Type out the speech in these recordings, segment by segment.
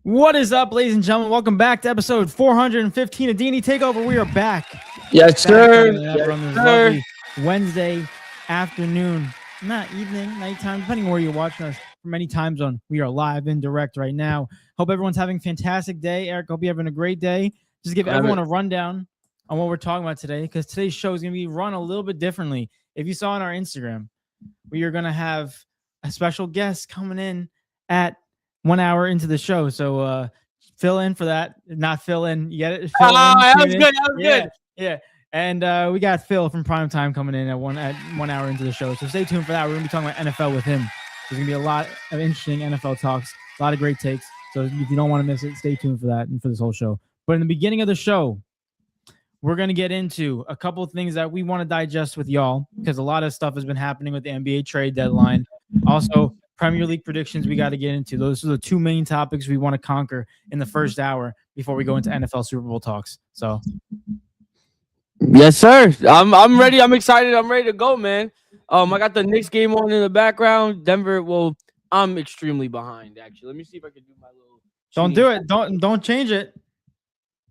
What is up, ladies and gentlemen? Welcome back to episode 415 of D&E Takeover. We are back. Yes, sir. On this lovely Wednesday afternoon, not evening, nighttime, depending on where you're watching us from any time zone. We are live and direct right now. Hope everyone's having a fantastic day. Eric, hope you're having a great day. Just give everyone a rundown on what we're talking about today, because today's show is going to be run a little bit differently. If you saw on our Instagram, we are going to have a special guest coming in at 1 hour into the show, so fill in for that. Not fill in. You get it? That was good. That was good. Yeah. And we got Phil from Prime Time coming in at 1 hour into the show. So stay tuned for that. We're gonna be talking about NFL with him. There's gonna be a lot of interesting NFL talks, a lot of great takes. So if you don't want to miss it, stay tuned for that and for this whole show. But in the beginning of the show, we're gonna get into a couple of things that we want to digest with y'all, because a lot of stuff has been happening with the NBA trade deadline. Also, Premier League predictions we got to get into. Those are the two main topics we want to conquer in the first hour before we go into NFL Super Bowl talks. So, yes, sir. I'm ready. I'm excited. I'm ready to go, man. I got the Knicks game on in the background. Denver. Well, I'm extremely behind. Actually, let me see if I can do my little. Don't do it. Don't change it.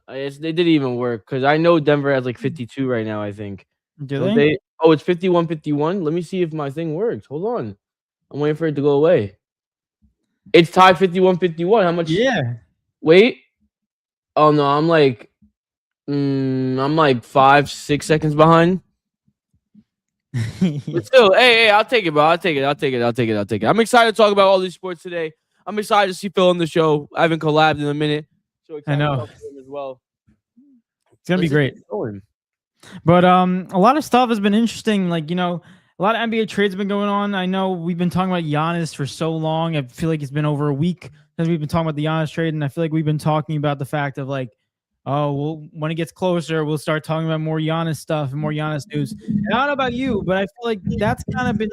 They didn't even work because I know Denver has like 52 right now. I think. Do they? Oh, it's 51-51. Let me see if my thing works. Hold on. I'm waiting for it to go away. It's tied 51-51. How much? Yeah. Wait. Oh no, I'm like 5-6 seconds behind. But still, hey, I'll take it, bro. I'll take it. I'm excited to talk about all these sports today. I'm excited to see Phil on the show. I haven't collabed in a minute. So excited I know. to talk to him as well. It's gonna be great. But a lot of stuff has been interesting. Like, a lot of NBA trades have been going on. I know we've been talking about Giannis for so long. I feel like it's been over a week since we've been talking about the Giannis trade, and I feel like we've been talking about the fact of like, when it gets closer, we'll start talking about more Giannis stuff and more Giannis news. And I don't know about you, but I feel like that's kind of been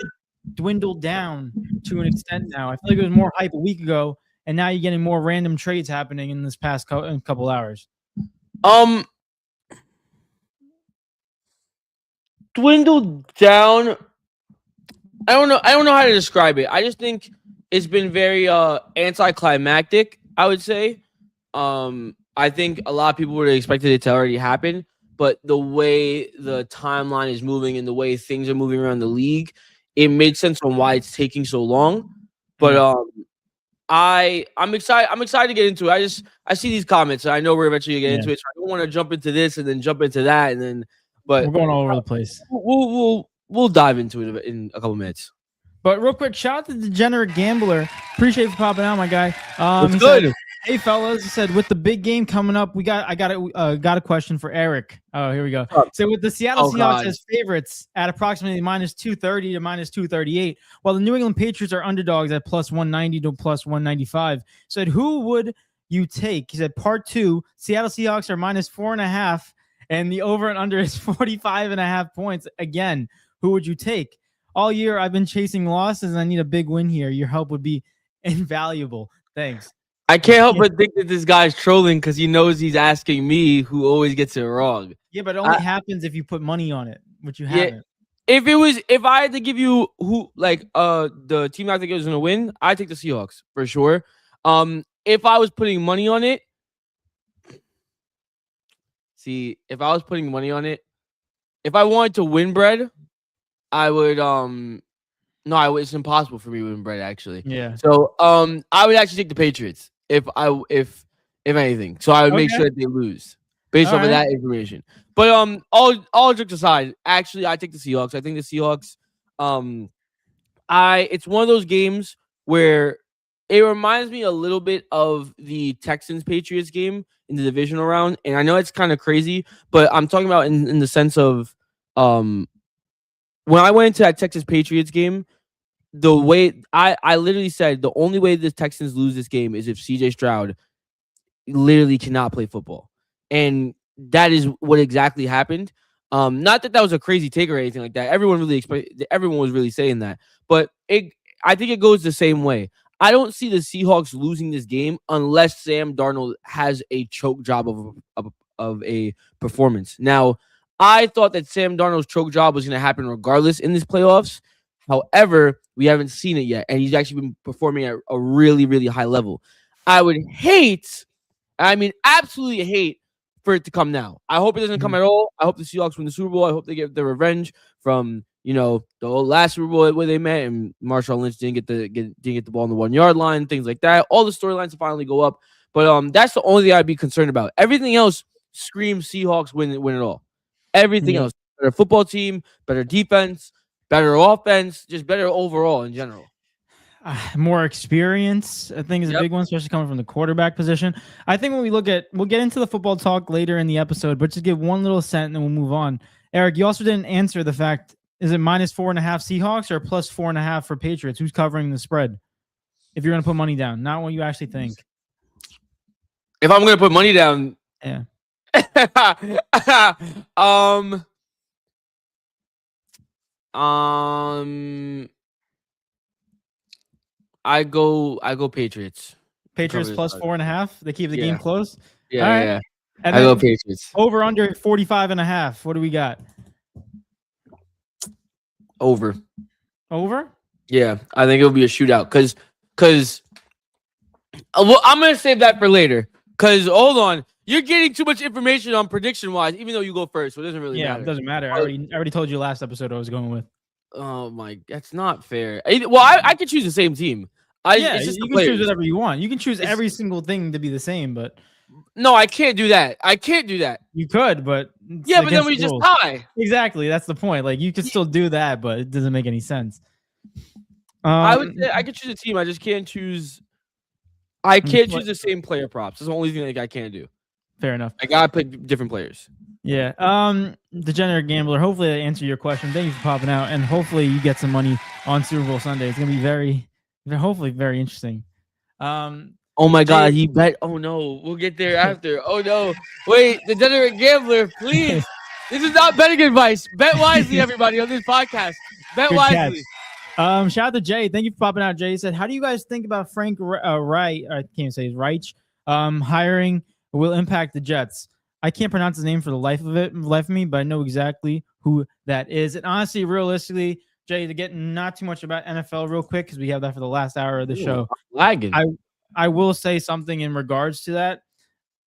dwindled down to an extent now. I feel like it was more hype a week ago, and now you're getting more random trades happening in this past couple hours. Dwindled down. I don't know how to describe it. I just think it's been very anticlimactic, I would say. I think a lot of people would have expected it to already happen, but the way the timeline is moving and the way things are moving around the league, it makes sense on why it's taking so long. But I'm excited. I'm excited to get into it. I see these comments, and I know we're eventually gonna get into it. So I don't want to jump into this and then jump into that, but we're going all over the place. We'll dive into it in a couple minutes. But real quick, shout out to Degenerate Gambler. Appreciate you for popping out, my guy. What's good? Said, hey fellas, he said with the big game coming up, I got a question for Eric. Oh, here we go. So with the Seattle Seahawks as favorites at approximately minus 230 to minus 238, while the New England Patriots are underdogs at plus 190 to plus 195. Said who would you take? He said part 2, Seattle Seahawks are minus 4.5, and the over and under is 45.5 points. Again, who would you take? All year I've been chasing losses, and I need a big win here. Your help would be invaluable. Thanks. I can't help but think that this guy's trolling because he knows he's asking me, who always gets it wrong. Yeah, but it only happens if you put money on it, which you haven't. If I had to give you the team I think it was gonna win, I take the Seahawks for sure. If I was putting money on it, if I wanted to win bread, I would it's impossible for me to win bread actually. Yeah. So I would actually take the Patriots if anything. So I would make sure that they lose based off of that information. But all jokes aside, actually I take the Seahawks. I think the Seahawks it's one of those games where it reminds me a little bit of the Texans-Patriots game in the divisional round. And I know it's kind of crazy, but I'm talking about in the sense of when I went into that Texas-Patriots game, the way I literally said the only way the Texans lose this game is if CJ Stroud literally cannot play football. And that is what exactly happened. Not that was a crazy take or anything like that. Everyone was really saying that. But I think it goes the same way. I don't see the Seahawks losing this game unless Sam Darnold has a choke job of a performance. Now, I thought that Sam Darnold's choke job was going to happen regardless in this playoffs. However, we haven't seen it yet, and he's actually been performing at a really, really high level. I would hate, I mean, absolutely hate for it to come now. I hope it doesn't come at all. I hope the Seahawks win the Super Bowl. I hope they get their revenge from the last Super Bowl where they met and Marshawn Lynch didn't get the ball on the 1 yard line, things like that. All the storylines to finally go up, but that's the only thing I'd be concerned about. Everything else screams Seahawks win it all. Everything else, better football team, better defense, better offense, just better overall in general. More experience, I think, is a big one, especially coming from the quarterback position. I think when we'll get into the football talk later in the episode, but just give one little sentence and then we'll move on. Eric, you also didn't answer the fact, is it -4.5 Seahawks or +4.5 for Patriots? Who's covering the spread? If you're going to put money down, not what you actually think. If I'm going to put money down, yeah. I go Patriots. Patriots +4.5. They keep the game close. Yeah, right. Yeah. And I go Patriots. Over under 45.5. What do we got? Over. Yeah, I think it'll be a shootout. Cause well, I'm gonna save that for later. Cause hold on, you're getting too much information on prediction wise. Even though you go first, so it doesn't really matter. Yeah, it doesn't matter. I already told you last episode I was going with. Oh my, that's not fair. Well, I could choose the same team. You can choose whatever you want. You can choose every single thing to be the same, but no, I can't do that. You could, but but then we just tie. Exactly, that's the point. Like you could still do that, but it doesn't make any sense. I would say I could choose a team. I just can't choose. I can't choose the same player props. That's the only thing I can't do. Fair enough. I gotta pick different players. Yeah. Degenerate Gambler, hopefully I answer your question. Thank you for popping out, and hopefully you get some money on Super Bowl Sunday. It's gonna be hopefully very interesting. Oh my God, he bet. Oh no, we'll get there after. Oh no, wait, Degenerate Gambler, please. This is not betting advice. Bet wisely, everybody, on this podcast. Bet Good wisely. Catch. Shout out to Jay. Thank you for popping out. Jay said, "How do you guys think about Frank Wright? I can't say his Reich. Hiring will impact the Jets. I can't pronounce his name for the life of me, but I know exactly who that is. And honestly, realistically, Jay, to get not too much about NFL real quick because we have that for the last hour of the show. Lagging. I will say something in regards to that.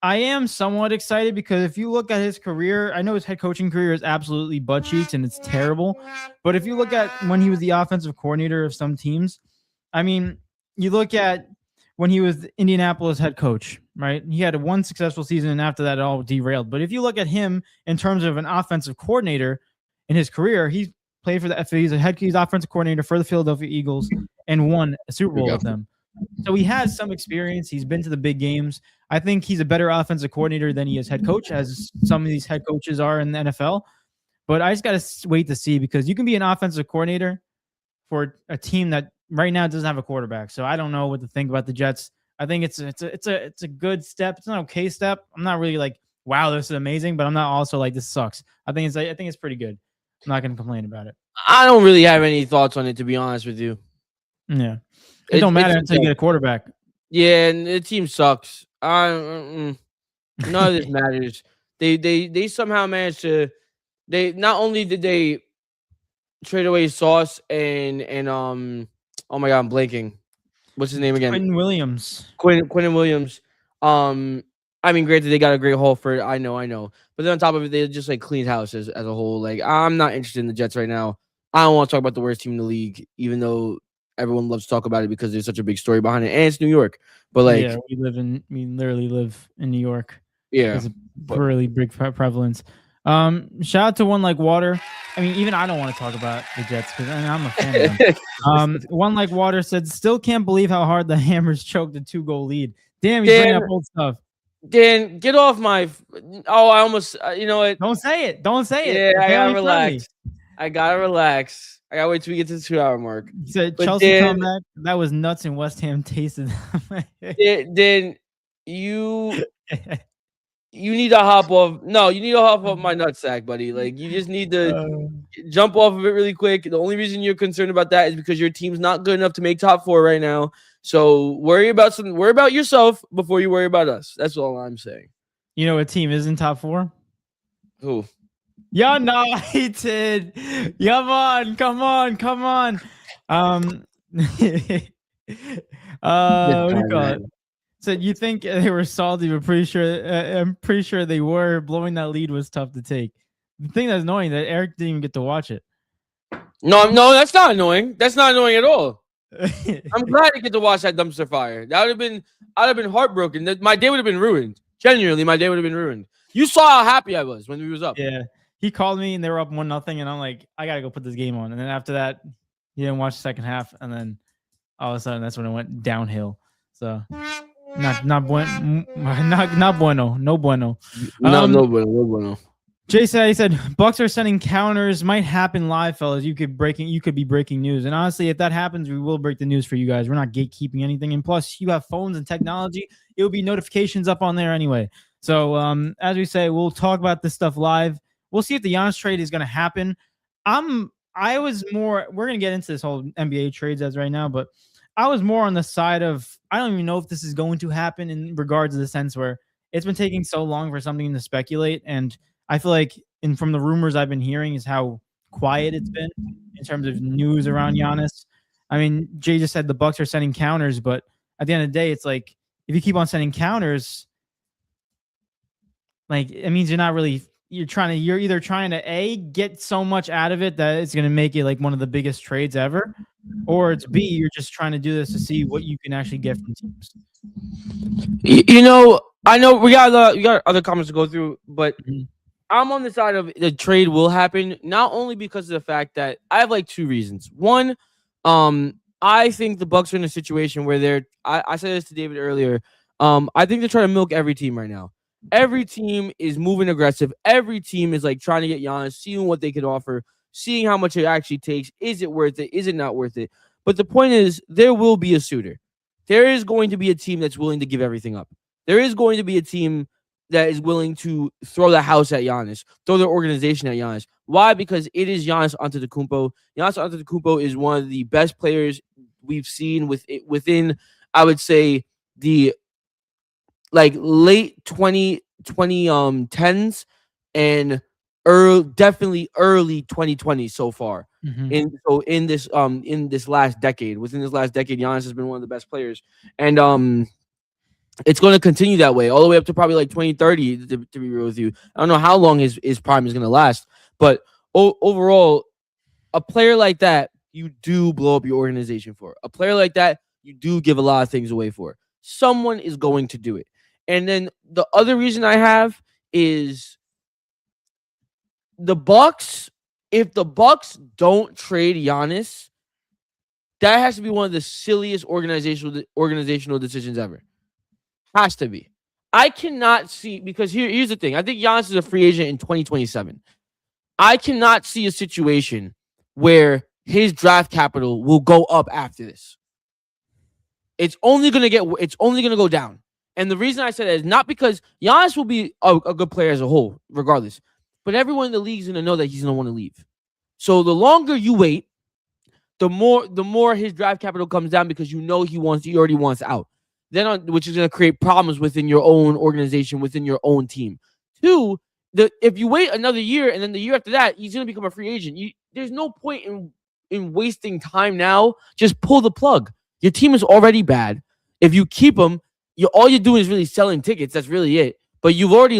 I am somewhat excited because if you look at his career, I know his head coaching career is absolutely butt cheeks and it's terrible. But if you look at when he was the offensive coordinator of some teams, I mean, you look at when he was Indianapolis head coach, right? He had one successful season and after that it all derailed. But if you look at him in terms of an offensive coordinator in his career, he's played for he's offensive coordinator for the Philadelphia Eagles and won a Super Bowl with them. So he has some experience. He's been to the big games. I think he's a better offensive coordinator than he is head coach, as some of these head coaches are in the NFL. But I just got to wait to see because you can be an offensive coordinator for a team that right now doesn't have a quarterback. So I don't know what to think about the Jets. I think it's a good step. It's an okay step. I'm not really like, wow, this is amazing, but I'm not also like this sucks. I think it's pretty good. I'm not going to complain about it. I don't really have any thoughts on it, to be honest with you. Yeah. It don't matter until you get a quarterback. Yeah, and the team sucks. None of this matters. They somehow managed to. They not only did they trade away Sauce and oh my God, I'm blanking. What's his name again? Quentin Williams. Quentin Williams. I mean, granted, they got a great haul for it. I know. But then on top of it, they just like cleaned house as a whole. Like, I'm not interested in the Jets right now. I don't want to talk about the worst team in the league, even though everyone loves to talk about it because there's such a big story behind it, and it's New York. But like, yeah, we literally live in New York. Yeah, it's a really big prevalence. Shout out to One Like Water. I mean, even I don't want to talk about the Jets because I'm a fan of them. One Like Water said, "Still can't believe how hard the Hammers choked the 2-goal lead." Damn, he's bringing up old stuff. Dan, get off my. Oh, I almost. You know what? Don't say it. Don't say it. Yeah, I gotta relax. I gotta wait till we get to the 2-hour mark. He said Chelsea comeback. That was nuts, and West Ham tasted. Then you need to hop off. No, you need to hop off my nutsack, buddy. Like you just need to jump off of it really quick. The only reason you're concerned about that is because your team's not good enough to make top 4 right now. So worry about yourself before you worry about us. That's all I'm saying. You know what team is in top 4? Who? United. Come on. What do you call it? said you think they were salty, but I'm pretty sure they were. Blowing that lead was tough to take. The thing that's annoying that Eric didn't even get to watch it. No, that's not annoying. That's not annoying at all. I'm glad I get to watch that dumpster fire. I'd have been heartbroken. My day would have been ruined. Genuinely, my day would have been ruined. You saw how happy I was when we was up. Yeah, he called me and they were up 1-0, and I'm like, I gotta go put this game on. And then after that, he didn't watch the second half, and then all of a sudden that's when it went downhill. So not bueno, no bueno. No bueno. Jay said, he said Bucks are sending counters. Might happen live, fellas. You could be breaking news. And honestly, if that happens, we will break the news for you guys. We're not gatekeeping anything. And plus, you have phones and technology. It will be notifications up on there anyway. So as we say, we'll talk about this stuff live. We'll see if the Giannis trade is going to happen. We're going to get into this whole NBA trades as right now, but I was more on the side of, I don't even know if this is going to happen in regards to the sense where it's been taking so long for something to speculate. And I feel like, from the rumors I've been hearing, is how quiet it's been in terms of news around Giannis. I mean, Jay just said the Bucks are sending counters, but at the end of the day, it's like, if you keep on sending counters, like, it means you're either trying to get so much out of it that it's going to make it like one of the biggest trades ever, or it's B, you're just trying to do this to see what you can actually get from teams. I know we got other comments to go through, but I'm on the side of the trade will happen, not only because of the fact that I have like two reasons. One, I think the Bucks are in a situation where I said this to David earlier. I think they're trying to milk every team right now. Every team is moving aggressive. Every team is like trying to get Giannis, seeing what they could offer, seeing how much it actually takes. Is it worth it? Is it not worth it? But the point is, there will be a suitor. There is going to be a team that's willing to give everything up. There is going to be a team that is willing to throw the house at Giannis, throw their organization at Giannis. Why? Because it is Giannis Antetokounmpo. Giannis Antetokounmpo is one of the best players we've seen within, I would say, the late 2010s and definitely early 2020s so far. In this last decade, Giannis has been one of the best players, and it's going to continue that way all the way up to probably like 2030. To be real with you, I don't know how long his prime is going to last, but overall, a player like that, you do blow up your organization for. A player like that, you do give a lot of things away for. Someone is going to do it. And then the other reason I have is the Bucks. If the Bucks don't trade Giannis, that has to be one of the silliest organizational decisions ever. Has to be. I cannot see, because here's the thing. I think Giannis is a free agent in 2027. I cannot see a situation where his draft capital will go up after this. It's only going to go down. And the reason I said that is not because Giannis will be a good player as a whole, regardless. But everyone in the league is going to know that he's going to want to leave. So the longer you wait, the more his draft capital comes down, because he already wants out. Which is going to create problems within your own organization, within your own team. Two, if you wait another year and then the year after that, he's going to become a free agent. There's no point in wasting time now. Just pull the plug. Your team is already bad. If you keep him, all you're doing is really selling tickets. That's really it. But you already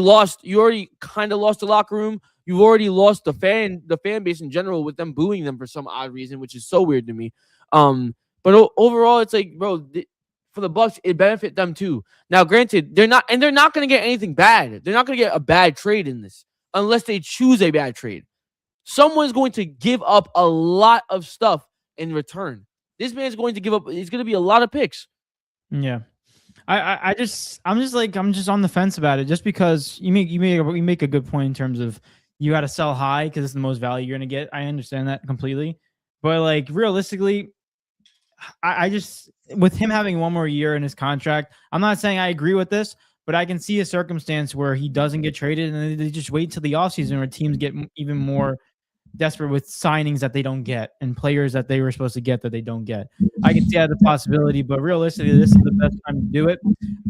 kind of lost the locker room. You've already lost the fan base in general, with them booing them for some odd reason, which is so weird to me. But overall, it's like, bro, for the Bucks, it benefit them too. Now, granted, they're not going to get anything bad. They're not going to get a bad trade in this unless they choose a bad trade. Someone's going to give up a lot of stuff in return. This man's going to give up. It's going to be a lot of picks. Yeah. I'm just on the fence about it, just because you make a good point in terms of you got to sell high because it's the most value you're going to get. I understand that completely, but like realistically, I just, with him having one more year in his contract, I'm not saying I agree with this, but I can see a circumstance where he doesn't get traded and they just wait till the offseason where teams get even more desperate with signings that they don't get and players that they were supposed to get that they don't get. I can see that the possibility, but realistically, this is the best time to do it.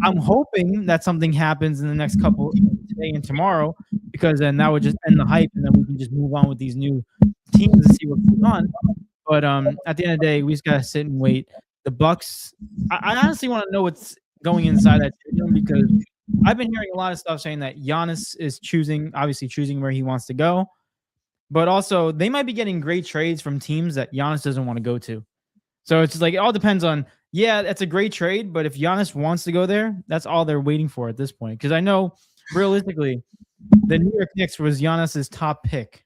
I'm hoping that something happens in the next couple, today and tomorrow, because then that would just end the hype and then we can just move on with these new teams and see what's going on. But at the end of the day, we just gotta sit and wait. The Bucks, I honestly want to know what's going inside that stadium because I've been hearing a lot of stuff saying that Giannis is obviously choosing where he wants to go, but also they might be getting great trades from teams that Giannis doesn't want to go to. So it's just like it all depends on. Yeah, that's a great trade, but if Giannis wants to go there, that's all they're waiting for at this point. Because I know realistically, the New York Knicks was Giannis's top pick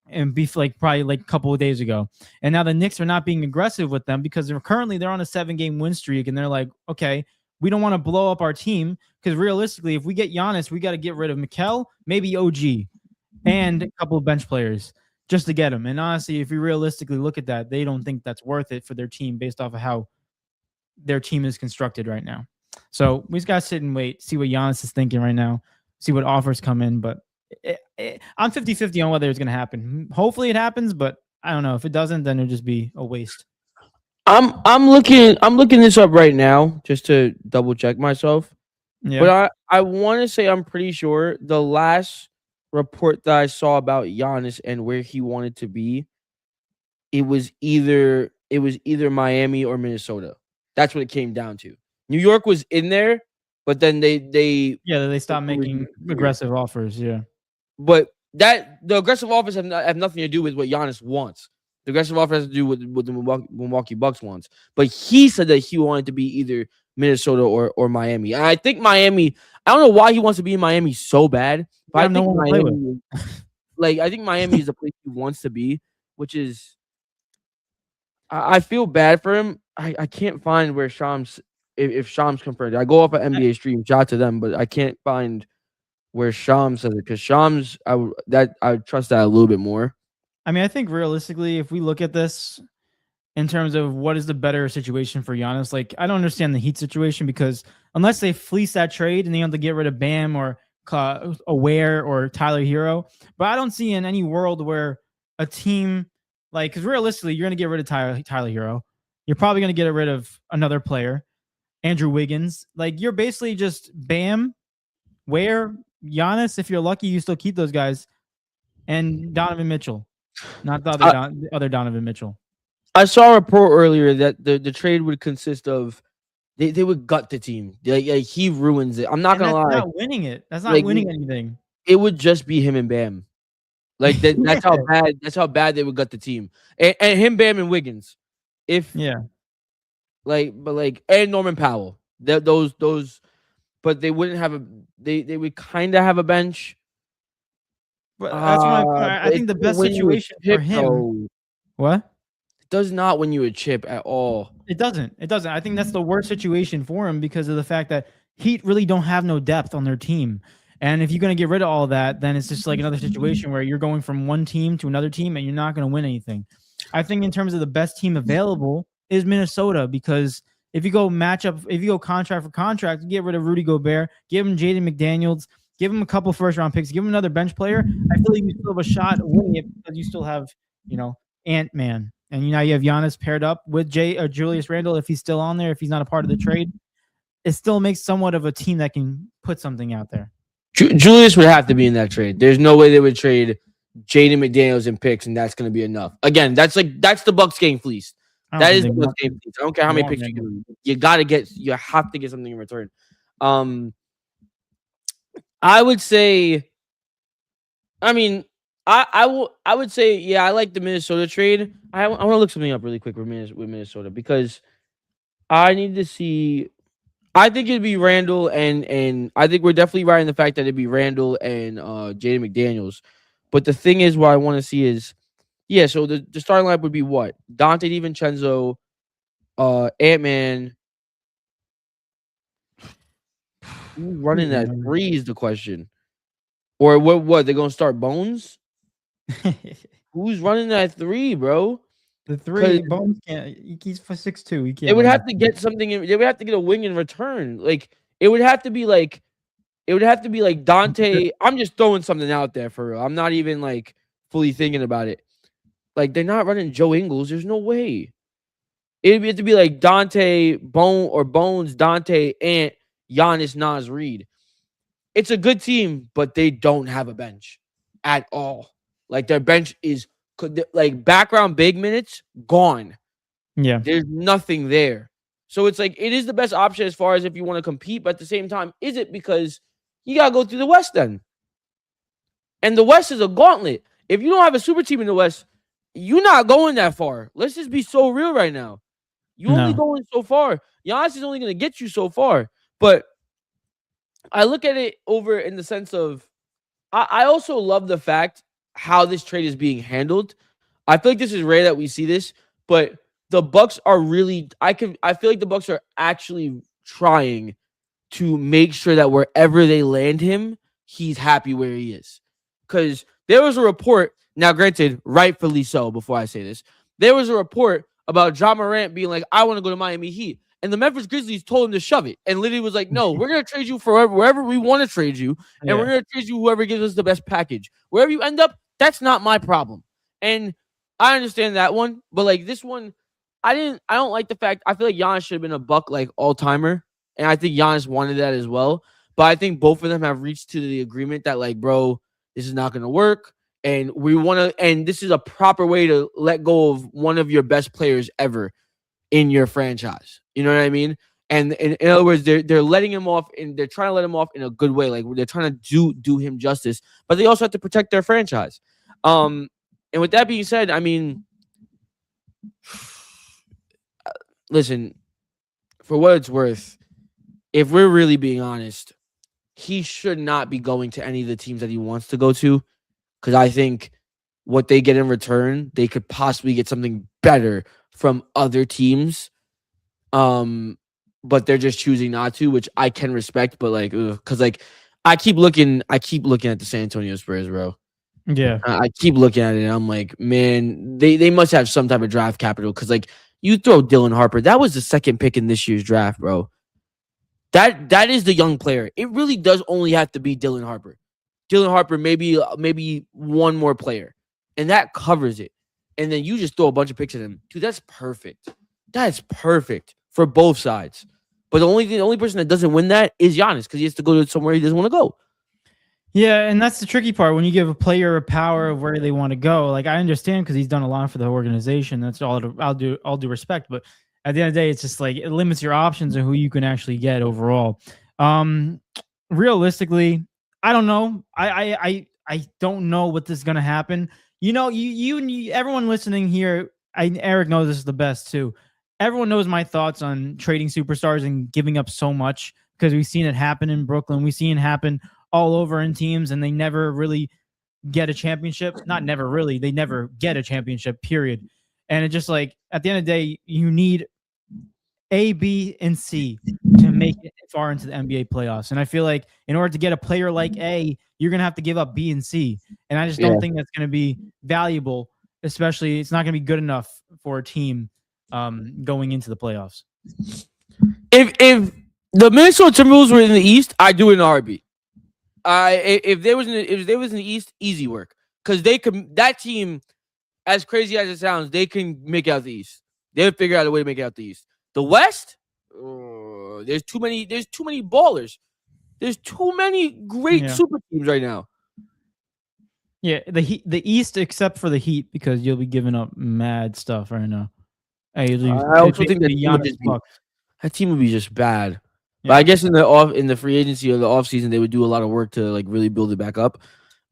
and beef like probably like a couple of days ago. And now the Knicks are not being aggressive with them because they're on a 7-game win streak and they're like, okay, we don't want to blow up our team because realistically, if we get Giannis, we got to get rid of Mikal, maybe OG, and a couple of bench players just to get him. And honestly, if you realistically look at that, they don't think that's worth it for their team based off of how their team is constructed right now. So we just got to sit and wait, see what Giannis is thinking right now, see what offers come in. But I'm 50-50 on whether it's going to happen. Hopefully it happens, but I don't know. If it doesn't, then it'll just be a waste. I'm looking this up right now just to double check myself. Yeah. But I want to say I'm pretty sure the last report that I saw about Giannis and where he wanted to be, it was either Miami or Minnesota. That's what it came down to. New York was in there, but then they stopped making aggressive offers. Yeah, but the aggressive offers have nothing to do with what Giannis wants. The aggressive offer has to do with what the Milwaukee Bucks wants. But he said that he wanted to be either Minnesota or Miami. And I think Miami. I don't know why he wants to be in Miami so bad, but I think Miami, I think Miami is the place he wants to be, which is. I feel bad for him. I can't find where Shams, if Shams confirmed it. I go off an NBA stream, shout out to them, but I can't find where Shams says it because Shams, I would trust that a little bit more. I mean, I think realistically, if we look at this in terms of what is the better situation for Giannis, like I don't understand the Heat situation because unless they fleece that trade and they have to get rid of Bam or Aware or Tyler Hero, but I don't see in any world where a team because realistically, you're going to get rid of Tyler Hero. You're probably going to get rid of another player, Andrew Wiggins. Like you're basically just Bam, Ware, Giannis. If you're lucky, you still keep those guys, and Donovan Mitchell. Not the other Donovan Mitchell. I saw a report earlier that the trade would consist of they would gut the team. Like he ruins it. I'm not gonna lie. That's not winning it. That's not winning anything. It would just be him and Bam. Like that's how bad. That's how bad they would gut the team. And him, Bam, and Wiggins. And Norman Powell. Those, but they wouldn't have they would kind of have a bench. But that's my point. I think the best situation for him. Though, what? It does not win you a chip at all. It doesn't. I think that's the worst situation for him because of the fact that Heat really don't have no depth on their team. And if you're going to get rid of all that, then it's just like another situation where you're going from one team to another team and you're not going to win anything. I think in terms of the best team available is Minnesota because if you go contract for contract, get rid of Rudy Gobert, give him Jaden McDaniels, give him a couple first-round picks, give him another bench player. I feel like you still have a shot at winning it because you still have, Ant-Man. And you have Giannis paired up with Julius Randle if he's still on there, if he's not a part of the trade. It still makes somewhat of a team that can put something out there. Julius would have to be in that trade. There's no way they would trade Jaden McDaniels and picks, and that's going to be enough. Again, that's the Bucks getting fleeced. That is the Bucks getting fleeced. I don't care how many picks you get. You have to get something in return. I would say. I mean, I would say, yeah, I like the Minnesota trade. I want to look something up really quick with Minnesota because I need to see. I think it'd be Randall and I think we're definitely right in the fact that it'd be Randall and Jaden McDaniels. But the thing is, what I want to see is, so the starting lineup would be what? Dante DiVincenzo, Ant-Man. Who's running that three is the question. Or what? They're gonna start Bones? Who's running that three, bro? The three Bones can't. He's for 6'2". He can't. They would have to get something. They would have to get a wing in return. Like it would have to be like Dante. I'm just throwing something out there for real. I'm not even like fully thinking about it. Like they're not running Joe Ingles. There's no way. It'd have to be like Dante, Bones, Dante, Ant, Giannis, Nas, Reed. It's a good team, but they don't have a bench at all. Like their bench is like background big minutes gone. Yeah, there's nothing there. So it's like it is the best option as far as if you want to compete, but at the same time, is it because you gotta go through the West then? And the West is a gauntlet. If you don't have a super team in the West, you're not going that far. Let's just be so real right now. You only going so far. Giannis is only going to get you so far. But I look at it over in the sense of I also love the fact how this trade is being handled. I feel like this is rare that we see this, but the Bucks are really I feel like the Bucks are actually trying to make sure that wherever they land him, he's happy where he is. Because there was a report, now granted, rightfully so, before I say this, there was a report about Ja Morant being like, I want to go to Miami Heat. And the Memphis Grizzlies told him to shove it. And literally was like, no, we're going to trade you for wherever we want to trade you. And we're going to trade you whoever gives us the best package. Wherever you end up, that's not my problem. And I understand that one. But like this one, I don't like the fact, I feel like Giannis should have been a Buck like all-timer. And I think Giannis wanted that as well. But I think both of them have reached to the agreement that like, bro, this is not going to work. And we want to, and this is a proper way to let go of one of your best players ever in your franchise. You know what I mean? And in other words, they're letting him off, and they're trying to let him off in a good way. Like they're trying to do him justice, but they also have to protect their franchise. And with that being said, I mean, listen, for what it's worth, if we're really being honest, he should not be going to any of the teams that he wants to go to. Because I think what they get in return, they could possibly get something better from other teams. But they're just choosing not to, which I can respect. But like, because like I keep looking at the San Antonio Spurs, bro. Yeah, I keep looking at it, and I'm like, man, they must have some type of draft capital. Because like you throw Dylan Harper, that was the second pick in this year's draft, bro. That is the young player. It really does only have to be Dylan Harper. Dylan Harper, maybe one more player, and that covers it. And then you just throw a bunch of picks at him, dude. That's perfect. That's perfect for both sides. But the only person that doesn't win that is Giannis because he has to go to somewhere he doesn't want to go. Yeah, and that's the tricky part when you give a player a power of where they want to go. Like I understand because he's done a lot for the organization. That's all. I'll do respect, but at the end of the day, it's just like it limits your options and who you can actually get overall. Realistically, I don't know. I don't know what is going to happen. You know, you everyone listening here, Eric knows this is the best too. Everyone knows my thoughts on trading superstars and giving up so much because we've seen it happen in Brooklyn. We've seen it happen all over in teams, and they never really get a championship. Not never really. They never get a championship, period. And it just like at the end of the day, you need A, B, and C to make it far into the NBA playoffs. And I feel like in order to get a player like A, you're going to have to give up B and C. And I just don't think that's going to be valuable, especially it's not going to be good enough for a team going into the playoffs. If the Minnesota Timberwolves were in the East, I'd do it in RB. If they was in the East, easy work. Because that team, as crazy as it sounds, they can make it out the East. They'll figure out a way to make it out the East. The West, there's too many ballers. There's too many great super teams right now. Yeah, the East, except for the Heat, because you'll be giving up mad stuff right now. I also think that team would be just bad. Yeah. But I guess in the free agency or the offseason, they would do a lot of work to like really build it back up.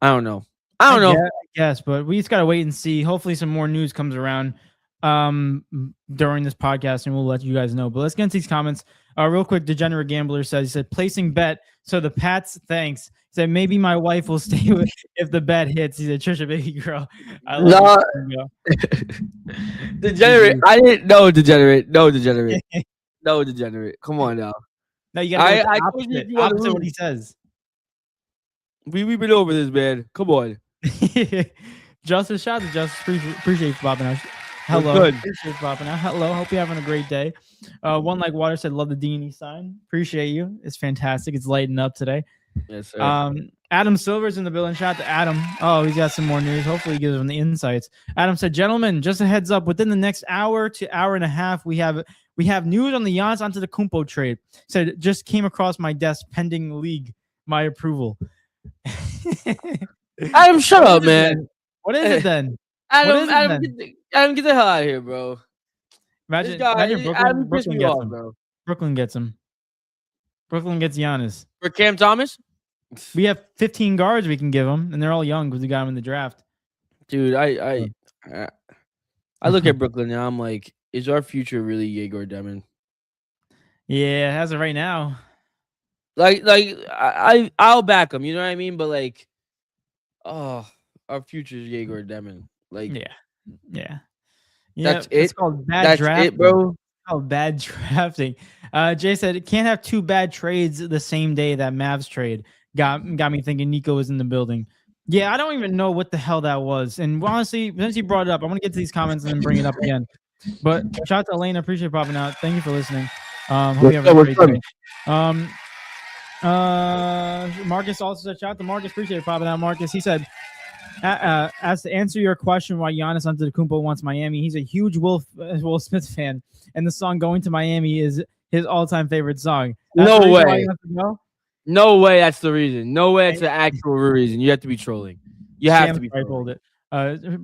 I don't know. I guess, but we just gotta wait and see. Hopefully, some more news comes around during this podcast, and we'll let you guys know. But let's get into these comments. Real quick, Degenerate Gambler he said, placing bet. So the Pats, thanks. He said, maybe my wife will stay with if the bet hits. He said, Trisha, baby girl. I love you. Degenerate. I didn't know Degenerate. No, Degenerate. No, Degenerate. Come on now. No, you got to opposite what he says. We've been over this, man. Come on. Justice, shout out to Justice. Appreciate you popping out. Hello. Appreciate you popping out. Hello. Hope you're having a great day. One Like Water said, love the D&E sign. Appreciate you. It's fantastic. It's lighting up today. Yes, sir. Adam Silver's in the building. Shout out to Adam. Oh, he's got some more news. Hopefully he gives them the insights. Adam said, gentlemen, just a heads up. Within the next hour to hour and a half, we have news on the Giannis Antetokounmpo trade. Said, just came across my desk pending league. My approval. Adam, shut up, man. What is it then? Adam, get the hell out of here, bro. Imagine, guy, imagine I'm pissed Brooklyn me gets off, him. bro. Brooklyn gets him. Brooklyn gets Giannis. For Cam Thomas, We have 15 guards we can give him, and they're all young because we got him in the draft. dude. I look at Brooklyn now. I'm like, is our future really Yegor Demon? Yeah, as of right now. I'll back him. You know what I mean? But like, oh, our future is Yegor Demon. Like, Yeah. that's It's it. called bad That's drafting. it, bro. Bad drafting. Jay said it can't have two bad trades the same day. That Mavs trade got me thinking Nico was in the building. Yeah, I don't even know what the hell that was. And honestly, since you brought it up, I want to get to these comments and then bring it up again. But shout out to Elena, appreciate popping out. Thank you for listening. Hope you have a great day. Marcus also said, shout out to Marcus, appreciate popping out. Marcus, he said, as to answer your question why Giannis Antetokounmpo wants Miami, he's a huge Will Smith fan, and the song "Going to Miami" is his all-time favorite song. That's No the reason way. why he wants to go? No way. That's the reason. No way. It's the actual reason. You have to be trolling. You have to be trolling.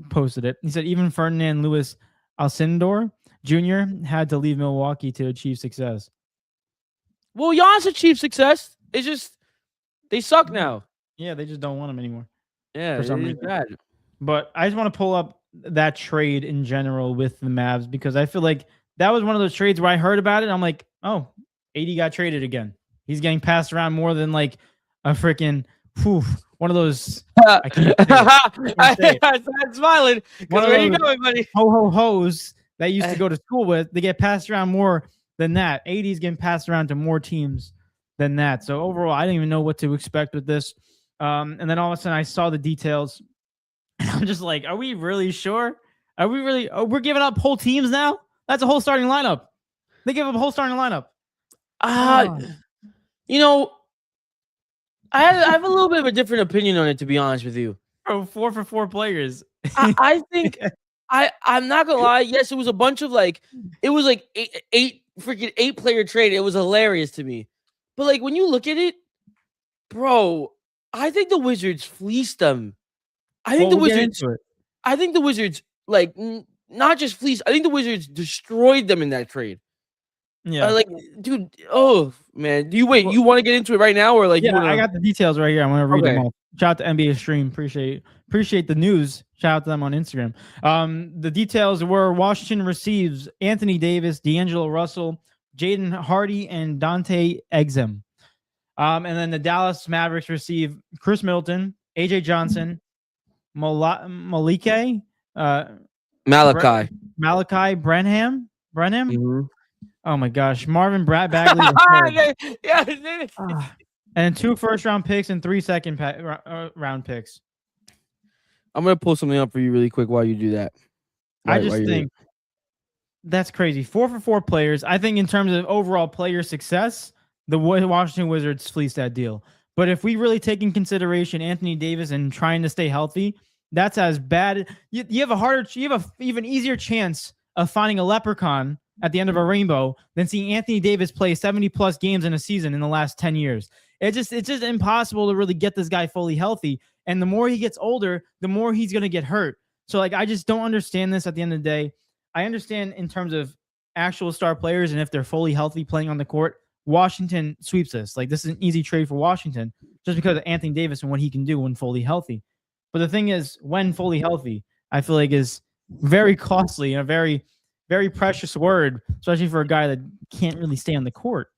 Posted it. He said even Ferdinand Lewis Alcindor Jr. had to leave Milwaukee to achieve success. Well, Giannis achieved success. It's just they suck now. Yeah, they just don't want him anymore. Yeah, for some it's reason. bad. But I just want to pull up that trade in general with the Mavs because I feel like that was one of those trades where I heard about it. And I'm like, oh, AD got traded again. He's getting passed around more than like a freaking one of those. I can't say it. I'm smiling. Where are you going, buddy? Ho-ho-hos that used to go to school with. They get passed around more than that. AD's getting passed around to more teams than that. So overall, I didn't even know what to expect with this. And then all of a sudden I saw the details and I'm just like, are we really sure? Are we really, we're giving up whole teams now? That's a whole starting lineup. They give up a whole starting lineup. You know, I have a little bit of a different opinion on it, to be honest with you. Bro, 4 for 4 players. I think I'm not gonna lie. Yes, it was a bunch of it was like eight player trade. It was hilarious to me. But like when you look at it, bro, I think the Wizards fleeced them. I think the Wizards like not just fleeced. I think the Wizards destroyed them in that trade. Yeah, dude. Oh man, you want to get into it right now or like? Yeah, I got the details right here. I'm gonna read them all. Shout out to NBA Stream. Appreciate the news. Shout out to them on Instagram. The details were Washington receives Anthony Davis, D'Angelo Russell, Jaden Hardy, and Dante Exum. And then the Dallas Mavericks receive Chris Middleton, AJ Johnson, Malachi Branham. Mm-hmm. Oh my gosh, Marvin Bagley. And 2 first-round picks and 3 second-round picks. I'm gonna pull something up for you really quick while you do that. I just think that's crazy. 4 for 4 players. I think in terms of overall player success, the Washington Wizards fleeced that deal. But if we really take in consideration Anthony Davis and trying to stay healthy, that's as bad. You have a even easier chance of finding a leprechaun at the end of a rainbow than seeing Anthony Davis play 70 plus games in a season in the last 10 years. It's just impossible to really get this guy fully healthy. And the more he gets older, the more he's going to get hurt. So I just don't understand this at the end of the day. I understand in terms of actual star players and if they're fully healthy playing on the court, Washington sweeps this. This is an easy trade for Washington just because of Anthony Davis and what he can do when fully healthy. But the thing is, when fully healthy, I feel like is very costly and a very, very precious word, especially for a guy that can't really stay on the court.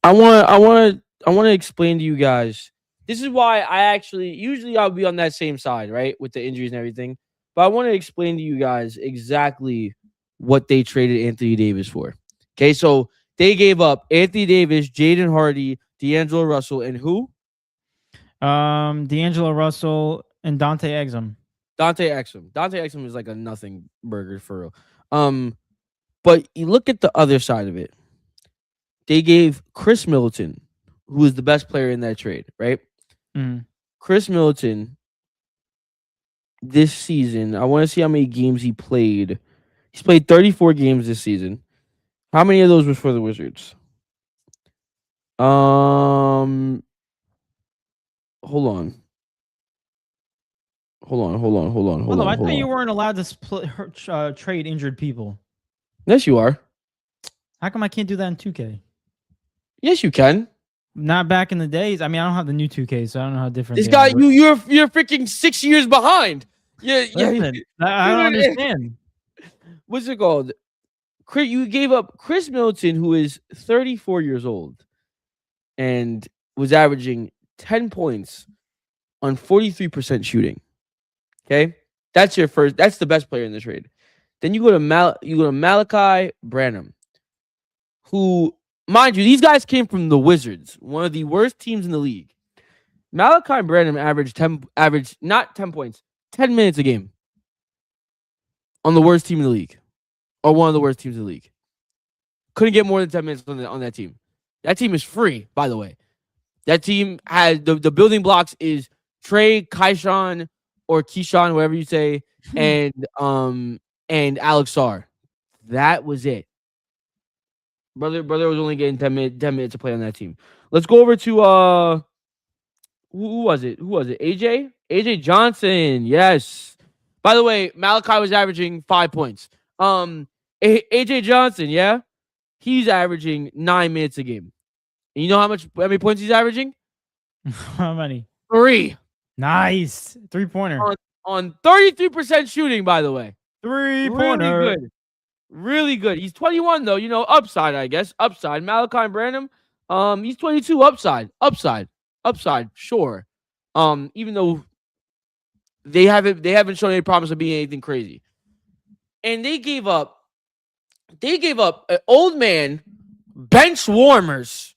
I want to explain to you guys. This is why usually I'll be on that same side, right, with the injuries and everything. But I want to explain to you guys exactly what they traded Anthony Davis for. Okay, so they gave up Anthony Davis, Jaden Hardy, D'Angelo Russell, and who? D'Angelo Russell and Dante Exum. Dante Exum is like a nothing burger for real. But you look at the other side of it. They gave Chris Middleton, who is the best player in that trade, right? Mm. Chris Middleton this season, I want to see how many games he played. He's played 34 games this season. How many of those was for the Wizards? Hold on. I thought you weren't allowed to trade injured people. Yes, you are. How come I can't do that in 2K? Yes, you can. Not back in the days. I mean, I don't have the new 2K, so I don't know how different This they guy, are. you're freaking 6 years behind. Yeah, Listen, I don't understand. What's it called? You gave up Chris Middleton, who is 34 years old, and was averaging 10 points on 43% shooting. Okay, that's your first. That's the best player in the trade. Then you go to Malachi Branham, who, mind you, these guys came from the Wizards, one of the worst teams in the league. Malachi Branham averaged not 10 points, 10 minutes a game on the worst team in the league, or one of the worst teams in the league. Couldn't get more than 10 minutes on that team. That team is free, by the way. That team has the building blocks is Trey, Keyshawn, or Keyshawn, whatever you say, and Alex Sarr. That was it. Brother was only getting 10 minutes to play on that team. Let's go over to who was it? AJ Johnson. Yes. By the way, Malachi was averaging 5 points. AJ Johnson, yeah, he's averaging 9 minutes a game. And you know how many points he's averaging? How many? 3. Nice 3-pointer on 33% shooting. By the way, 3-pointer. Really good. Really good. He's 21 though. You know, upside, I guess. Upside. Malachi Branham. He's 22. Upside. Sure. Even though they haven't shown any promise of being anything crazy. And they gave up an old man bench warmers,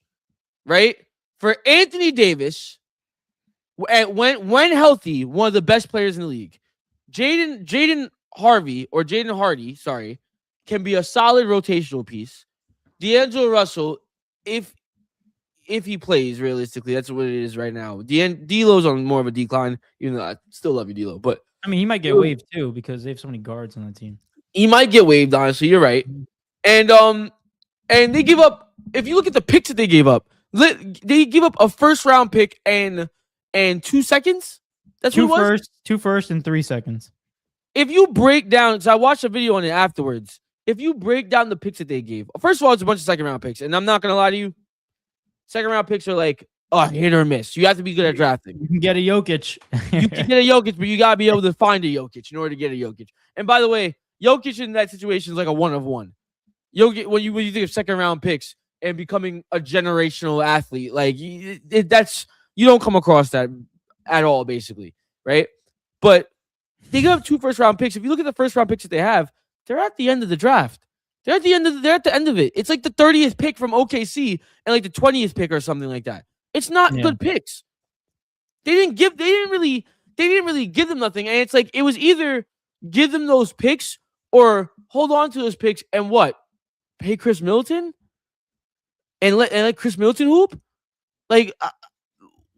right? For Anthony Davis, when healthy, one of the best players in the league. Jaden Hardy, sorry, can be a solid rotational piece. D'Angelo Russell, if he plays realistically, that's what it is right now. D'Lo's on more of a decline, even though I still love you, D'Lo. But I mean, he might get waived too because they have so many guards on the team. He might get waived, honestly. You're right. And they give up. If you look at the picks that they gave up, they give up a first-round pick and 2 seconds. That's what it was? 2 first and 3 seconds. If you break down, because I watched a video on it afterwards, if you break down the picks that they gave, first of all, it's a bunch of second-round picks, and I'm not going to lie to you, second-round picks are like, hit or miss. You have to be good at drafting. You can get a Jokic. You can get a Jokic, but you got to be able to find a Jokic in order to get a Jokic. And by the way, Jokic in that situation is like a 1 of 1. Jokic, when you think of second-round picks and becoming a generational athlete, like that's you don't come across that at all, basically, right? But they give up 2 first-round picks. If you look at the first-round picks that they have, they're at the end of the draft. They're at the end of it. It's like the 30th pick from OKC and like the 20th pick or something like that. It's not good picks. They didn't really give them nothing. And it's like it was either give them those picks or hold on to those picks and what? Pay Chris Middleton? And let Chris Middleton hoop? Like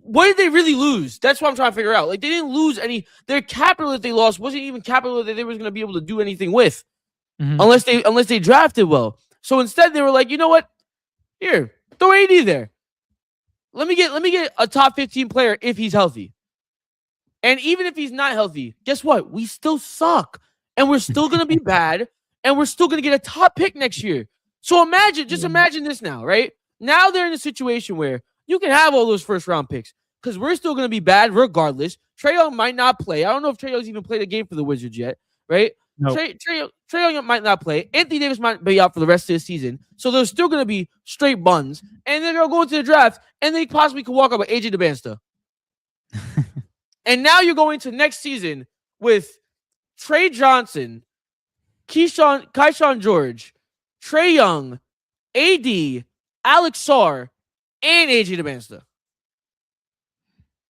what did they really lose? That's what I'm trying to figure out. Like they didn't lose any. Their capital that they lost wasn't even capital that they was going to be able to do anything with, unless they drafted well. So instead, they were like, you know what? Here, throw AD there. Let me get a top 15 player if he's healthy. And even if he's not healthy, guess what? We still suck, and we're still going to be bad, and we're still going to get a top pick next year. So imagine this now, right? Now they're in a situation where you can have all those first-round picks because we're still going to be bad regardless. Trae Young might not play. I don't know if Trae Young's even played a game for the Wizards yet, right? No. Trae Young might not play. Anthony Davis might be out for the rest of the season. So there's still going to be straight buns. And then they'll go into the draft, and they possibly could walk up with AJ DeBansta. And now you're going to next season with Trey Johnson, Keyshawn George, Trae Young, AD, Alex Sarr, and AJ DeBansta.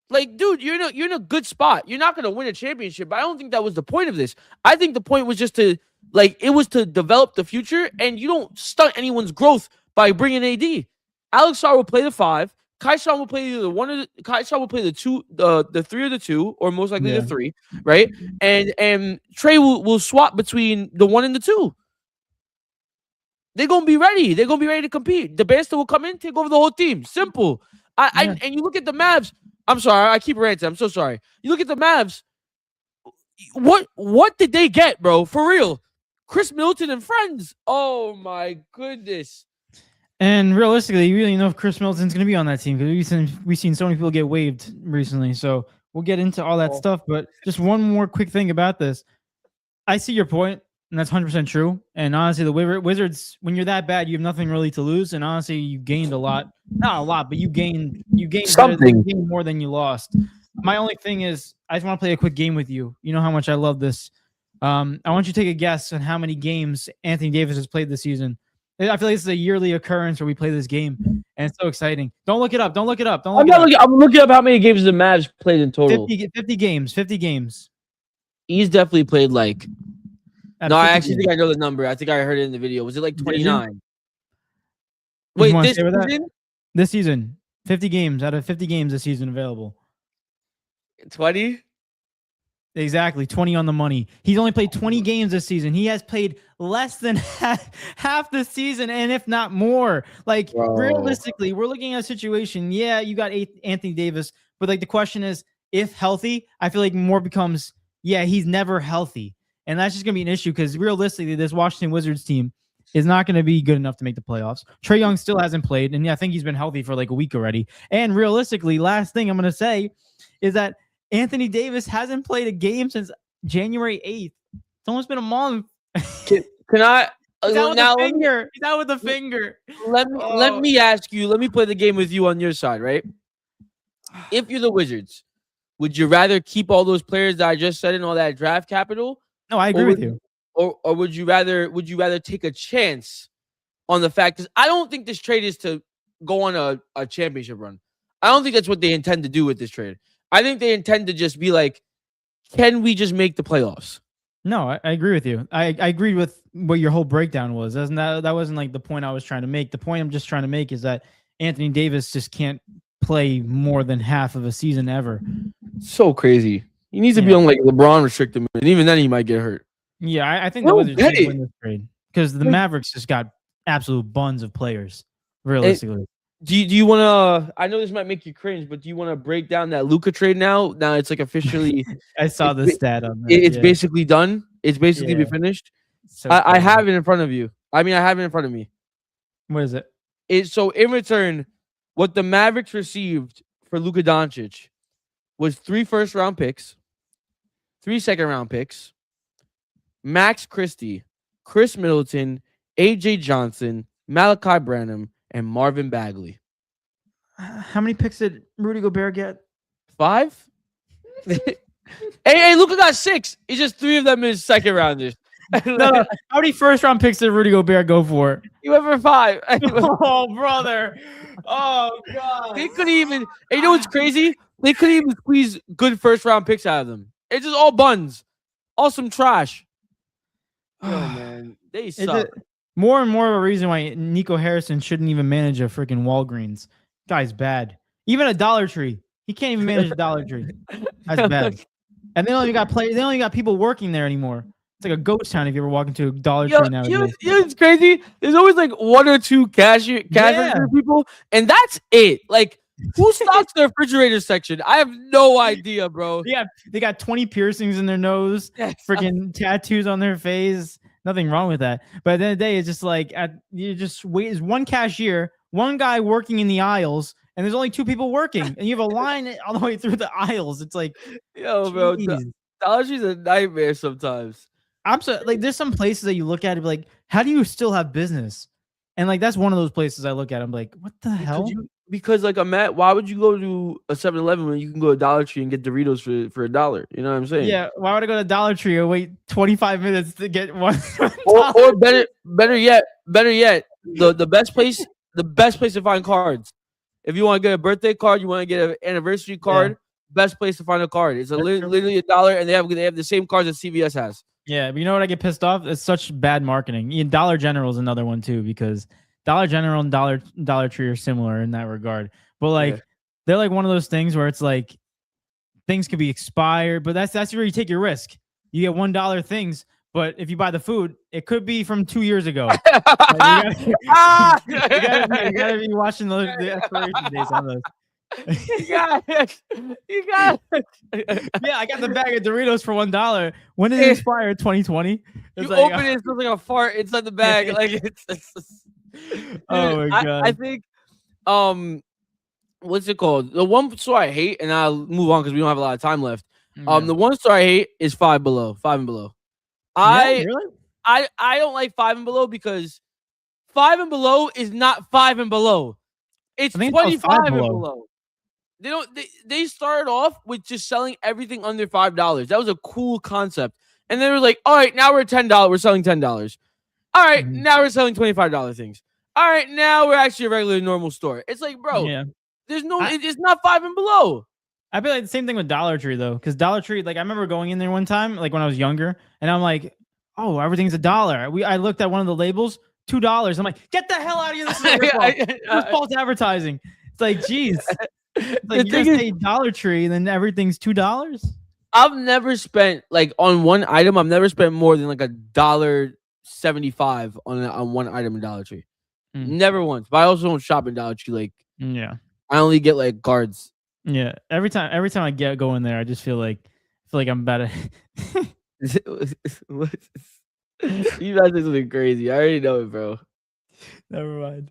Like, dude, you're in a good spot. You're not going to win a championship, but I don't think that was the point of this. I think the point was just to, it was to develop the future, and you don't stunt anyone's growth by bringing AD. Alex Sarr will play the 5. Keyshawn will play either Keyshawn will play the 2, the 3 or the 2, or most likely the 3, right? And Trey will swap between the 1 and the 2. They're gonna be ready. They're gonna be ready to compete. DeBansta will come in, take over the whole team. Simple. And you look at the Mavs. I'm sorry, I keep ranting. I'm so sorry. You look at the Mavs. What did they get, bro? For real. Chris Middleton and friends. Oh my goodness. And realistically, you really know if Chris Middleton's going to be on that team because we've seen so many people get waived recently. So we'll get into all that stuff. But just one more quick thing about this. I see your point, and that's 100% true. And honestly, the Wizards, when you're that bad, you have nothing really to lose. And honestly, you gained a lot. Not a lot, but you gained something. You gained more than you lost. My only thing is, I just want to play a quick game with you. You know how much I love this. I want you to take a guess on how many games Anthony Davis has played this season. I feel like this is a yearly occurrence where we play this game, and it's so exciting. Don't look it up. I'm looking up how many games the Mavs played in total. 50 games. 50 games. He's definitely played like. No, I actually think I know the number. I think I heard it in the video. Was it like 29? Wait, this season, 50 games out of 50 games this season available. 20? Exactly, 20 on the money. He's only played 20 games this season. He has played less than half the season, and if not more. Like, realistically, we're looking at a situation. Yeah, you got Anthony Davis, but like the question is, if healthy, I feel like more becomes, yeah, he's never healthy. And that's just going to be an issue because realistically, this Washington Wizards team is not going to be good enough to make the playoffs. Trae Young still hasn't played, and yeah, I think he's been healthy for like a week already. And realistically, last thing I'm going to say is that Anthony Davis hasn't played a game since January 8th. It's almost been a month. Can I? He's out with the finger. He's out with the finger. Let me ask you. Let me play the game with you on your side, right? If you're the Wizards, would you rather keep all those players that I just said and all that draft capital? No, I agree with you. Or would you rather take a chance on the fact that I don't think this trade is to go on a championship run. I don't think that's what they intend to do with this trade. I think they intend to just be like, can we just make the playoffs? No, I agree with you. I agreed with what your whole breakdown was. That wasn't like the point I was trying to make. The point I'm just trying to make is that Anthony Davis just can't play more than half of a season ever. So crazy. He needs to be on like LeBron restricted, and even then he might get hurt. Yeah, I think the Wizards should win this trade because the Mavericks just got absolute buns of players, realistically. Do you want to? I know this might make you cringe, but do you want to break down that Luka trade now? Now it's like officially. I saw the stat on that. It's basically done. It's basically been finished. So I have it in front of you. I mean, I have it in front of me. What is it? So in return, what the Mavericks received for Luka Doncic was 3 first-round picks, 3 second-round picks, Max Christie, Chris Middleton, AJ Johnson, Malachi Branham, and Marvin Bagley. How many picks did Rudy Gobert get? 5? hey, Luka got 6. It's just 3 of them is second rounders. No. How many first round picks did Rudy Gobert go for? He went for 5. Oh, brother. Oh, God. They couldn't even. And you know what's crazy? They couldn't even squeeze good first round picks out of them. It's just all buns. All some trash. Oh, man. They suck. More and more of a reason why Nico Harrison shouldn't even manage a freaking Walgreens. Guy's bad. Even a Dollar Tree. He can't even manage a Dollar Tree. That's bad. And they only got people working there anymore. It's like a ghost town if you ever walk into a Dollar Tree nowadays. It's crazy. There's always like 1 or 2 cash register people, and that's it. Like, who stocks the refrigerator section? I have no idea, bro. Yeah, they got 20 piercings in their nose, freaking tattoos on their face. Nothing wrong with that. But at the end of the day, it's just like you just wait. There's one cashier, one guy working in the aisles, and there's only 2 people working, and you have a line all the way through the aisles. It's like, yo, bro, Dollar Tree's a nightmare sometimes. Like, there's some places that you look at and be like, how do you still have business? And like, that's one of those places I look at. I'm like, what the hell? Because like why would you go to a 7-Eleven when you can go to Dollar Tree and get Doritos for $1? You know what I'm saying? Yeah. Why would I go to Dollar Tree and wait 25 minutes to get one? or better yet, the best place to find cards. If you want to get a birthday card, you want to get an anniversary card. Best place to find a card. It's literally $1, and they have the same cards that CVS has. Yeah, but you know what I get pissed off? It's such bad marketing. Dollar General is another one too, because Dollar General and Dollar Tree are similar in that regard. But like, they're like one of those things where it's like things could be expired, but that's where you take your risk. You get $1 things, but if you buy the food, it could be from 2 years ago. You gotta be watching the expiration dates on those. You got it. Yeah, I got the bag of Doritos for $1. When did it expire? 2020. You like, open it, it smells like a fart inside the bag. Like it's dude, oh my I god. think what's it called? The one store I hate, and I'll move on because we don't have a lot of time left. Yeah. The one store I hate is Five Below. Five and Below. Yeah, really? I don't like Five and Below because Five and Below is not Five and Below. It's I think it's called 25 Five and Below. below. They don't. They started off with just selling everything under $5. That was a cool concept, and then they were like, "All right, now we're at $10. We're selling $10. All right, now we're selling $25 things. All right, now we're actually a regular normal store." It's like, bro, Yeah. there's no. It's not Five and Below. I feel like the same thing with Dollar Tree though, because Dollar Tree, like I remember going in there one time, like when I was younger, and I'm like, oh, everything's $1. I looked at one of the labels, $2. I'm like, get the hell out of here! This is a ripoff. False advertising. It's like, geez. It's like you just say Dollar Tree, and then everything's $2. I've never spent like on one item. I've never spent more than like $1.75 on one item in Dollar Tree. Never once. But I also don't shop in Dollar Tree. Like, yeah, I only get like cards. Yeah, every time I go in there, I just feel like I'm about to. You guys are something crazy. I already know it, bro. Never mind.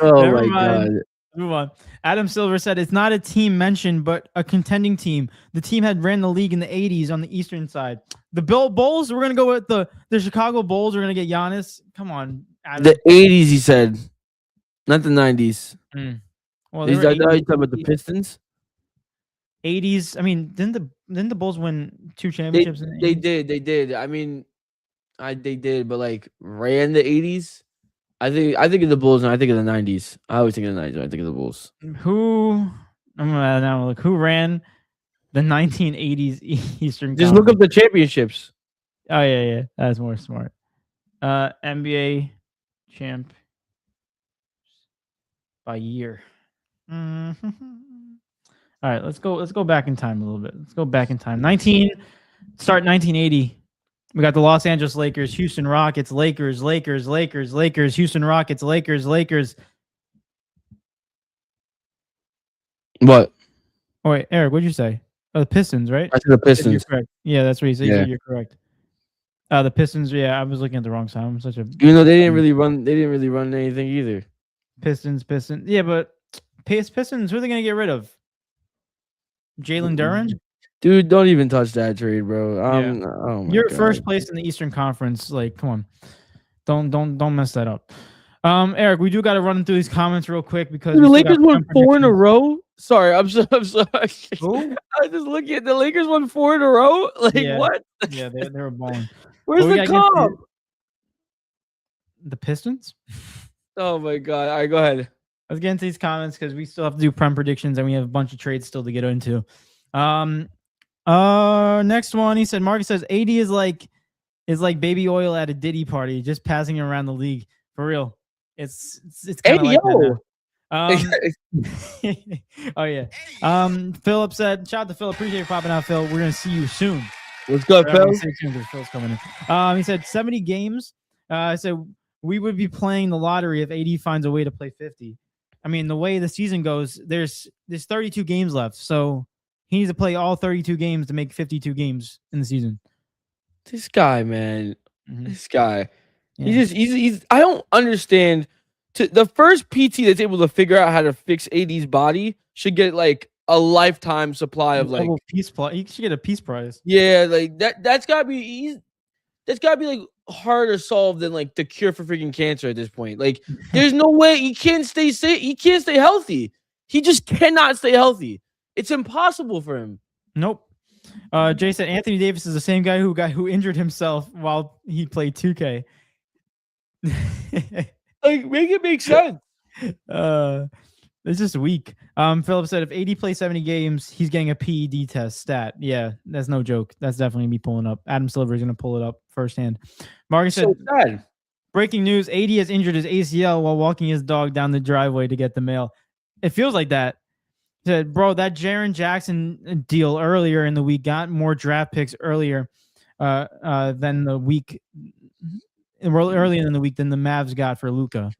Oh my god. Move on. Adam Silver said it's not a team mentioned, but a contending team. The team had ran the league in the 80s on the eastern side. The Bulls, we're gonna go with the Chicago Bulls. We're gonna get Giannis. Come on, Adam. The 80s, he said, not the 90s. Well, you talking about the Pistons? 80s. I mean, didn't the Bulls win 2 championships? They did. I mean, they did, but like ran the 80s. I think of the Bulls and I think of the 90s. I always think of the 90s. I think of the Bulls. I'm gonna now look who ran the 1980s Eastern. Just look up the championships. Oh yeah, that's more smart. NBA champ by year. All right, let's go back in time a little bit. Let's go back in time. 1980. We got the Los Angeles Lakers, Houston Rockets, Lakers, Houston Rockets, Lakers. What? Oh wait, Eric, what'd you say? Oh, the Pistons, right? I said the Pistons. You're correct. Yeah, that's what you said. Yeah. You're correct. The Pistons. Yeah, I was looking at the wrong side. I'm such a. Even though they didn't really run anything either. Pistons. Yeah, but Pistons. Who are they gonna get rid of? Jalen Duren. Dude, don't even touch that trade, bro. Oh You're first place in the Eastern Conference. Like, come on, don't mess that up. Eric, we do got to run through these comments real quick because the Lakers won 4 in a row. Sorry, I'm sorry. Who? I was just looking at the Lakers won 4 in a row. Like what? Yeah, they were balling. Where's the comp? The Pistons. Oh my god! All right, go ahead. Let's get into these comments because we still have to do prem predictions and we have a bunch of trades still to get into. Next one, he said Marcus says AD is like baby oil at a Diddy party, just passing it around the league. For real. It's kind of like that now. Oh yeah. Philip said, shout out to Phil, appreciate you popping out, Phil. We're gonna see you soon. What's good, Phil? Phil's coming in. He said 70 games. I said we would be playing the lottery if AD finds a way to play 50. I mean, the way the season goes, there's 32 games left, so he needs to play all 32 games to make 52 games in the season. This guy, man. This guy. Yeah. He's I don't understand. The first PT that's able to figure out how to fix AD's body should get like a lifetime supply of like peace prize. He should get a peace prize. Yeah, like that's gotta be like harder solved than like the cure for freaking cancer at this point. Like there's no way he can't stay healthy. He just cannot stay healthy. It's impossible for him. Nope. Jay said Anthony Davis is the same guy who injured himself while he played 2K. Like, make it make sense. It's just weak. Philip said if AD plays 70 games, he's getting a PED test stat. Yeah, that's no joke. That's definitely me pulling up. Adam Silver is going to pull it up firsthand. Marcus said, sad. Breaking news, AD has injured his ACL while walking his dog down the driveway to get the mail. It feels like that. He said, bro, that Jaren Jackson deal earlier in the week got more draft picks earlier than the week earlier in the week than the Mavs got for Luka.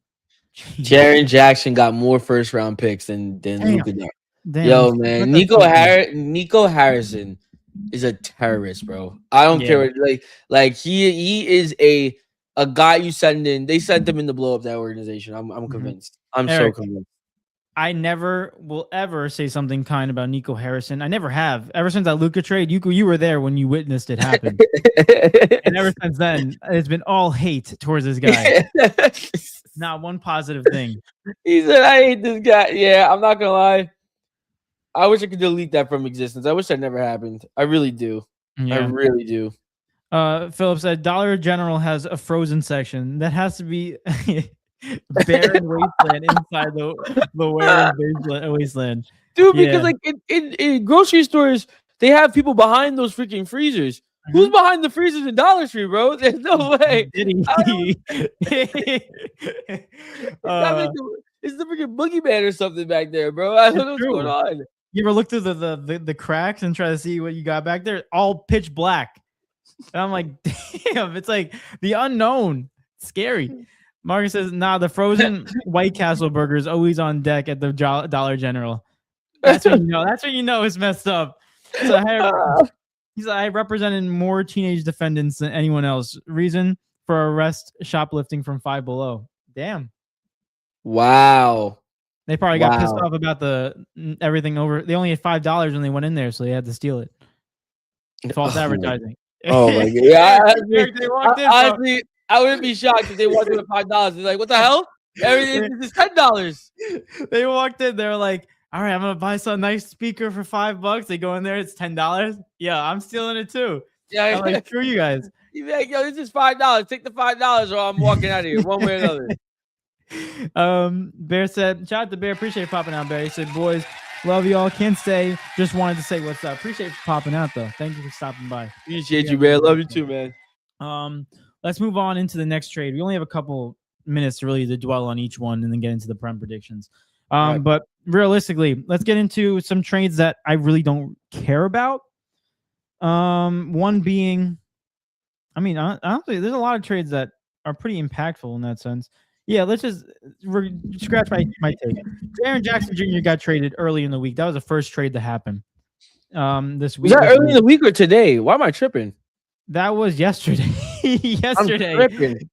Jaren Jackson got more first round picks than Luka got. Yo, man, Nico Harrison is a terrorist, bro. I don't care what, like he is a guy you send in. They sent him in to blow up that organization. I'm convinced. I'm Eric, so convinced. I never will ever say something kind about Nico Harrison. I never have. Ever since that Luka trade, you were there when you witnessed it happen. And ever since then, it's been all hate towards this guy. Not one positive thing. He said, I hate this guy. Yeah, I'm not gonna lie. I wish I could delete that from existence. I wish that never happened. I really do. Yeah. I really do. Philip said Dollar General has a frozen section. That has to be barren wasteland inside the wearing wasteland. Dude, because like in grocery stores, they have people behind those freaking freezers. Who's behind the freezers in Dollar Tree, bro? There's no way. It's the freaking boogeyman or something back there, bro. I don't know what's going on. You ever look through the cracks and try to see what you got back there? All pitch black. And I'm like, damn, it's like the unknown. It's scary. Marcus says, nah, the frozen White Castle burger is always on deck at the Dollar General. That's when you know. That's when you know it's messed up. So I represented more teenage defendants than anyone else. Reason for arrest: shoplifting from Five Below. Damn. Wow. They probably got pissed off about everything over. They only had $5 when they went in there, so they had to steal it. False advertising. Oh my god! Yeah, honestly, I wouldn't be shocked if they walked in with $5. They're like, "What the hell? Everything is $10." They walked in. They're like, "All right, I'm gonna buy some nice speaker for $5." They go in there. It's $10. Yeah, I'm stealing it too. Yeah, I'm like, screw you guys. You be like, "Yo, this is $5. Take the $5, or I'm walking out of here one way or another." Bear said, shout out to Bear. Appreciate popping out, Bear. He said, boys, love y'all. Can't stay. Just wanted to say what's up. Appreciate you popping out, though. Thank you for stopping by. Appreciate you, man. Love you too, man. Let's move on into the next trade. We only have a couple minutes really to dwell on each one and then get into the Prem predictions. But realistically, let's get into some trades that I really don't care about. One being, I mean, honestly, there's a lot of trades that are pretty impactful in that sense. Yeah, let's just scratch my take. Jaren Jackson Jr. got traded early in the week. That was the first trade to happen this week. Was that early in the week or today? Why am I tripping? That was yesterday. Yesterday. I'm tripping.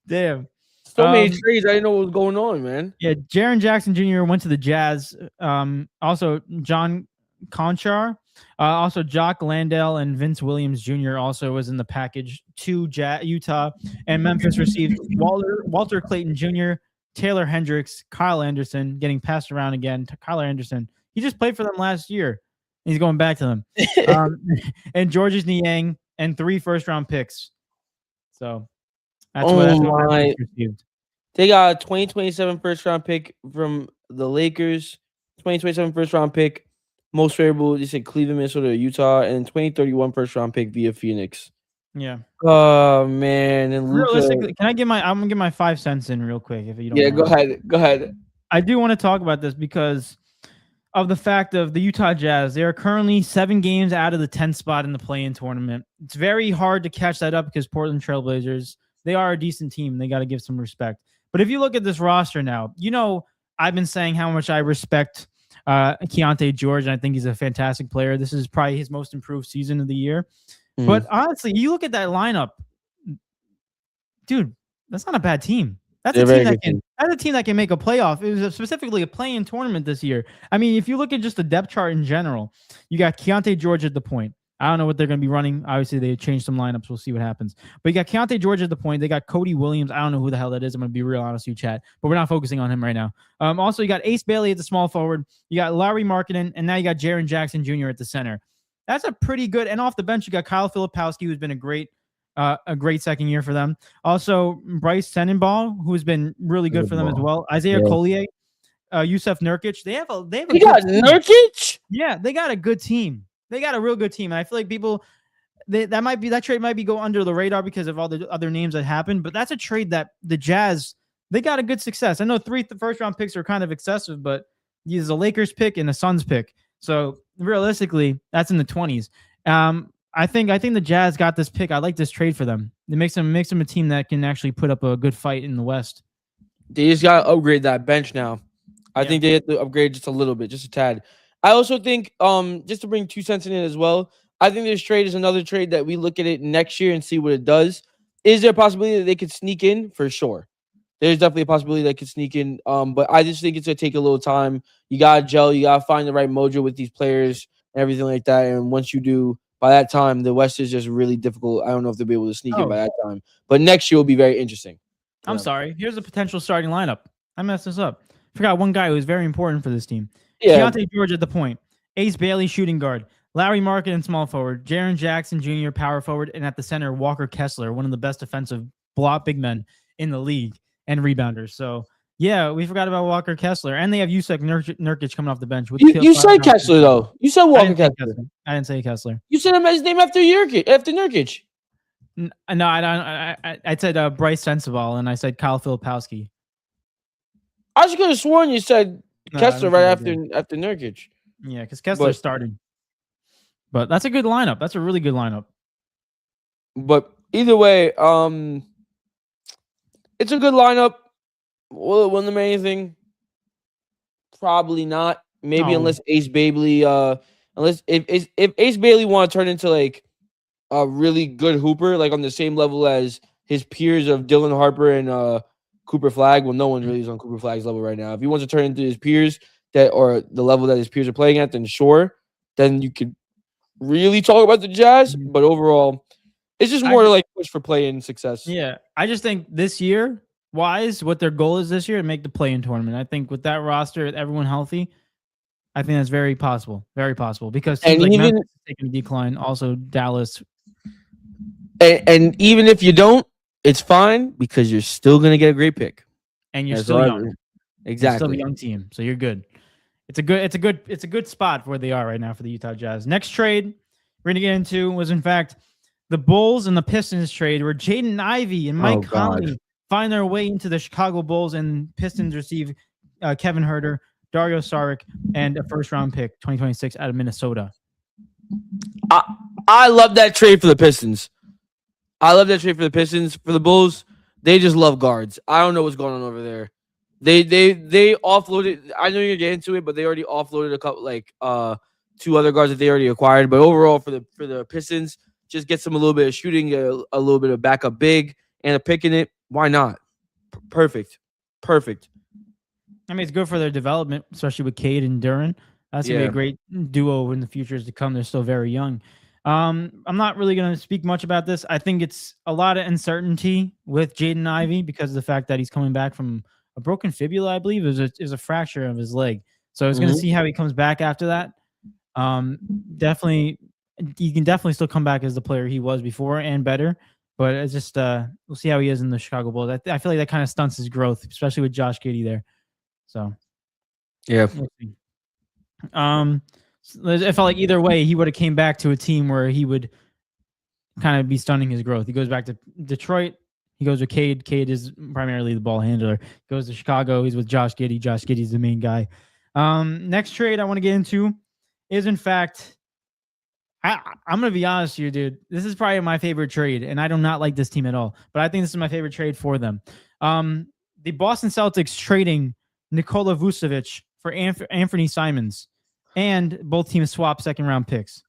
Damn. So many trades. I didn't know what was going on, man. Yeah, Jaren Jackson Jr. went to the Jazz. Also, John Conchar. Also, Jock Landale and Vince Williams Jr. also was in the package to Utah. And Memphis received Walter Clayton Jr., Taylor Hendricks, Kyle Anderson, getting passed around again. Kyle Anderson. He just played for them last year. He's going back to them. And Georges Niang and 3 first-round picks. So that's what Memphis received. They got a 2027 first-round pick from the Lakers, 2027 first-round pick. Most favorable, you said Cleveland, Minnesota, Utah, and 2031 first-round pick via Phoenix. Yeah. Oh man! And realistically, I'm gonna get my 5 cents in real quick if you don't. Yeah, mind. Go ahead. I do want to talk about this because of the fact of the Utah Jazz. They are currently 7 games out of the 10th spot in the play-in tournament. It's very hard to catch that up because Portland Trailblazers, they are a decent team. They got to give some respect. But if you look at this roster now, I've been saying how much I respect Keontae George, and I think he's a fantastic player. This is probably his most improved season of the year. But honestly, you look at that lineup, dude, that's not a bad team. That's a team that can make a playoff. It was specifically a play-in tournament this year. I mean, if you look at just the depth chart in general, you got Keontae George at the point. I don't know what they're going to be running. Obviously, they changed some lineups. We'll see what happens. But you got Keontae George at the point. They got Cody Williams. I don't know who the hell that is. I'm going to be real honest with you, chat. But we're not focusing on him right now. Also, you got Ace Bailey at the small forward. You got Larry Markkinen. And now you got Jaren Jackson Jr. at the center. That's a pretty good. And off the bench, you got Kyle Filipowski, who's been a great second year for them. Also, Bryce Tenenbaum, who's been really good for them as well. Isaiah Collier, Yusuf Nurkic. They got Nurkic? Yeah, they got a good team. They got a real good team. And I feel like people, that trade might be go under the radar because of all the other names that happened. But that's a trade that the Jazz, they got a good success. I know 3 first-round picks are kind of excessive, but there's a Lakers pick and a Suns pick. So realistically, that's in the 20s. I think the Jazz got this pick. I like this trade for them. It makes them a team that can actually put up a good fight in the West. They just got to upgrade that bench now. I think they have to upgrade just a little bit, just a tad. I also think, just to bring 2 cents in it as well, I think this trade is another trade that we look at it next year and see what it does. Is there a possibility that they could sneak in? For sure. There's definitely a possibility they could sneak in. But I just think it's gonna take a little time. You gotta gel, you gotta find the right mojo with these players and everything like that. And once you do, by that time, the West is just really difficult. I don't know if they'll be able to sneak in by that time. But next year will be very interesting. I'm sorry. Here's a potential starting lineup. I messed this up. Forgot one guy who was very important for this team. Yeah. Keontae George at the point. Ace Bailey shooting guard. Larry Market in small forward. Jaren Jackson Jr. power forward. And at the center, Walker Kessler, one of the best defensive block big men in the league and rebounders. So, yeah, we forgot about Walker Kessler. And they have Yusek Nurkic coming off the bench. You said Kessler, though. You said Walker Kessler. I didn't say Kessler. You said his name after Nurkic. No, I don't. I said Bryce Sensabaugh, and I said Kyle Filipowski. I just could have sworn you said Kessler right after Nurkic. Yeah, because Kessler's starting. But that's a good lineup. That's a really good lineup. But either way, it's a good lineup. Will it win them anything? Probably not. Maybe unless Ace Bailey, unless if Ace Bailey want to turn into like a really good hooper, like on the same level as his peers of Dylan Harper and Cooper Flagg. Well, no one really is on Cooper Flagg's level right now. If he wants to turn into his peers or the level that his peers are playing at, then sure. Then you could really talk about the Jazz. But overall, it's just more like push for play-in success. Yeah, I just think this year, what their goal is this year to make the play-in tournament. I think with that roster, everyone healthy, I think that's very possible. Very possible because teams like Memphis is taking a decline. Also, Dallas. And even if you don't, it's fine because you're still gonna get a great pick, and you're still young. Exactly, you're still a young team, so you're good. It's a good spot where they are right now for the Utah Jazz. Next trade we're gonna get into was in fact the Bulls and the Pistons trade, where Jaden Ivey and Mike Conley find their way into the Chicago Bulls, and Pistons receive Kevin Huerter, Dario Saric, and a first-round pick, 2026, out of Minnesota. I love that trade for the Pistons. I love that trade for the Pistons. For the Bulls, they just love guards. I don't know what's going on over there. They offloaded. I know you're getting into it, but they already offloaded a couple, like two other guards that they already acquired. But overall, for the Pistons, just get some a little bit of shooting, a little bit of backup big, and a pick in it. Why not? Perfect. I mean, it's good for their development, especially with Cade and Duren. That's gonna be a great duo in the futures to come. They're still very young. I'm not really going to speak much about this. I think it's a lot of uncertainty with Jaden Ivey because of the fact that he's coming back from a broken fibula, I believe. It was a fracture of his leg. So I was going to see how he comes back after that. Definitely, he can definitely still come back as the player he was before and better. But it's just we'll see how he is in the Chicago Bulls. I feel like that kind of stunts his growth, especially with Josh Giddey there. So, yeah. We'll see. I felt like either way, he would have came back to a team where he would kind of be stunning his growth. He goes back to Detroit. He goes with Cade. Cade is primarily the ball handler. Goes to Chicago. He's with Josh Giddey. Josh Giddey's the main guy. Next trade I want to get into is, in fact, I'm going to be honest with you, dude. This is probably my favorite trade, and I do not like this team at all. But I think this is my favorite trade for them. The Boston Celtics trading Nikola Vucevic for Anthony Simons. And both teams swap second-round picks.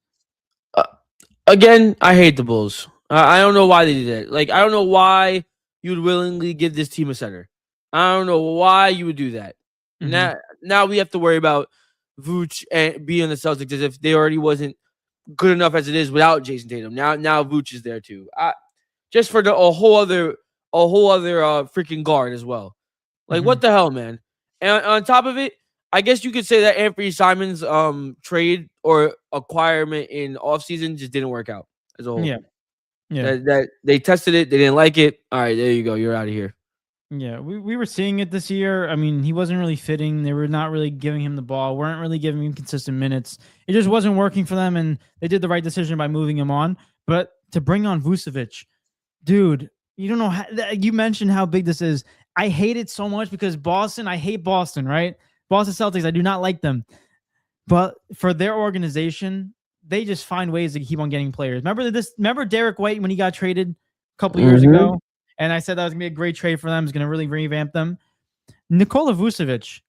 Again, I hate the Bulls. I don't know why they did that. Like, I don't know why you would willingly give this team a center. I don't know why you would do that. Mm-hmm. Now we have to worry about Vooch and being the Celtics as if they already wasn't good enough as it is without Jason Tatum. Now Vooch is there too. Just for a whole other freaking guard as well. Like, what the hell, man? And on top of it, I guess you could say that Anthony Simons' trade or acquirement in offseason just didn't work out as a whole. Yeah. That they tested it, they didn't like it. All right, there you go. You're out of here. Yeah, we were seeing it this year. I mean, he wasn't really fitting. They were not really giving him the ball, weren't really giving him consistent minutes. It just wasn't working for them, and they did the right decision by moving him on. But to bring on Vucevic, dude, you don't know how, you mentioned how big this is. I hate it so much because I hate Boston, right? Boston Celtics, I do not like them. But for their organization, they just find ways to keep on getting players. Remember Derek White when he got traded a couple years ago? And I said that was going to be a great trade for them. It's going to really revamp them. Nikola Vucevic,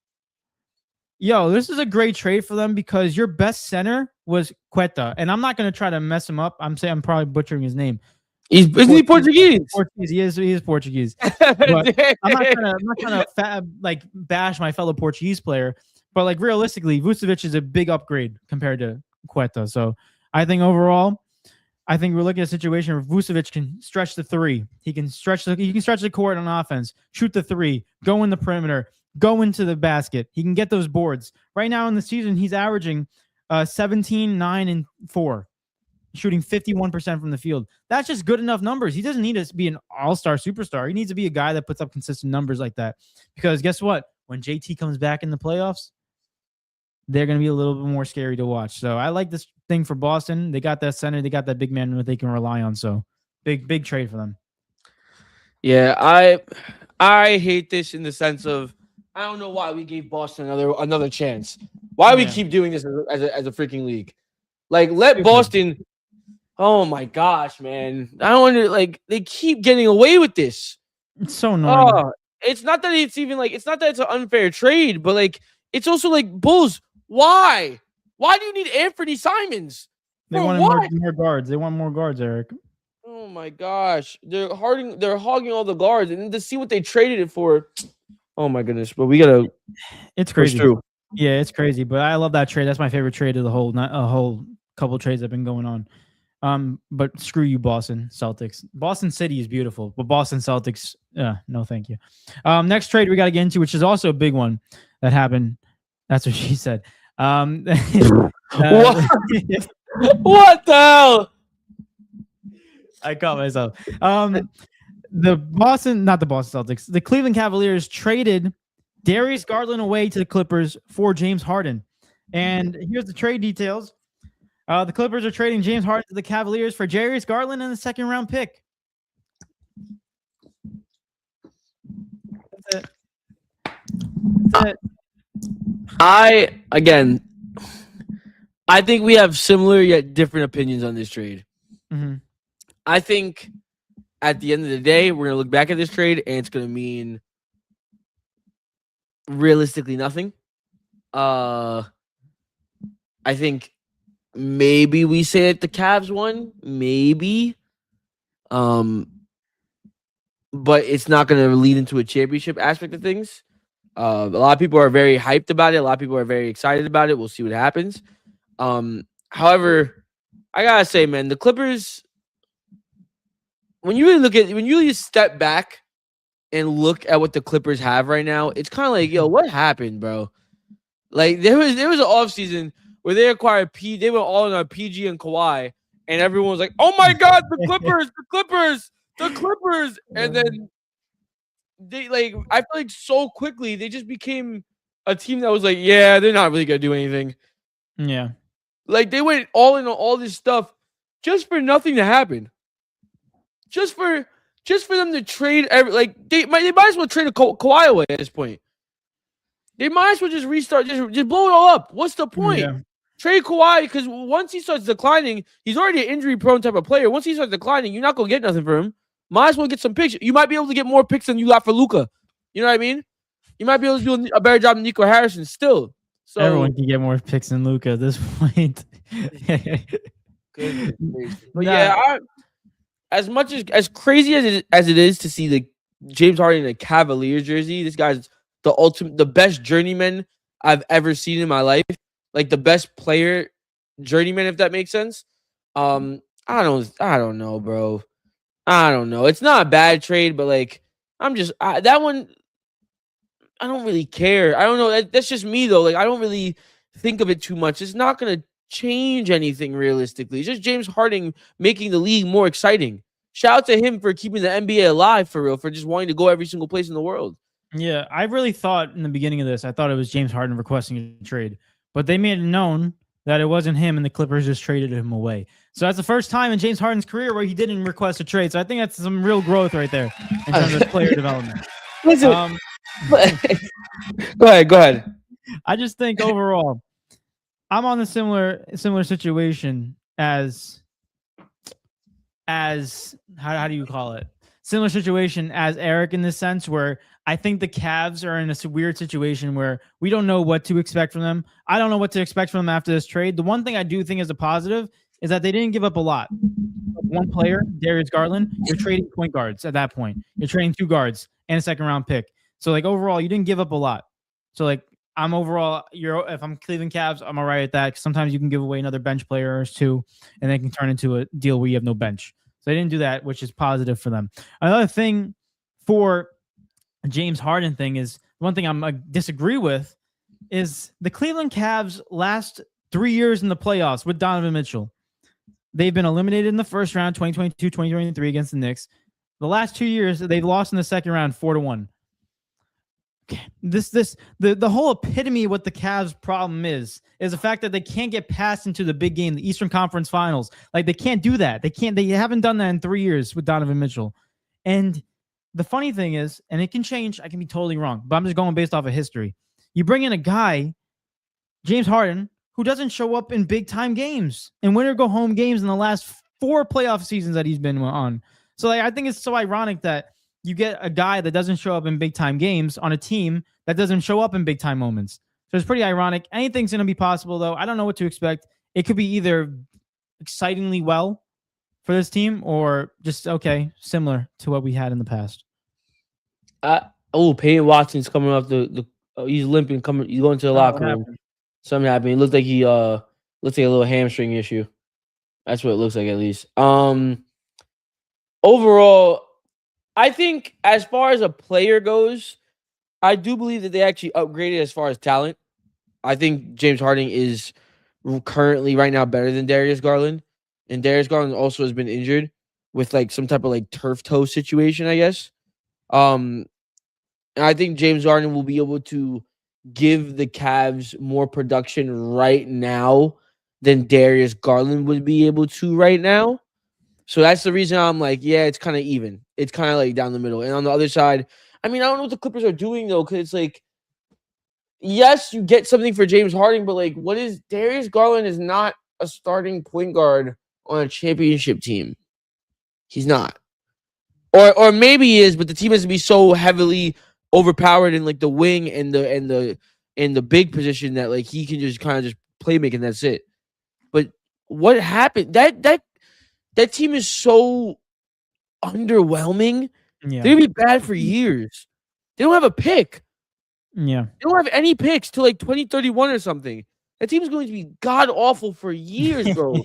Yo, this is a great trade for them because your best center was Quetta, and I'm not going to try to mess him up. I'm probably butchering his name. Isn't he Portuguese? Portuguese. He is Portuguese. But I'm not trying to like bash my fellow Portuguese player, but like realistically, Vucevic is a big upgrade compared to Quetta. So I think overall, I think we're looking at a situation where Vucevic can stretch the three. He can stretch the court on offense, shoot the three, go in the perimeter, go into the basket. He can get those boards. Right now in the season, he's averaging 17, 9, and 4, shooting 51% from the field. That's just good enough numbers. He doesn't need to be an all-star superstar. He needs to be a guy that puts up consistent numbers like that. Because guess what? When JT comes back in the playoffs, they're going to be a little bit more scary to watch. So I like this thing for Boston. They got that center. They got that big man that they can rely on. So big trade for them. Yeah, I hate this in the sense of I don't know why we gave Boston another chance. Why we keep doing this as a freaking league? Like, let Boston. Oh my gosh, man! I don't want to like. They keep getting away with this. It's so annoying. It's not that it's even like. It's not that it's an unfair trade, but like it's also like Bulls. Why? Why do you need Anthony Simons? They want more guards. They want more guards, Eric. Oh my gosh, they're hogging all the guards, and to see what they traded it for. Oh my goodness, but we gotta. It's crazy. Yeah, it's crazy, but I love that trade. That's my favorite trade of the whole. Not a whole couple trades that have been going on. But screw you, Boston Celtics. Boston City is beautiful, but Boston Celtics, no, thank you. Next trade we got to get into, which is also a big one that happened. That's what she said. What the hell? I caught myself. Not the Boston Celtics. The Cleveland Cavaliers traded Darius Garland away to the Clippers for James Harden. And here's the trade details. The Clippers are trading James Harden to the Cavaliers for Darius Garland and the second-round pick. That's it. I think we have similar yet different opinions on this trade. Mm-hmm. I think at the end of the day, we're going to look back at this trade and it's going to mean realistically nothing. I think maybe we say that the Cavs won, maybe. But it's not going to lead into a championship aspect of things. A lot of people are very hyped about it. A lot of people are very excited about it. We'll see what happens. However, I gotta say, man, the Clippers. When you really step back and look at what the Clippers have right now, it's kind of like, yo, what happened, bro? Like there was an offseason where they acquired they went all in on PG and Kawhi, and everyone was like, oh my God, the Clippers, the Clippers, and then they like I feel like so quickly they just became a team that was like, yeah, they're not really gonna do anything. Yeah, like they went all in on all this stuff just for nothing to happen. Just for them to trade they might as well trade a Kawhi away at this point. They might as well just restart, just blow it all up. What's the point? Yeah. Trade Kawhi because once he starts declining, he's already an injury-prone type of player. Once he starts declining, you're not gonna get nothing for him. Might as well get some picks. You might be able to get more picks than you got for Luka. You know what I mean? You might be able to do a better job than Nico Harrison still. So everyone can get more picks than Luka at this point. But yeah, as much as crazy as it is to see the James Harden in a Cavaliers jersey, this guy's the best journeyman I've ever seen in my life. Like the best player journeyman, if that makes sense. I don't know, bro. I don't know. It's not a bad trade, but like that one. I don't really care. I don't know. That's just me though. Like I don't really think of it too much. It's not gonna change anything realistically. It's just James Harden making the league more exciting. Shout out to him for keeping the NBA alive for real, for just wanting to go every single place in the world. Yeah, I really thought in the beginning of this, I thought it was James Harden requesting a trade, but they made it known that it wasn't him, and the Clippers just traded him away. So that's the first time in James Harden's career where he didn't request a trade. So I think that's some real growth right there in terms of player development. Listen, go ahead. I just think overall, I'm on a similar situation as how do you call it? similar situation as Eric in this sense, where I think the Cavs are in a weird situation where we don't know what to expect from them. I don't know what to expect from them after this trade. The one thing I do think is a positive is that they didn't give up a lot. One player, Darius Garland, you're trading point guards at that point. You're trading 2 guards and a second round pick. So like overall, you didn't give up a lot. So like I'm overall, if I'm Cleveland Cavs, I'm all right at that. Sometimes you can give away another bench player or 2, and they can turn into a deal where you have no bench. So they didn't do that, which is positive for them. Another thing for James Harden thing is one thing I disagree with is the Cleveland Cavs last 3 years in the playoffs with Donovan Mitchell. They've been eliminated in the first round, 2022, 2023 against the Knicks. The last 2 years, they've lost in the second round 4-1. The whole epitome of what the Cavs' problem is the fact that they can't get passed into the big game, the Eastern Conference Finals. Like they can't do that. They haven't done that in 3 years with Donovan Mitchell. And the funny thing is, and it can change, I can be totally wrong, but I'm just going based off of history. You bring in a guy, James Harden, who doesn't show up in big time games and winner go home games in the last 4 playoff seasons that he's been on. So like, I think it's so ironic that you get a guy that doesn't show up in big time games on a team that doesn't show up in big time moments. So it's pretty ironic. Anything's going to be possible though. I don't know what to expect. It could be either excitingly well for this team or just okay, similar to what we had in the past. Peyton Watson's coming off he's limping, he's going to the locker room. Something happened. It looked like he looks like a little hamstring issue. That's what it looks like at least. Overall, I think as far as a player goes, I do believe that they actually upgraded as far as talent. I think James Harden is currently right now better than Darius Garland. And Darius Garland also has been injured with like some type of like turf toe situation, I guess. And I think James Harden will be able to give the Cavs more production right now than Darius Garland would be able to right now. So that's the reason I'm like, yeah, it's kind of even. It's kind of like down the middle. And on the other side, I mean, I don't know what the Clippers are doing, though, because it's like, yes, you get something for James Harden, but like, what is Darius Garland is not a starting point guard on a championship team. He's not. Or maybe he is, but the team has to be so heavily overpowered in like the wing and the big position that like he can just kind of just play make and that's it. But what happened? That team is so underwhelming. Yeah. They're gonna be bad for years. They don't have a pick. Yeah. They don't have any picks till like 2031 or something. That team is going to be god awful for years, bro.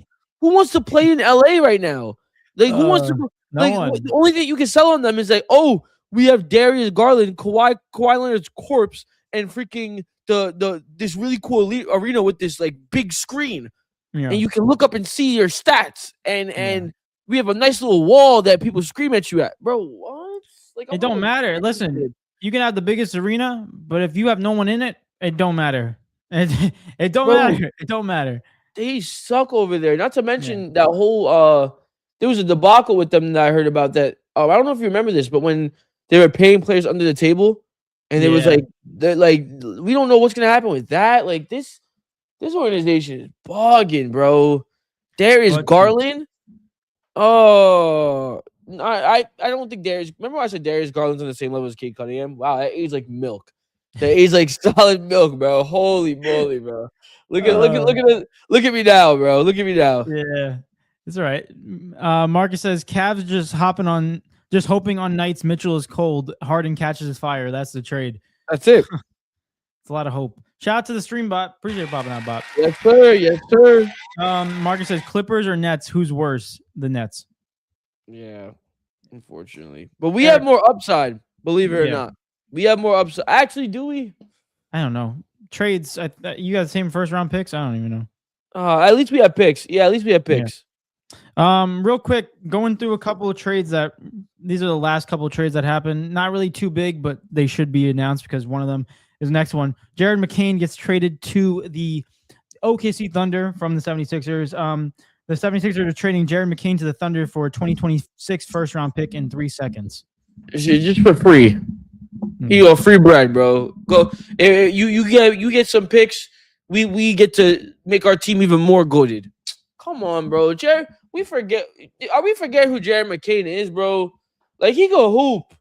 Who wants to play in LA right now? Like who wants to no one. The only thing you can sell on them is like, oh, we have Darius Garland, Kawhi Leonard's corpse, and freaking this really cool arena with this like big screen. Yeah. And you can look up and see your stats, and we have a nice little wall that people scream at you at, bro. What? Like it don't matter. Listen, you can have the biggest arena, but if you have no one in it, it don't matter. It don't matter. It don't matter. They suck over there. Not to mention that whole there was a debacle with them that I heard about. That I don't know if you remember this, but when they were paying players under the table, and it was like we don't know what's gonna happen with that. Like this organization is bugging, bro. Darius Garland. Oh, I don't think Darius. Remember when I said Darius Garland's on the same level as Kate Cunningham? Wow, that age like milk. That age like solid milk, bro. Holy moly, bro. Look at me now, bro. Look at me now. Yeah, it's all right. Marcus says Cavs just hoping on nights Mitchell is cold, Harden catches his fire. That's the trade. That's it. It's a lot of hope. Shout out to the stream bot. Appreciate popping out, bot. Yes, sir. Yes, sir. Marcus says Clippers or Nets. Who's worse? The Nets. Yeah, unfortunately, but we have more upside. Believe it or not, we have more upside. Actually, do we? I don't know. Trades. You got the same first round picks. I don't even know. At least we have picks. Yeah, at least we have picks. Yeah. Real quick, going through a couple of trades these are the last couple of trades that happened. Not really too big, but they should be announced because one of them is the next one. Jared McCain gets traded to the OKC Thunder from the 76ers. The 76ers are trading Jared McCain to the Thunder for a 2026 first round pick in 3 seconds. Just for free. You go free bread, bro. Go. You get some picks. We get to make our team even more goated. Come on, bro. Jared, we forget. Are we forget who Jared McCain is, bro? Like he can hoop.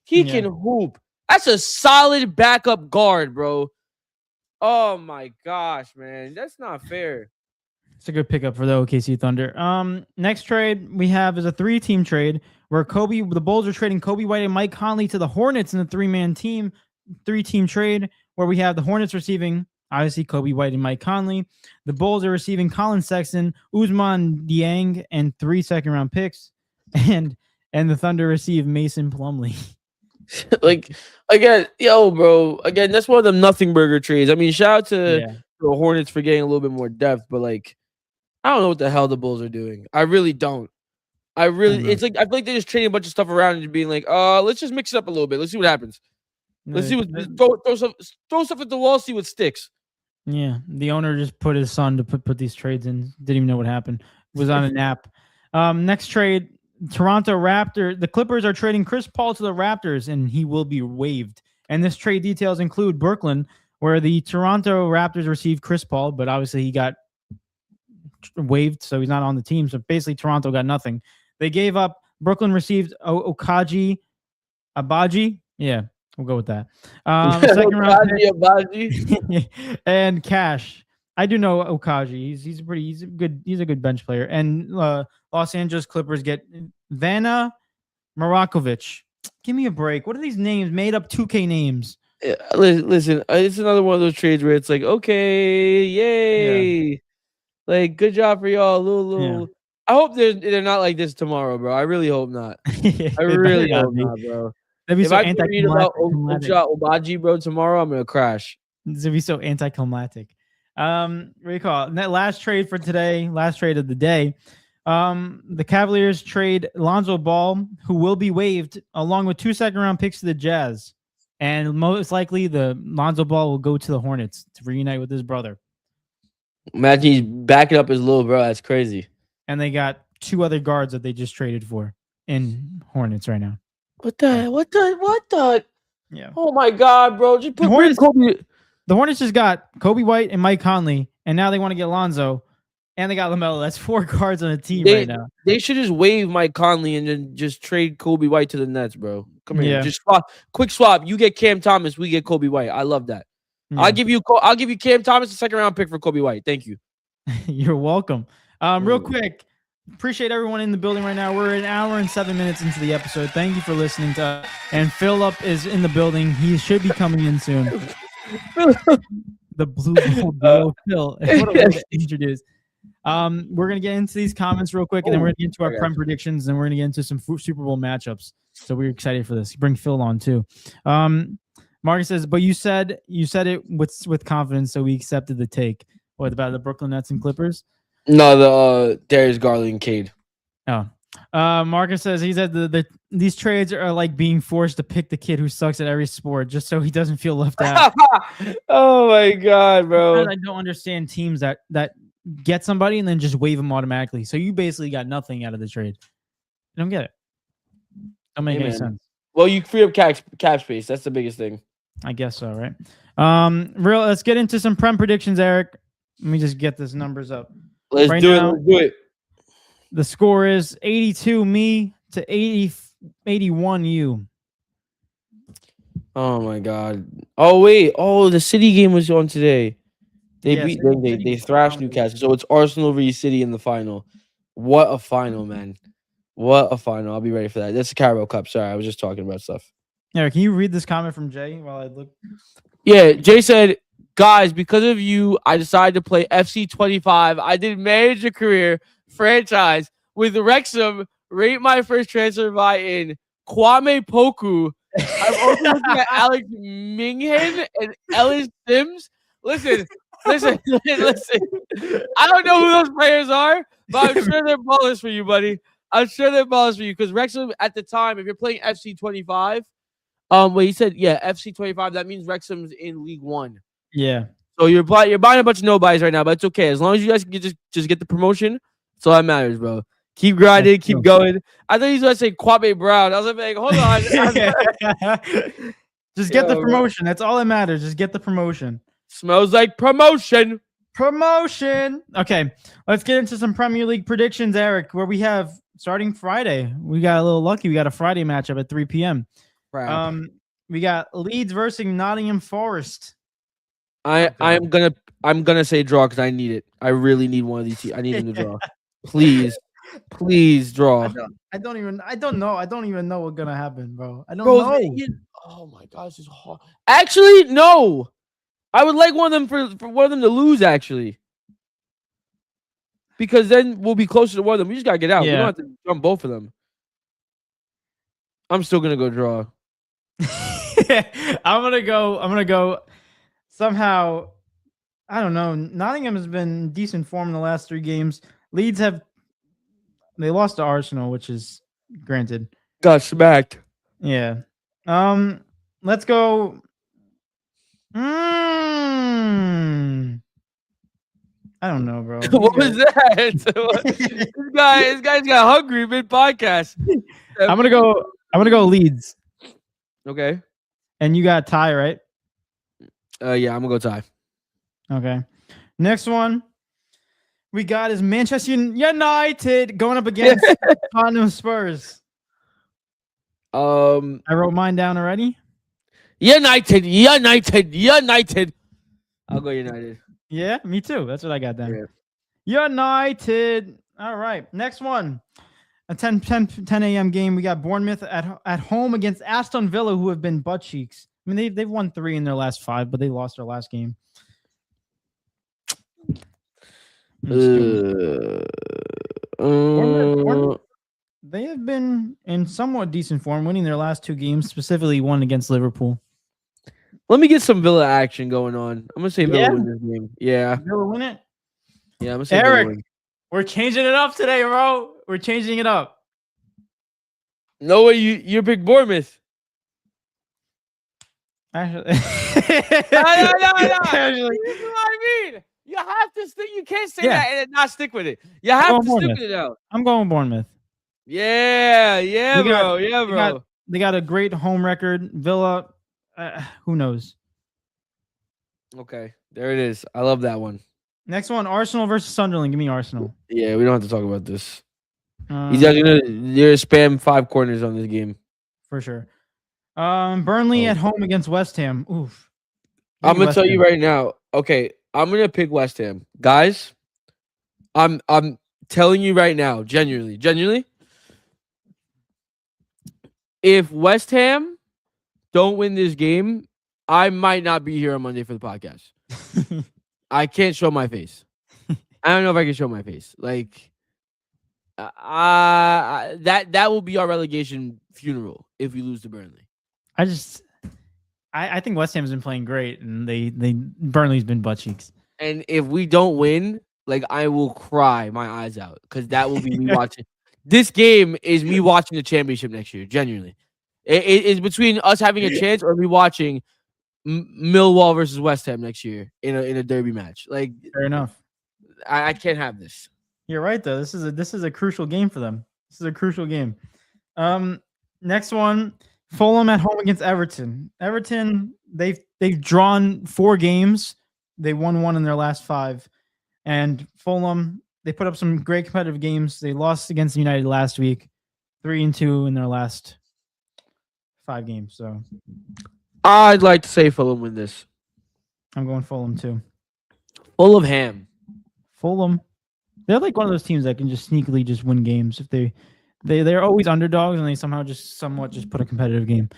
He can hoop. That's a solid backup guard, bro. Oh my gosh, man. That's not fair. It's a good pickup for the OKC Thunder. Next trade we have is a 3-team trade where the Bulls are trading Kobe White and Mike Conley to the Hornets in a 3-man team, 3-team trade where we have the Hornets receiving obviously Kobe White and Mike Conley. The Bulls are receiving Colin Sexton, Ousmane Dieng, and 3 second-round picks, and the Thunder receive Mason Plumlee. Like again, bro. Again, that's one of them nothing burger trades. I mean, shout out to the Hornets for getting a little bit more depth, but like, I don't know what the hell the Bulls are doing. I really don't. It's like I feel like they're just trading a bunch of stuff around and being like, let's just mix it up a little bit. Let's see what happens. Let's see what throw stuff at the wall, see what sticks. Yeah, the owner just put his son to put these trades in. Didn't even know what happened. Was on a nap. Next trade, Toronto Raptors. The Clippers are trading Chris Paul to the Raptors, and he will be waived. And this trade details include Brooklyn, where the Toronto Raptors received Chris Paul, but obviously he got waived, so he's not on the team. So basically, Toronto got nothing. They gave up. Brooklyn received Okaji Abaji. Yeah, we'll go with that. Second round pick. And cash. I do know Okaji. He's a good bench player. And Los Angeles Clippers get Vana Marakovic. Give me a break. What are these names? Made up 2K names. Yeah, listen, it's another one of those trades where it's like, okay, yay. Yeah. Like, good job for y'all. Little. Yeah. I hope they're not like this tomorrow, bro. I really hope not. I really hope not, bro. If I can read about Obaji, bro, tomorrow, I'm gonna crash. This would be so anticlimactic. What do you call it? And that last trade for today, last trade of the day. The Cavaliers trade Lonzo Ball, who will be waived, along with 2 second-round picks to the Jazz. And most likely, the Lonzo Ball will go to the Hornets to reunite with his brother. Imagine he's backing up his little bro. That's crazy. And they got 2 other guards that they just traded for in Hornets right now. What the? Yeah. Oh my God, bro! Just put the Hornets just got Kobe White and Mike Conley, and now they want to get Lonzo, and they got LaMelo. That's 4 guards on the team right now. They should just waive Mike Conley and then just trade Kobe White to the Nets, bro. Come here, just quick swap. You get Cam Thomas, we get Kobe White. I love that. Yeah. I'll give you Cam Thomas, a 2nd-round pick for Kobe White. Thank you. You're welcome. Real quick, appreciate everyone in the building right now. We're an hour and 7 minutes into the episode. Thank you for listening to us. And Philip is in the building. He should be coming in soon. The blue Phil. What a way to introduce. We're gonna get into these comments real quick, and then we're gonna get into our prem predictions, and we're gonna get into some Super Bowl matchups. So we're excited for this. Bring Phil on too. Marcus says, but you said it with confidence, so we accepted the take. What about the Brooklyn Nets and Clippers? No, the Darius Garland and Cade. Oh. Marcus says he said these trades are like being forced to pick the kid who sucks at every sport just so he doesn't feel left out. Oh my God, bro. I don't understand teams that get somebody and then just waive them automatically. So you basically got nothing out of the trade. I don't get it. Don't make any sense. Well, you free up cap space. That's the biggest thing. I guess so, right? Let's get into some prem predictions, Eric. Let me just get these numbers up. Let's do it. The score is 82 me to 81 you. Oh my God. Oh wait. Oh, the City game was on today. They thrashed Newcastle. So it's Arsenal vs City in the final. What a final, man. What a final. I'll be ready for that. That's the Carabao Cup. Sorry, I was just talking about stuff. Eric, can you read this comment from Jay while I look? Yeah, Jay said, guys, because of you, I decided to play FC 25. I did manage a career franchise with Wrexham. Rate my first transfer buy in Kwame Poku. I'm also looking at Alex Minghan and Ellis Sims. Listen. I don't know who those players are, but I'm sure they're ballers for you, buddy. I'm sure they're ballers for you because Wrexham at the time, if you're playing FC 25, he said, FC 25. That means Wrexham's in League One. Yeah. So you're buying a bunch of nobodies right now, but it's okay as long as you guys can just get the promotion. That's all that matters, bro. Keep grinding, keep going. I thought he was going to say Kwame Brown. I was like, hold on. Just get the promotion. That's all that matters. Just get the promotion. Smells like promotion. Okay, let's get into some Premier League predictions, Eric, where we have starting Friday. We got a little lucky. We got a Friday matchup at 3 p.m. Crap. We got Leeds versus Nottingham Forest. I'm gonna say draw because I need it. I really need one of these. I need them to draw. Please, please draw. I don't even know what's gonna happen, bro. I don't Bro, know. oh my gosh, this is hard. Actually, no. I would like one of them for one of them to lose. Actually, because then we'll be closer to one of them. We just gotta get out. We don't have to jump both of them. I'm still gonna go draw. I'm gonna go. Somehow, I don't know. Nottingham has been in decent form in the last 3 games. Leeds they lost to Arsenal, which is granted. Got smacked. Yeah. Let's go. I don't know, bro. What was that? This guy's got hungry mid podcast. I'm gonna go Leeds. Okay. And you got tie, right? Yeah, I'm gonna go tie. Okay. Next one we got is Manchester United going up against Tottenham Spurs. I wrote mine down already. United. I'll go United. Yeah, me too. That's what I got down. Yeah. United. All right. Next one. A 10 a.m. game. We got Bournemouth at home against Aston Villa, who have been butt cheeks. I mean, they've won 3 in their last 5, but they lost their last game. Bournemouth, they have been in somewhat decent form, winning their last 2 games, specifically one against Liverpool. Let me get some Villa action going on. I'm gonna say Villa win this game. Yeah, Villa win it. Yeah, I'm gonna say Eric, Villa win. We're changing it up today, bro. We're changing it up. No way, you pick Bournemouth. Actually, no. Actually, this is what I mean. You have to stick. You can't say that and not stick with it. You have to stick with it out. I'm going Bournemouth. Yeah, bro. They got a great home record. Villa, who knows? Okay, there it is. I love that one. Next one, Arsenal versus Sunderland. Give me Arsenal. Yeah, we don't have to talk about this. He's actually gonna spam 5 corners on this game for sure. Burnley at home against West Ham. Oof. I'm gonna tell you right now. Okay, I'm gonna pick West Ham, guys. I'm telling you right now, genuinely. If West Ham don't win this game, I might not be here on Monday for the podcast. I can't show my face. I don't know if I can show my face. Like, that will be our relegation funeral if we lose to Burnley. I think West Ham's been playing great, and Burnley's been butt cheeks. And if we don't win, like, I will cry my eyes out because that will be me watching. This game is me watching the championship next year. Genuinely, it's between us having a chance or me watching Millwall versus West Ham next year in a derby match. Like, fair enough. I can't have this. You're right, though. This is a crucial game for them. This is a crucial game. Next one, Fulham at home against Everton. Everton, they've drawn 4 games. They won 1 in their last 5. And Fulham, they put up some great competitive games. They lost against United last week, 3-2 in their last 5 games. So I'd like to say Fulham win this. I'm going Fulham too. Fulham. They're like one of those teams that can just sneakily just win games if they're always underdogs and they somehow just somewhat just put a competitive game.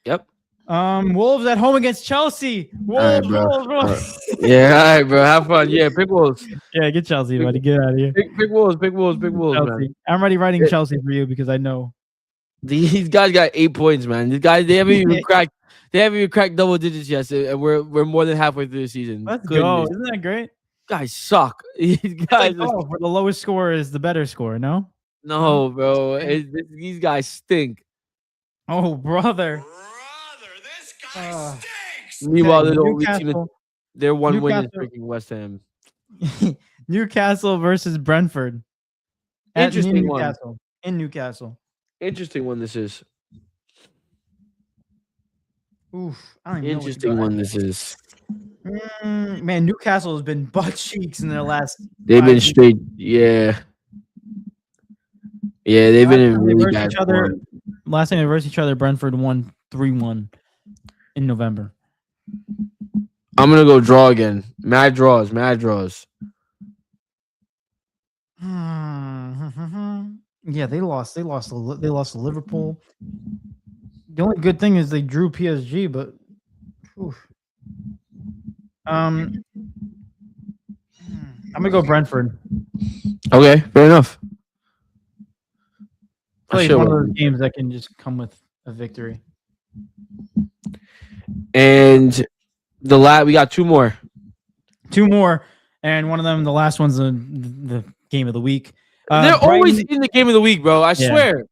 Yep. Wolves at home against Chelsea. Wolves. Yeah, all right, bro. Have fun. Yeah, pick Wolves. Yeah, get Chelsea, buddy. Get out of here. Pick Wolves. Man. I'm already writing Chelsea for you because I know. These guys got 8 points, man. These guys, they haven't even cracked double digits yet, and we're more than halfway through the season. Let's go. Isn't that great? Guys suck. These guys where the lowest score is the better score, no? No, bro. These guys stink. Oh, brother. This guy stinks. Meanwhile, they're one win is freaking West Ham. Newcastle versus Brentford. Interesting one. In Newcastle. Interesting one this is. Oof. I don't even Interesting one this is. Man, Newcastle has been butt cheeks in their last. They've been straight. Yeah. Yeah, they've been in Last time they really versed bad each other. form. Last time they versed each other, Brentford won 3-1 in November. I'm gonna go draw again. Mad draws. Yeah, they lost. They lost to Liverpool. The only good thing is they drew PSG, but oof. I'm gonna go Brentford. Okay, fair enough. I feel like it's one of those games that can just come with a victory. And we got two more. Two more, and one of them, the last one's the game of the week. They're always in the game of the week, bro. I swear.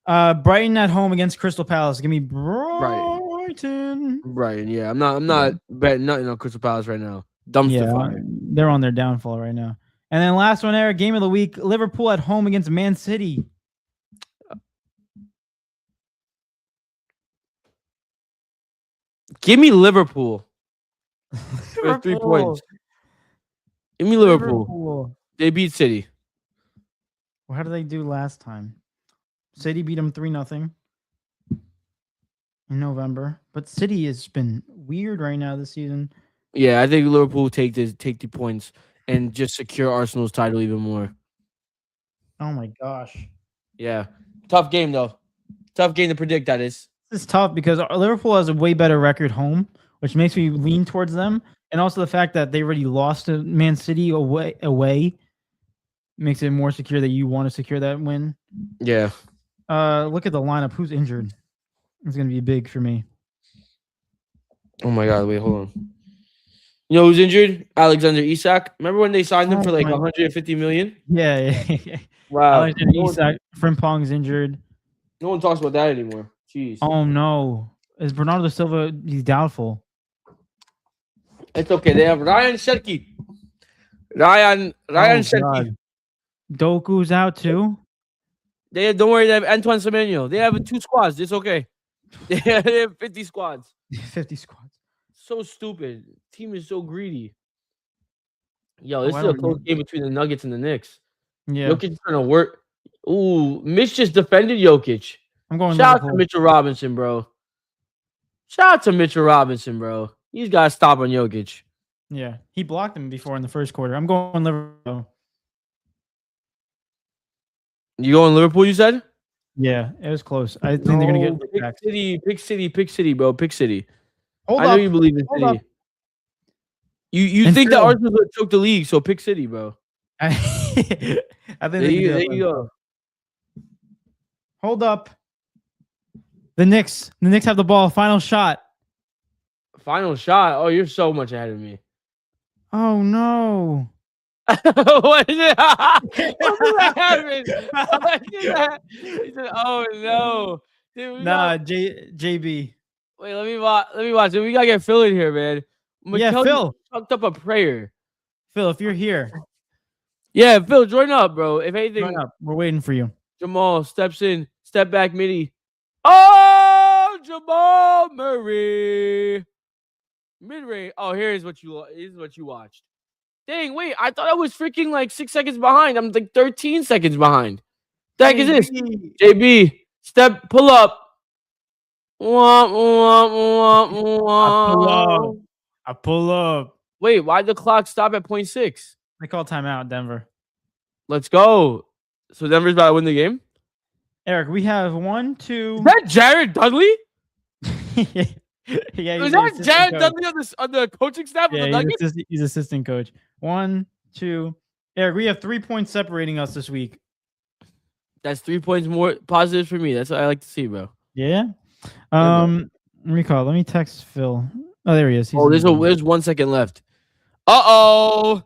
Brighton at home against Crystal Palace. Give me Brighton. Brighton, yeah. I'm not betting nothing on Crystal Palace right now. Dumpster fire. They're on their downfall right now. And then last one there, game of the week, Liverpool at home against Man City. Give me Liverpool. For 3 points. Give me Liverpool. They beat City. Well, how did they do last time? City beat them 3-0 in November. But City has been weird right now this season. Yeah, I think Liverpool take the points and just secure Arsenal's title even more. Oh my gosh. Yeah. Tough game though. Tough game to predict, that is. It's tough because Liverpool has a way better record home, which makes me lean towards them. And also the fact that they already lost to Man City away makes it more secure that you want to secure that win. Yeah. Look at the lineup. Who's injured? It's going to be big for me. Oh my God. Wait, hold on. You know who's injured? Alexander Isak. Remember when they signed him for like 150 million? Yeah. Wow. Alexander Isak. Frimpong's injured. No one talks about that anymore. Jeez. Oh no. Is Bernardo Silva? He's doubtful. It's okay. They have Ryan Sherky. Ryan Sherky. Doku's out too. Don't worry, they have Antoine Semenyo. They have 2 squads. It's okay. They have 50 squads. 50 squads. So stupid. Team is so greedy. Yo, this is a close game between the Nuggets and the Knicks. Yeah. Jokic is trying to work. Ooh, Mitch just defended Jokic. I'm going Shout out to Mitchell Robinson, bro. He's got to stop on Jokic. Yeah. He blocked him before in the first quarter. I'm going Liverpool. You going Liverpool, you said? Yeah, it was close. I think they're going to get Pick City, bro. Pick City. Hold I know you believe in City. You think that Arsenal will choke the league, so pick City, bro. I think there you go. Hold up. The Knicks have the ball. Final shot. Final shot? Oh, you're so much ahead of me. Oh, no. What is it? What happened? He said, oh, no. Dude, JB. Wait, let me watch. We got to get Phil in here, man. Phil. Tucked up a prayer. Phil, if you're here. Yeah, Phil, join up, bro. If anything. Join up. We're waiting for you. Jamal steps in. Step back, midi. Oh, Jamal Murray. Mid-range. Oh, here's what you watched. Dang, wait. I thought I was freaking like 6 seconds behind. I'm like 13 seconds behind. The heck is this? JB, pull up. I pull up. Wait, why'd the clock stop at 0.6? They call timeout, Denver. Let's go. So Denver's about to win the game? Eric, we have 1, 2. Is that Jared Dudley? Yeah, is that Jared Dudley on the coaching staff? Yeah, of the Nuggets? He's assistant coach. 1, 2. Eric, we have 3 points separating us this week. That's 3 points more positive for me. That's what I like to see, bro. Yeah. Let me text Phil. Oh, there he is. There's 1 second left. Uh-oh.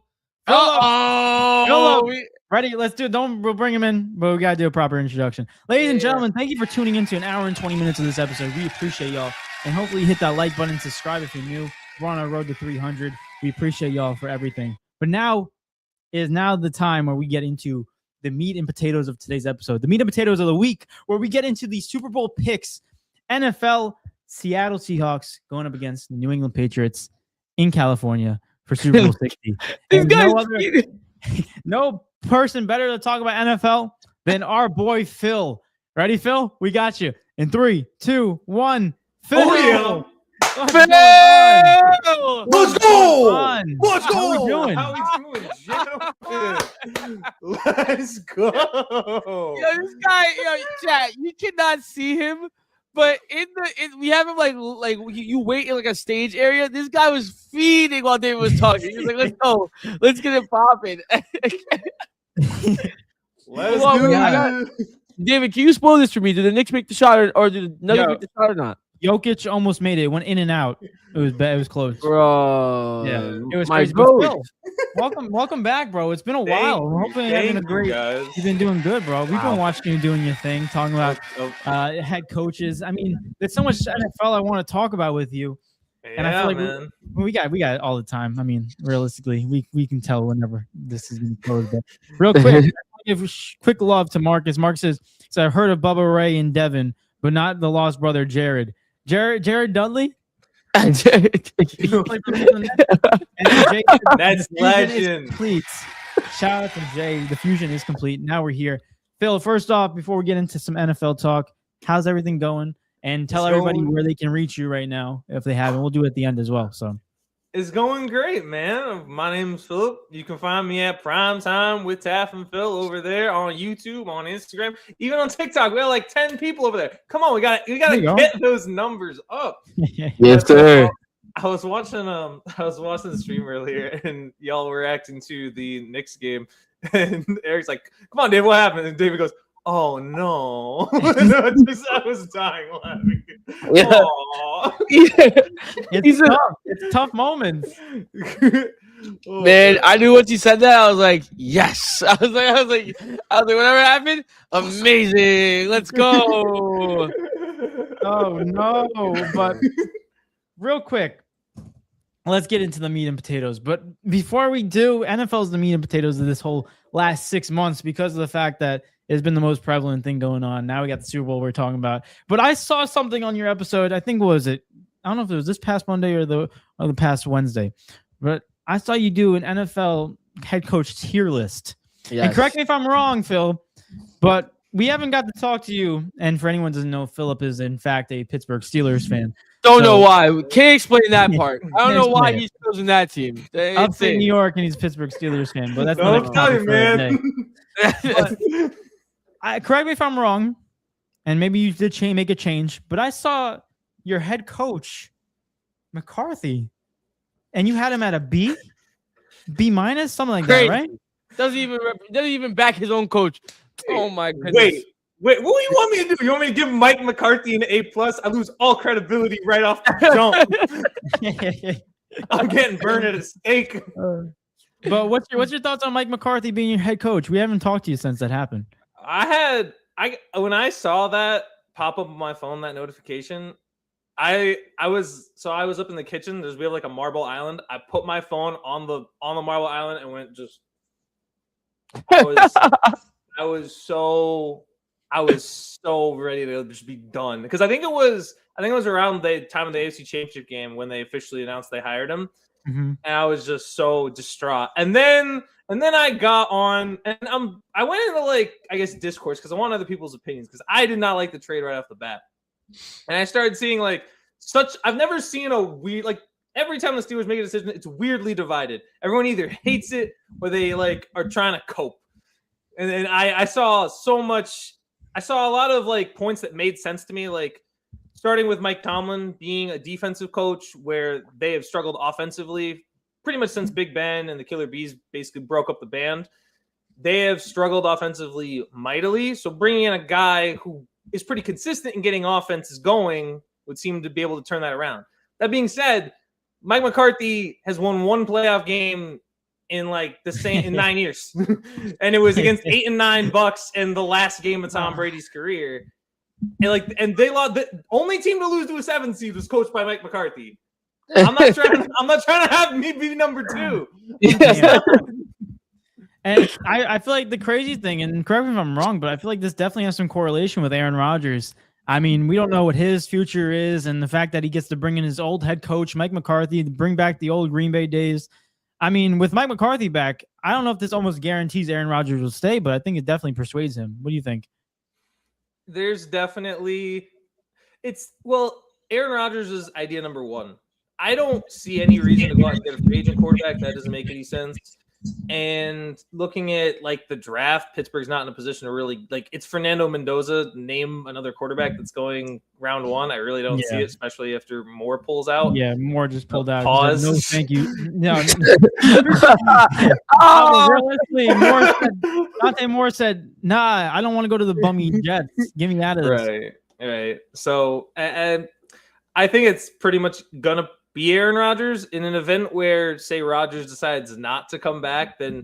Ready? Let's do it. We'll bring him in, but we got to do a proper introduction. Ladies and gentlemen, thank you for tuning into an hour and 20 minutes of this episode. We appreciate y'all. And hopefully hit that like button, subscribe if you're new. We're on our road to 300. We appreciate y'all for everything. But now is the time where we get into the meat and potatoes of today's episode. The meat and potatoes of the week, where we get into the Super Bowl picks. NFL, Seattle Seahawks going up against the New England Patriots in California for Super Bowl 60. No person better to talk about NFL than our boy Phil. Ready, Phil? We got you. In 3, 2, 1. Phil. Oh, yeah. What's going on? Let's What's go! going on? Let's go! How we doing? How we doing, gentlemen? Let's go! Yo, this guy, chat, you cannot see him, but we have him like you wait in like a stage area. This guy was feeding while David was talking. He was like, "Let's go, let's get it popping." Let's Well, do yeah, it. David, can you spoil this for me? Did the Knicks make the shot, or did the Nuggets make the shot or not? Jokic almost made it. Went in and out. It was bad. It was close. Bro, Yeah, it was my crazy. But bro. Phil, welcome back, bro. It's been a while. We're hoping you're having a great. guys. You've been doing good, bro. We've been watching you doing your thing, talking about Oh, head coaches. I mean, there's so much NFL I want to talk about with you, and I yeah, feel like man. we got it all the time. I mean, realistically, we can tell whenever this is going to close. But real quick, I wanna give quick love to Marcus. Mark says, "So I've heard of Bubba Ray and Devin, but not the lost brother Jared. Jared Dudley." And Jay, That's the fusion is legend. complete. Shout out to Jay. The fusion is complete. Now we're here. Phil, first off, before we get into some NFL talk, how's everything going? And tell It's everybody going- where they can reach you right now if they haven't. We'll do it at the end as well. So It's going great, man. My name's Philip. You can find me at Primetime with Taff and Phil over there on YouTube, on Instagram, even on TikTok. We have like 10 people over there. Come on, we gotta There you go. get those numbers up. Yes, sir. I was watching the stream earlier, and y'all were reacting to the Knicks game, and Eric's like, "Come on, Dave, what happened?" And David goes, "Oh no!" I was dying laughing. Yeah. Aw. it's tough. It's tough moments. Oh, Man, I knew once you said that, I was like, yes. I was like, whatever happened, amazing. Let's go. Oh no! But real quick, let's get into the meat and potatoes. But before we do, NFL's the meat and potatoes of this whole last 6 months because of the fact that it's been the most prevalent thing going on. Now we got the Super Bowl we're talking about. But I saw something on your episode. I think what was it? I don't know if it was this past Monday or the past Wednesday, but I saw you do an NFL head coach tier list. Yes. And correct me if I'm wrong, Phil, but we haven't got to talk to you. And for anyone who doesn't know, Philip is in fact a Pittsburgh Steelers fan. Don't know So- why. Can't explain that part. I don't know Can't why explain it. he's chosen that team. Upstate New York, and he's a Pittsburgh Steelers fan. But that's the Don't next tell topic you, for another man. day. Correct me if I'm wrong, and maybe you did make a change, but I saw your head coach, McCarthy, and you had him at a B minus, something like Crazy. that, right? doesn't even back his own coach. Oh my goodness. Wait, what do you want me to do? You want me to give Mike McCarthy an A+? I lose all credibility right off the jump. I'm getting burned at a stake. But what's your thoughts on Mike McCarthy being your head coach? We haven't talked to you since that happened. When I saw that pop up on my phone, that notification, I was up in the kitchen. We have like a marble island. I put my phone on the marble island and went just. I was so ready to just be done because I think it was around the time of the AFC Championship game when they officially announced they hired him, and I was just so distraught. And then I got on and I went into like I guess discourse because I want other people's opinions because I did not like the trade right off the bat, and I started seeing like I've never seen a weird like. Every time the Steelers make a decision, it's weirdly divided. Everyone either hates it or they like are trying to cope. And then I saw so much. I saw a lot of like points that made sense to me, like starting with Mike Tomlin being a defensive coach where they have struggled offensively pretty much since Big Ben and the Killer Bees basically broke up the band. They have struggled offensively mightily. So bringing in a guy who is pretty consistent in getting offenses going would seem to be able to turn that around. That being said, Mike McCarthy has won one playoff game in like the same in 9 years, and it was against 8 and 9 Bucks in the last game of Tom Brady's career. And they lost. The only team to lose to a 7th seed was coached by Mike McCarthy. I'm not trying to have me be number 2. Yeah. And I feel like the crazy thing, and correct me if I'm wrong, but I feel like this definitely has some correlation with Aaron Rodgers. I mean, we don't know what his future is, and the fact that he gets to bring in his old head coach, Mike McCarthy, to bring back the old Green Bay days. I mean, with Mike McCarthy back, I don't know if this almost guarantees Aaron Rodgers will stay, but I think it definitely persuades him. What do you think? There's definitely Aaron Rodgers is idea number one. I don't see any reason to go out and get a free agent quarterback. That doesn't make any sense. And looking at like the draft, Pittsburgh's not in a position to really like. It's Fernando Mendoza. Name another quarterback that's going round one. I really don't see it, especially after Moore pulls out. Yeah, Moore just pulled out. Pause. Like, no, thank you. No. Realistically, Dante Moore said, "Nah, I don't want to go to the bummy Jets. Get me out of this." Right. So, and I think it's pretty much gonna be Aaron Rodgers in an event where, say, Rodgers decides not to come back, then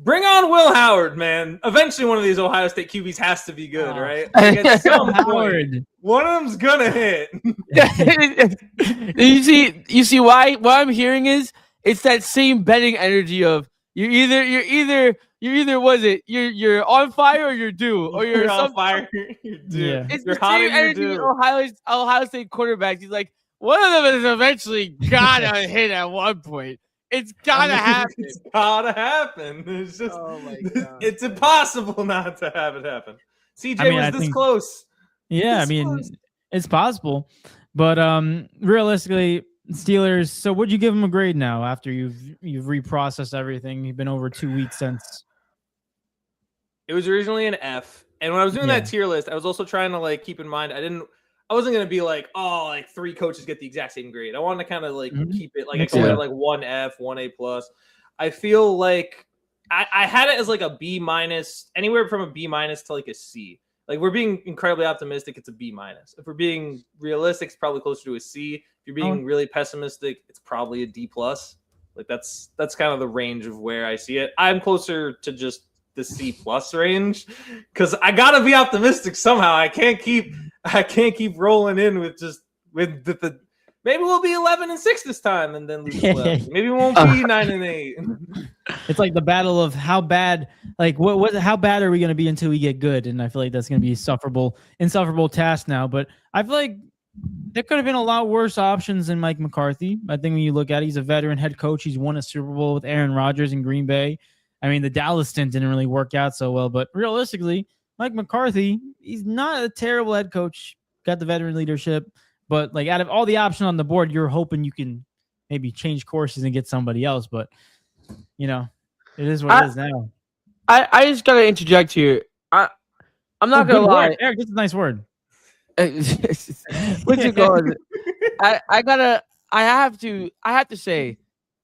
bring on Will Howard, man. Eventually, one of these Ohio State QBs has to be good, right? Like at some point, one of them's gonna hit. you see why? What I'm hearing is it's that same betting energy of you're either on fire or you're due, or you're on fire. You're due. Yeah. It's you're the same energy Ohio State quarterbacks. He's like, one of them is eventually gotta hit at one point. It's gotta happen. It's gotta happen. It's just, oh my God, it's impossible not to have it happen. CJ was this close. Yeah, it's possible, but realistically, Steelers. So, would you give them a grade now after you've reprocessed everything? You've been over 2 weeks since. It was originally an F, and when I was doing that tier list, I was also trying to like keep in mind I wasn't gonna be like, oh, like 3 coaches get the exact same grade. I wanted to kind of like keep it like I call it like 1 F, 1 A plus. I feel like I had it as like a B minus, anywhere from a B minus to like a C. Like we're being incredibly optimistic, it's a B minus. If we're being realistic, it's probably closer to a C. If you're being really pessimistic, it's probably a D plus. Like that's kind of the range of where I see it. I'm closer to just the C plus range because I gotta be optimistic somehow. I can't keep rolling in with the maybe we'll be 11-6 this time and then lose 11. Maybe we won't be 9-8. It's like the battle of how bad, like how bad are we going to be until we get good? And I feel like that's going to be insufferable task now. But I feel like there could have been a lot worse options than Mike McCarthy. I think when you look at it, he's a veteran head coach. He's won a Super Bowl with Aaron Rodgers in Green Bay. I mean, the Dallas stint didn't really work out so well, but realistically, Mike McCarthy, he's not a terrible head coach. Got the veteran leadership, but like out of all the options on the board, you're hoping you can maybe change courses and get somebody else. But it is what it is now. I just gotta interject here. I'm not gonna lie, Eric. This is a nice word. What's it called? I have to say,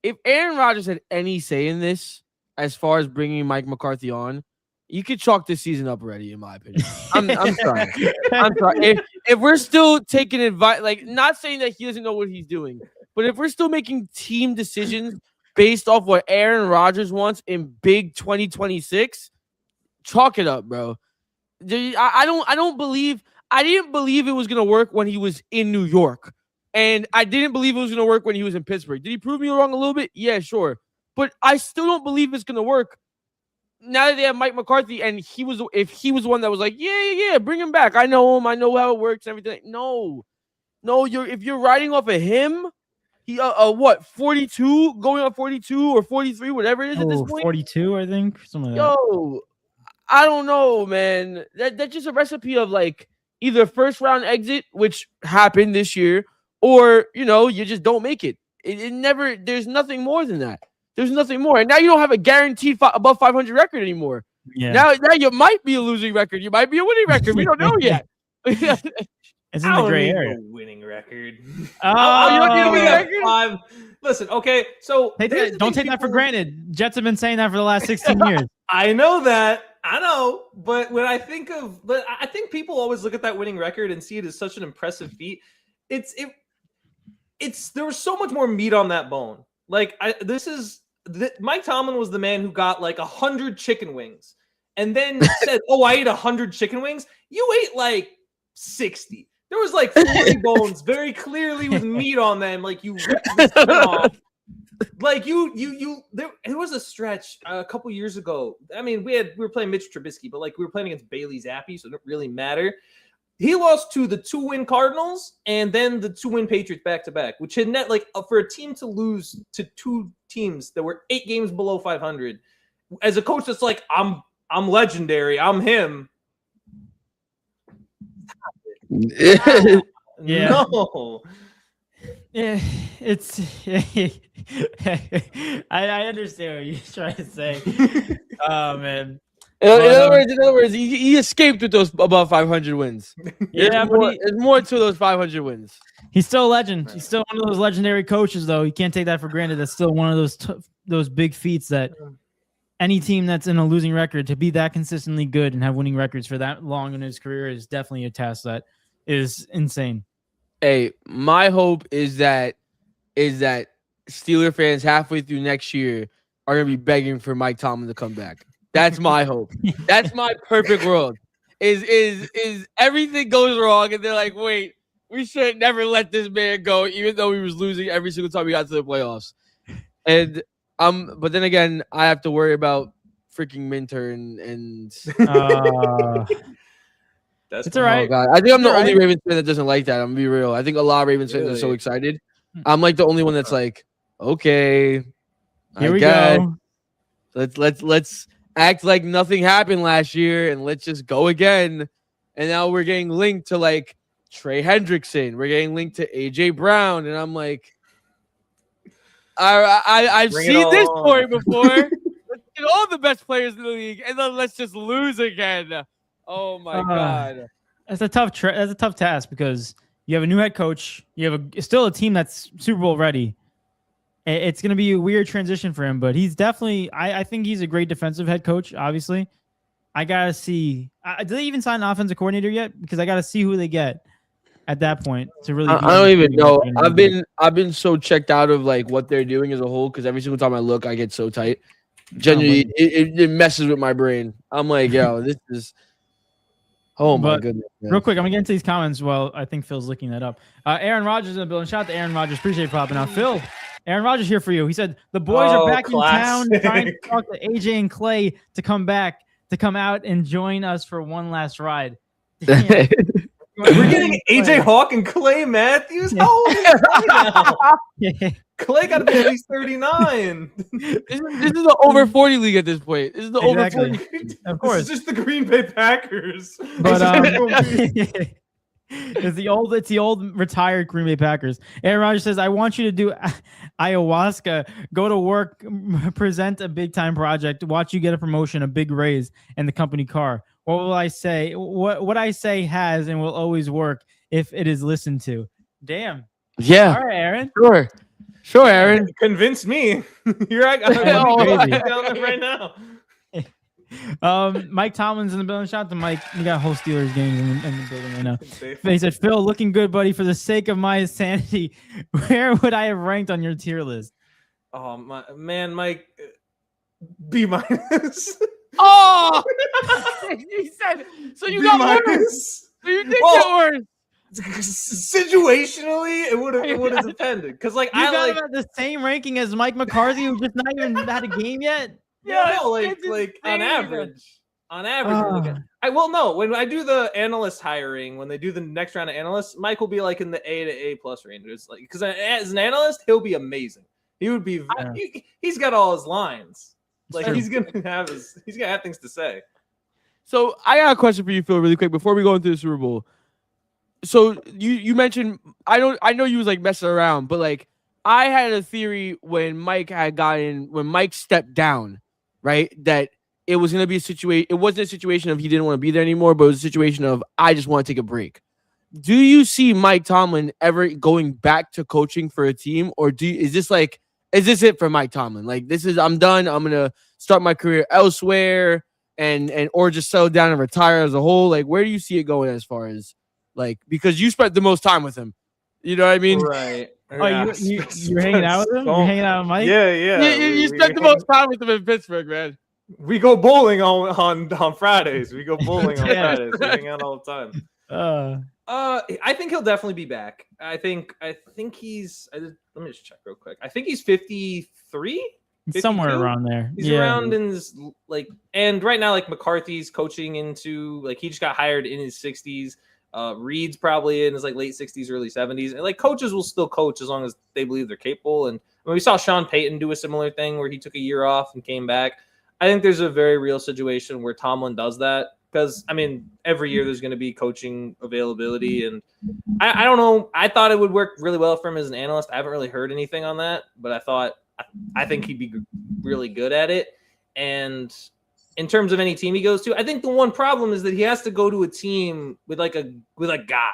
if Aaron Rodgers had any say in this, as far as bringing Mike McCarthy on, you could chalk this season up already, in my opinion. I'm sorry. I'm sorry. If we're still taking advice, like not saying that he doesn't know what he's doing, but if we're still making team decisions based off what Aaron Rodgers wants in big 2026, chalk it up, bro. I didn't believe it was gonna work when he was in New York, and I didn't believe it was gonna work when he was in Pittsburgh. Did he prove me wrong a little bit? Yeah, sure. But I still don't believe it's gonna work. Now that they have Mike McCarthy, and if he was the one that was like, yeah, bring him back. I know him. I know how it works and everything. No, if you're riding off of him, he 42, going on 42 or 43, whatever it is at this point. 42, I think. Something like that. Yo, I don't know, man. That's just a recipe of like either first round exit, which happened this year, or you just don't make it. It never. There's nothing more than that. There's nothing more. And now you don't have a guaranteed above 500 record anymore. Yeah. Now you might be a losing record. You might be a winning record. We don't know yet. It's in the gray area. Winning record. Oh, you don't need a winning record? Listen, okay. So don't take that for granted. Jets have been saying that for the last 16 years. I know that. I know. But when I think people always look at that winning record and see it as such an impressive feat. There was so much more meat on that bone. Like Mike Tomlin was the man who got like 100 chicken wings and then said, "Oh, I ate 100 chicken wings." You ate like 60. There was like 40 bones very clearly with meat on them. Like you ripped the skin off. Like there was a stretch a couple years ago. I mean, we were playing Mitch Trubisky, but like we were playing against Bailey Zappi, so it didn't really matter. He lost to the 2-win Cardinals and then the 2-win Patriots back to back, which had net like for a team to lose to 2 teams that were 8 games below 500. As a coach, that's like, I'm legendary. I'm him. Yeah. No. Yeah, it's. I understand what you're trying to say. Oh man. In other words, he escaped with those above 500 wins. Yeah, there's more to those 500 wins. He's still a legend. He's still one of those legendary coaches, though. You can't take that for granted. That's still one of those big feats that any team that's in a losing record, to be that consistently good and have winning records for that long in his career, is definitely a task that is insane. Hey, my hope is that Steeler fans halfway through next year are gonna be begging for Mike Tomlin to come back. That's my hope. That's my perfect world. Is everything goes wrong and they're like, wait, we should never let this man go, even though he was losing every single time we got to the playoffs. And but then again, I have to worry about freaking Minter and it's all right. Oh God. I think I'm the only Ravens fan that doesn't like that. I'm gonna be real. I think a lot of Ravens fans are so excited. I'm like the only one that's like, okay, here we go. Let's act like nothing happened last year and let's just go again. And now we're getting linked to like Trey Hendrickson. We're getting linked to AJ Brown, and I'm like, I've seen this story before. Let's get all the best players in the league, and then let's just lose again. Oh my God, that's a tough task because you have a new head coach. You have still a team that's Super Bowl ready. It's going to be a weird transition for him, but he's definitely. I think he's a great defensive head coach. Obviously, I gotta see. Did they even sign an offensive coordinator yet? Because I gotta see who they get at that point to really. I don't even know. I've been so checked out of like what they're doing as a whole because every single time I look, I get so tight. Genuinely, it messes with my brain. I'm like, yo, this is. Oh my goodness! Man. Real quick, I'm gonna get into these comments. Well, I think Phil's looking that up. Aaron Rodgers in the building. Shout out to Aaron Rodgers. Appreciate you popping out, Phil. Aaron Rodgers here for you. He said the boys are back in town, trying to talk to AJ and Clay to come out and join us for one last ride. We're getting AJ Hawk and Clay Matthews. How old is Clay now? Clay got to be at least 39. This is the over 40 league at this point. This is the over 40. Of course, it's just the Green Bay Packers. But it's the old retired Green Bay Packers. Aaron Rodgers says, I want you to do ayahuasca, go to work, present a big time project, watch you get a promotion, a big raise, and the company car. What will I say? What I say has and will always work if it is listened to. Damn. Yeah. All right, Aaron. Sure, Aaron. Convince me. Here I go right now. Mike Tomlin's in the building. Shout out to Mike. We got whole Steelers games in the building right now. He said, Phil, looking good, buddy. For the sake of my sanity, where would I have ranked on your tier list? Oh, man, Mike, B minus. Oh! He said, so you got worse. So you did get worse. Situationally, it would have depended. Because, like, I got him at the same ranking as Mike McCarthy, who just not even had a game yet. Yeah, no, like on average. When I do the analyst hiring, when they do the next round of analysts, Mike will be like in the A to A plus range. It's like because as an analyst, he'll be amazing. He would be. He's got all his lines. Like he's gonna have things to say. So I got a question for you, Phil, really quick before we go into the Super Bowl. So you mentioned I know you was like messing around, but like I had a theory when Mike stepped down. Right, that it was going to be a situation. It wasn't a situation of he didn't want to be there anymore, but it was a situation of I just want to take a break. Do you see Mike Tomlin ever going back to coaching for a team, or is this it for Mike Tomlin? Like I'm done. I'm gonna start my career elsewhere, and or just settle down and retire as a whole. Like where do you see it going as far as like because you spent the most time with him, you know what I mean? Right. Oh, you're hanging out with him? You're hanging out with Mike? Yeah. You spent the most time with him in Pittsburgh, man. We go bowling on Fridays. We go bowling on Fridays. We hang out all the time. I think he'll definitely be back. I think he's. Let me just check real quick. I think he's 53. Somewhere around there. He's around in his and right now like McCarthy's coaching into like he just got hired in his 60s. Reed's probably in his like late 60s, early 70s. And like coaches will still coach as long as they believe they're capable. And we saw Sean Payton do a similar thing where he took a year off and came back. I think there's a very real situation where Tomlin does that because, I mean, every year there's going to be coaching availability. And I don't know. I thought it would work really well for him as an analyst. I haven't really heard anything on that, but I think he'd be really good at it. And in terms of any team he goes to, I think the one problem is that he has to go to a team with a guy,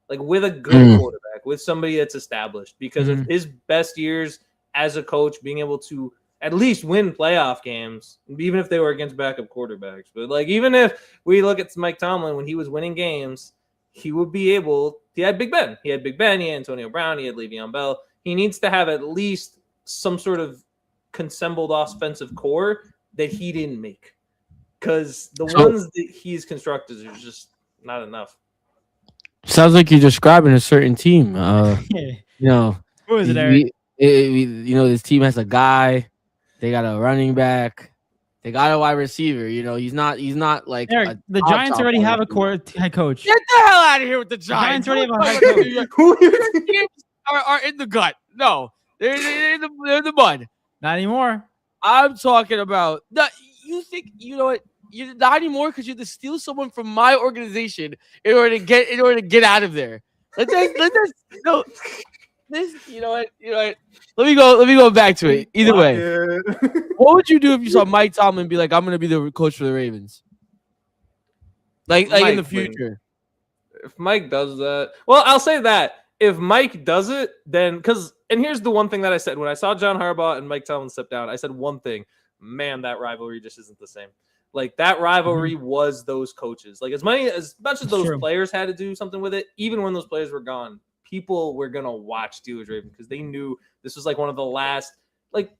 like with a good quarterback, with somebody that's established, because of his best years as a coach, being able to at least win playoff games, even if they were against backup quarterbacks. But like, even if we look at Mike Tomlin, when he was winning games, he would be able. He had Big Ben. He had Antonio Brown. He had Le'Veon Bell. He needs to have at least some sort of assembled offensive core that he didn't make, because the ones that he's constructed are just not enough. Sounds like you're describing a certain team. Who is it, Eric? This team has a guy. They got a running back. They got a wide receiver. He's not like Eric, the Giants already have a head coach. Get the hell out of here with the Giants. Giants already have a head coach. Their teams are in the gut. No, they're in the mud. Not anymore. I'm talking about you think what? You're not anymore because you have to steal someone from my organization in order to get out of there. Let me go back to it. Either way, what would you do if you saw Mike Tomlin be like, "I'm going to be the coach for the Ravens"? Like in the future. If Mike does that, well, I'll say that if Mike does it, then and here's the one thing that I said when I saw John Harbaugh and Mike Tomlin step down. I said one thing: man, that rivalry just isn't the same. Like, that rivalry was those coaches. Like, as much as those players had to do something with it, even when those players were gone, people were gonna watch Steelers Ravens because they knew this was like one of the last. Like,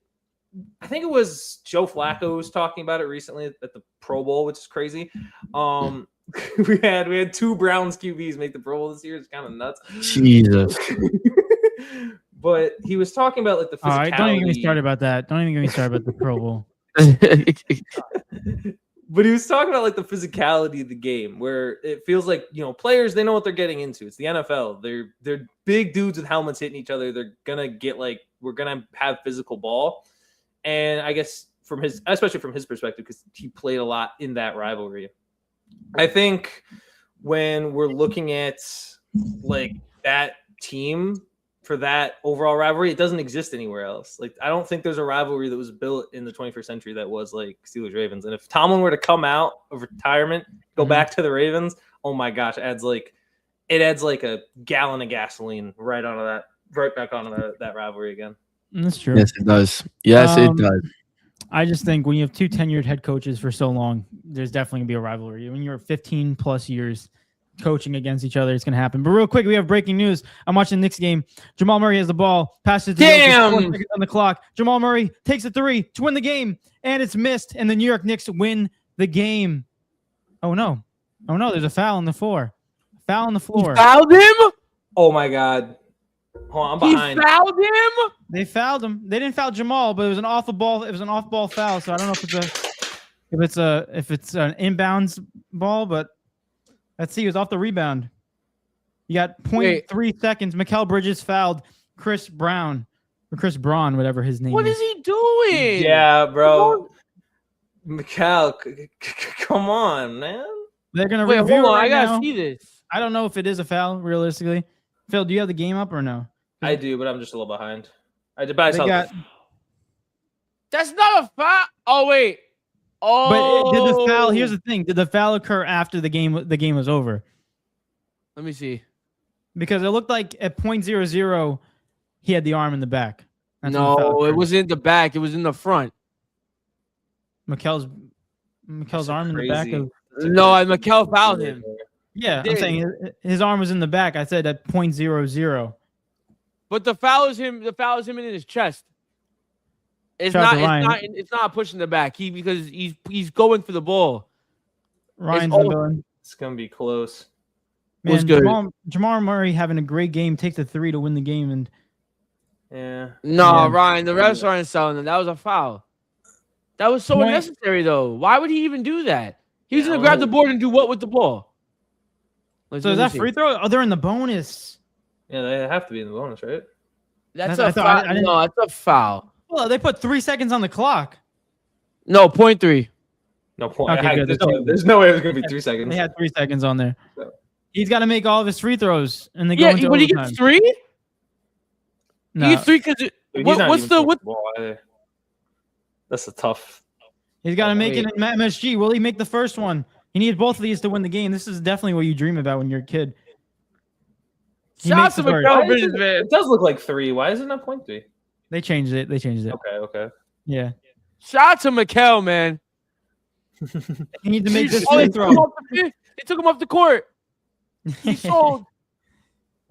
I think it was Joe Flacco was talking about it recently at the Pro Bowl, which is crazy. We had two Browns QBs make the Pro Bowl this year. It's kind of nuts. Jesus. But he was talking about like the physicality. All right, don't even get me started about that. Don't even get me started about the Pro Bowl. But he was talking about like the physicality of the game, where it feels like, players, they know what they're getting into. It's the NFL. They're big dudes with helmets hitting each other. They're gonna get we're gonna have physical ball. And I guess especially from his perspective, because he played a lot in that rivalry. I think when we're looking at like that team for that overall rivalry, it doesn't exist anywhere else. Like, I don't think there's a rivalry that was built in the 21st century that was like Steelers Ravens. And if Tomlin were to come out of retirement, go back to the Ravens, oh my gosh, it adds like a gallon of gasoline right back onto that rivalry again. That's true. Yes, it does. It does. I just think when you have two tenured head coaches for so long, there's definitely gonna be a rivalry. When you're 15 plus years coaching against each other, it's gonna happen. But real quick, we have breaking news. I'm watching the Knicks game. Jamal Murray has the ball, passes to Damn! 4 seconds on the clock. Jamal Murray takes a 3 to win the game, and it's missed. And the New York Knicks win the game. Oh no! There's a foul on the floor. Foul on the floor. You fouled him? Oh my God! Hold on, I'm behind. He fouled him? They fouled him. They didn't foul Jamal, but it was an off the ball. It was an off ball foul. So I don't know if it's an inbounds ball, but let's see. It was off the rebound. You got 0.3 seconds. Mikal Bridges fouled Chris Braun, whatever his name is. What is he doing? Yeah, bro. Mikal, come on, man. They're gonna wait. review Hold on, right I gotta now. see this. I don't know if it is a foul, realistically. Phil, do you have the game up or no? I do, but I'm just a little behind. That's not a foul. Oh wait. Oh. But did the foul? Here's the thing: did the foul occur after the game was over? Let me see. Because it looked like at 0.00, he had the arm in the back. That's when the foul No, it occurred. wasn't in the back. It was in the front. Mikel's arm in the back. No, Mikal fouled him. Yeah, I'm saying his arm was in the back. I said at 0.00. But the foul is him. The foul is him in his chest. It's Shout out not. to Ryan. It's not pushing the back. Because he's going for the ball. Ryan's in the building. It's gonna be close. Man, What's good? Jamal Murray having a great game, takes the 3 to win the game, and Yeah. No, Yeah. Ryan. The refs aren't selling it. That was a foul. That was so Point- unnecessary, though. Why would he even do that? He was Yeah, gonna grab the board and do what with the ball? so is that free throw? Oh, they're in the bonus. Yeah, they have to be in the bonus, right? That's I a thought- foul. I didn't- No, that's a foul. Well, they put 3 seconds on the clock. No, 0.3. No point. Okay, good. There's no way it was gonna be 3 seconds. They had 3 seconds on there. So- He's got to make all of his free throws, and they go Yeah, into but he overtime. gets 3. No, He gets 3 because Dude, he's not what's even the throwing what? ball either. That's a tough. he's got to make it Wait. in MSG. Will he make the first one? He needs both of these to win the game. This is definitely what you dream about when you're a kid. He Shout out makes to the first. Miguel Why is Bridges, it, man. it does look like 3. Why is it not 0.3? They changed it. Okay. Yeah. Shout out to Mikel, man. He needs to make this Oh, free they throw. took him off the court. He sold.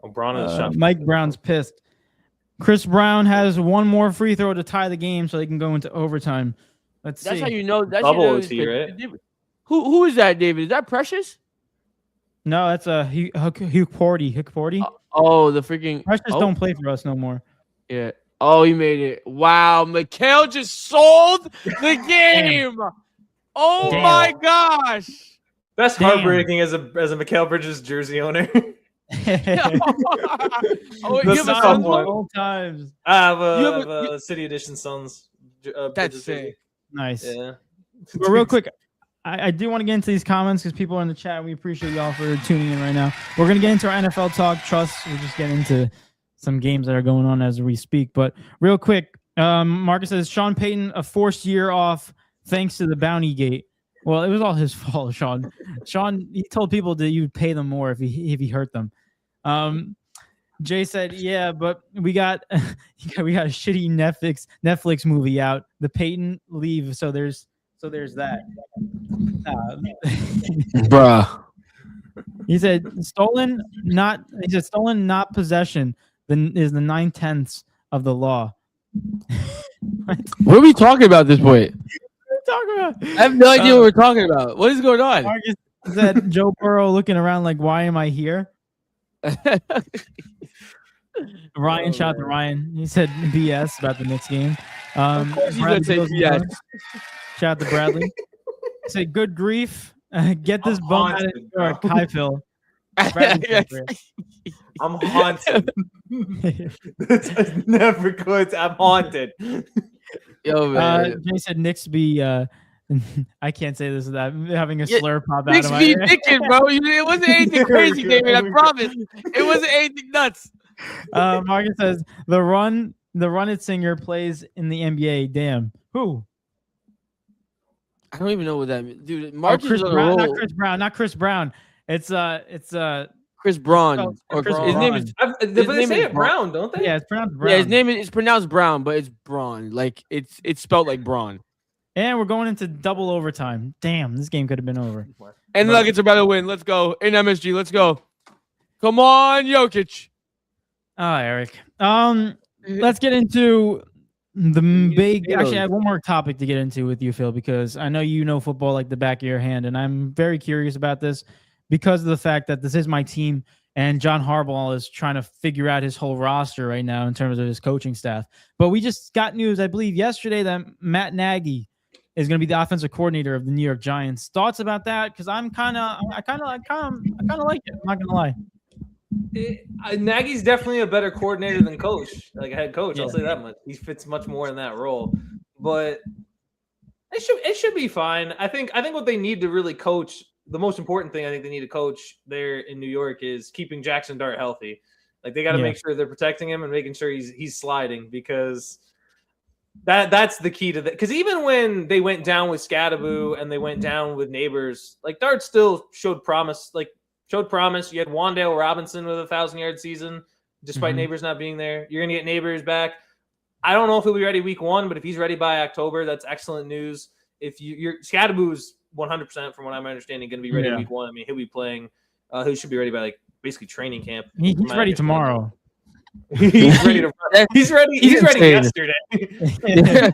Oh, Braun is shot. Mike Brown's pissed. Chris Brown has one more free throw to tie the game so they can go into overtime. Let's That's see. how you know. That's Bubble you know is he, right? Who is that, David? Is that Precious? No, that's a Hugh Porty. Oh, the freaking. Precious Oh, don't play for us no more. yeah. Oh, he made it. Wow, Mikel just sold the game. Oh Damn. my gosh. That's Damn. heartbreaking as a Mikael Bridges jersey owner. Oh, The you have a Suns Suns one. one? All times. I have You have a City Edition Suns. That's Bridges jersey. sick. Nice. Yeah. But real quick, I do want to get into these comments because people are in the chat. We appreciate y'all for tuning in right now. We're going to get into our NFL talk. Trust, we'll just get into some games that are going on as we speak. But real quick, Marcus says, Sean Payton, a forced year off thanks to the bounty gate. Well, it was all his fault, Sean. Sean, he told people that you would pay them more if he hurt them. Jay said, "Yeah, but we got a shitty Netflix movie out, The Peyton Leave. So there's that." Bruh. He said, "Stolen, not possession. Then is the 9/10 of the law." What are we talking about at this point? Talking about? I have no idea what we're talking about. What is going on? Marcus said, "Joe Burrow looking around like, why am I here?" Ryan, shout out to Ryan. He said BS about the Knicks game. Of course he's Bradley gonna say goes BS. on. Shout out to Bradley. Say good grief. Get this I'm bum out of haunted, New York, bro. Kai Phil. Bradley I'm haunted. It's never good. I'm haunted. Yo, man. Jay said Knicks be I can't say this without having a Yeah, slur pop out Knicks of my be head. thinking, bro. It wasn't anything crazy, David. I promise. It wasn't anything nuts. Marcus says the run it singer plays in the NBA. Damn. Who? I don't even know what that means, dude. Oh, Marcus Chris is on a Brown, roll. not Chris Brown. It's Chris Braun, Oh, or Chris his name is But His they name say is it Brown, don't they? yeah, it's pronounced Brown. yeah. His name is pronounced Brown, but it's Braun. Like it's spelled like Braun. And we're going into double overtime. Damn, this game could have been over. And the Nuggets are about to win. Let's go in MSG. Let's go. Come on, Jokic. Oh, Eric. Let's get into the big. Actually, I have one more topic to get into with you, Phil, because I know you know football like the back of your hand, and I'm very curious about this because of the fact that this is my team, and John Harbaugh is trying to figure out his whole roster right now in terms of his coaching staff. But we just got news, I believe, yesterday that Matt Nagy is going to be the offensive coordinator of the New York Giants. Thoughts about that? Because I kind of like it. I'm not gonna lie. Nagy's definitely a better coordinator than coach, like a head coach. I'll Yeah. say that much. He fits much more in that role, but it should be fine. I think what they need to really coach, the most important thing I think they need to coach there in New York is keeping Jackson Dart healthy. Like they got to Yeah. make sure they're protecting him and making sure he's sliding, because that's the key to that. Because even when they went down with Scadaboo and they went down with Neighbors, like Dart still showed promise. You had Wan'Dale Robinson with a 1,000-yard season, despite Mhm. Neighbors not being there. You're gonna get Neighbors back. I don't know if he'll be ready week 1, but if he's ready by October, that's excellent news. If you're Scadaboo's 100% from what I'm understanding going to be ready Yeah. week 1. I mean, he'll be playing. He should be ready by like basically training camp. He's from my ready understanding. tomorrow. He's ready to. He's ready. He's ready insane. yesterday.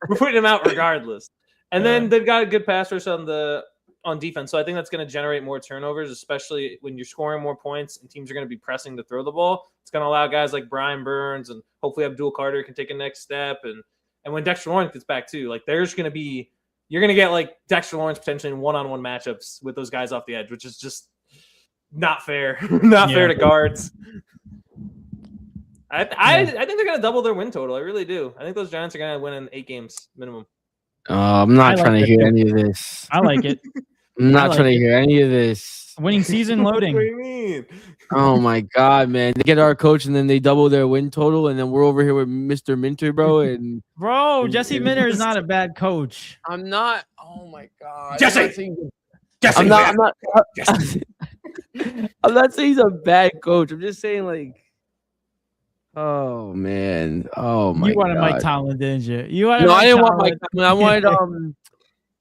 We're putting him out regardless. And then they've got a good pass rush on defense, so I think that's going to generate more turnovers, especially when you're scoring more points and teams are going to be pressing to throw the ball. It's going to allow guys like Brian Burns and hopefully Abdul Carter can take a next step, and when Dexter Lawrence gets back too, like you're going to get like Dexter Lawrence potentially in one-on-one matchups with those guys off the edge, which is just not fair, fair to guards. I think they're gonna double their win total. I really do. I think those Giants are gonna win in 8 games minimum. I'm not trying to hear any of this. I like it. I'm not trying to hear any of this. Winning season loading. What do you mean? Oh my god, man! They get our coach and then they double their win total, and then we're over here with Mr. Minter, bro. And Jesse Minter is not a bad coach. I'm not. Oh my god, Jesse! I'm not saying he's a bad coach. I'm just saying like. Oh man! Oh my god! You wanted Mike Tomlin, didn't you? No, I didn't want Mike Tomlin. I wanted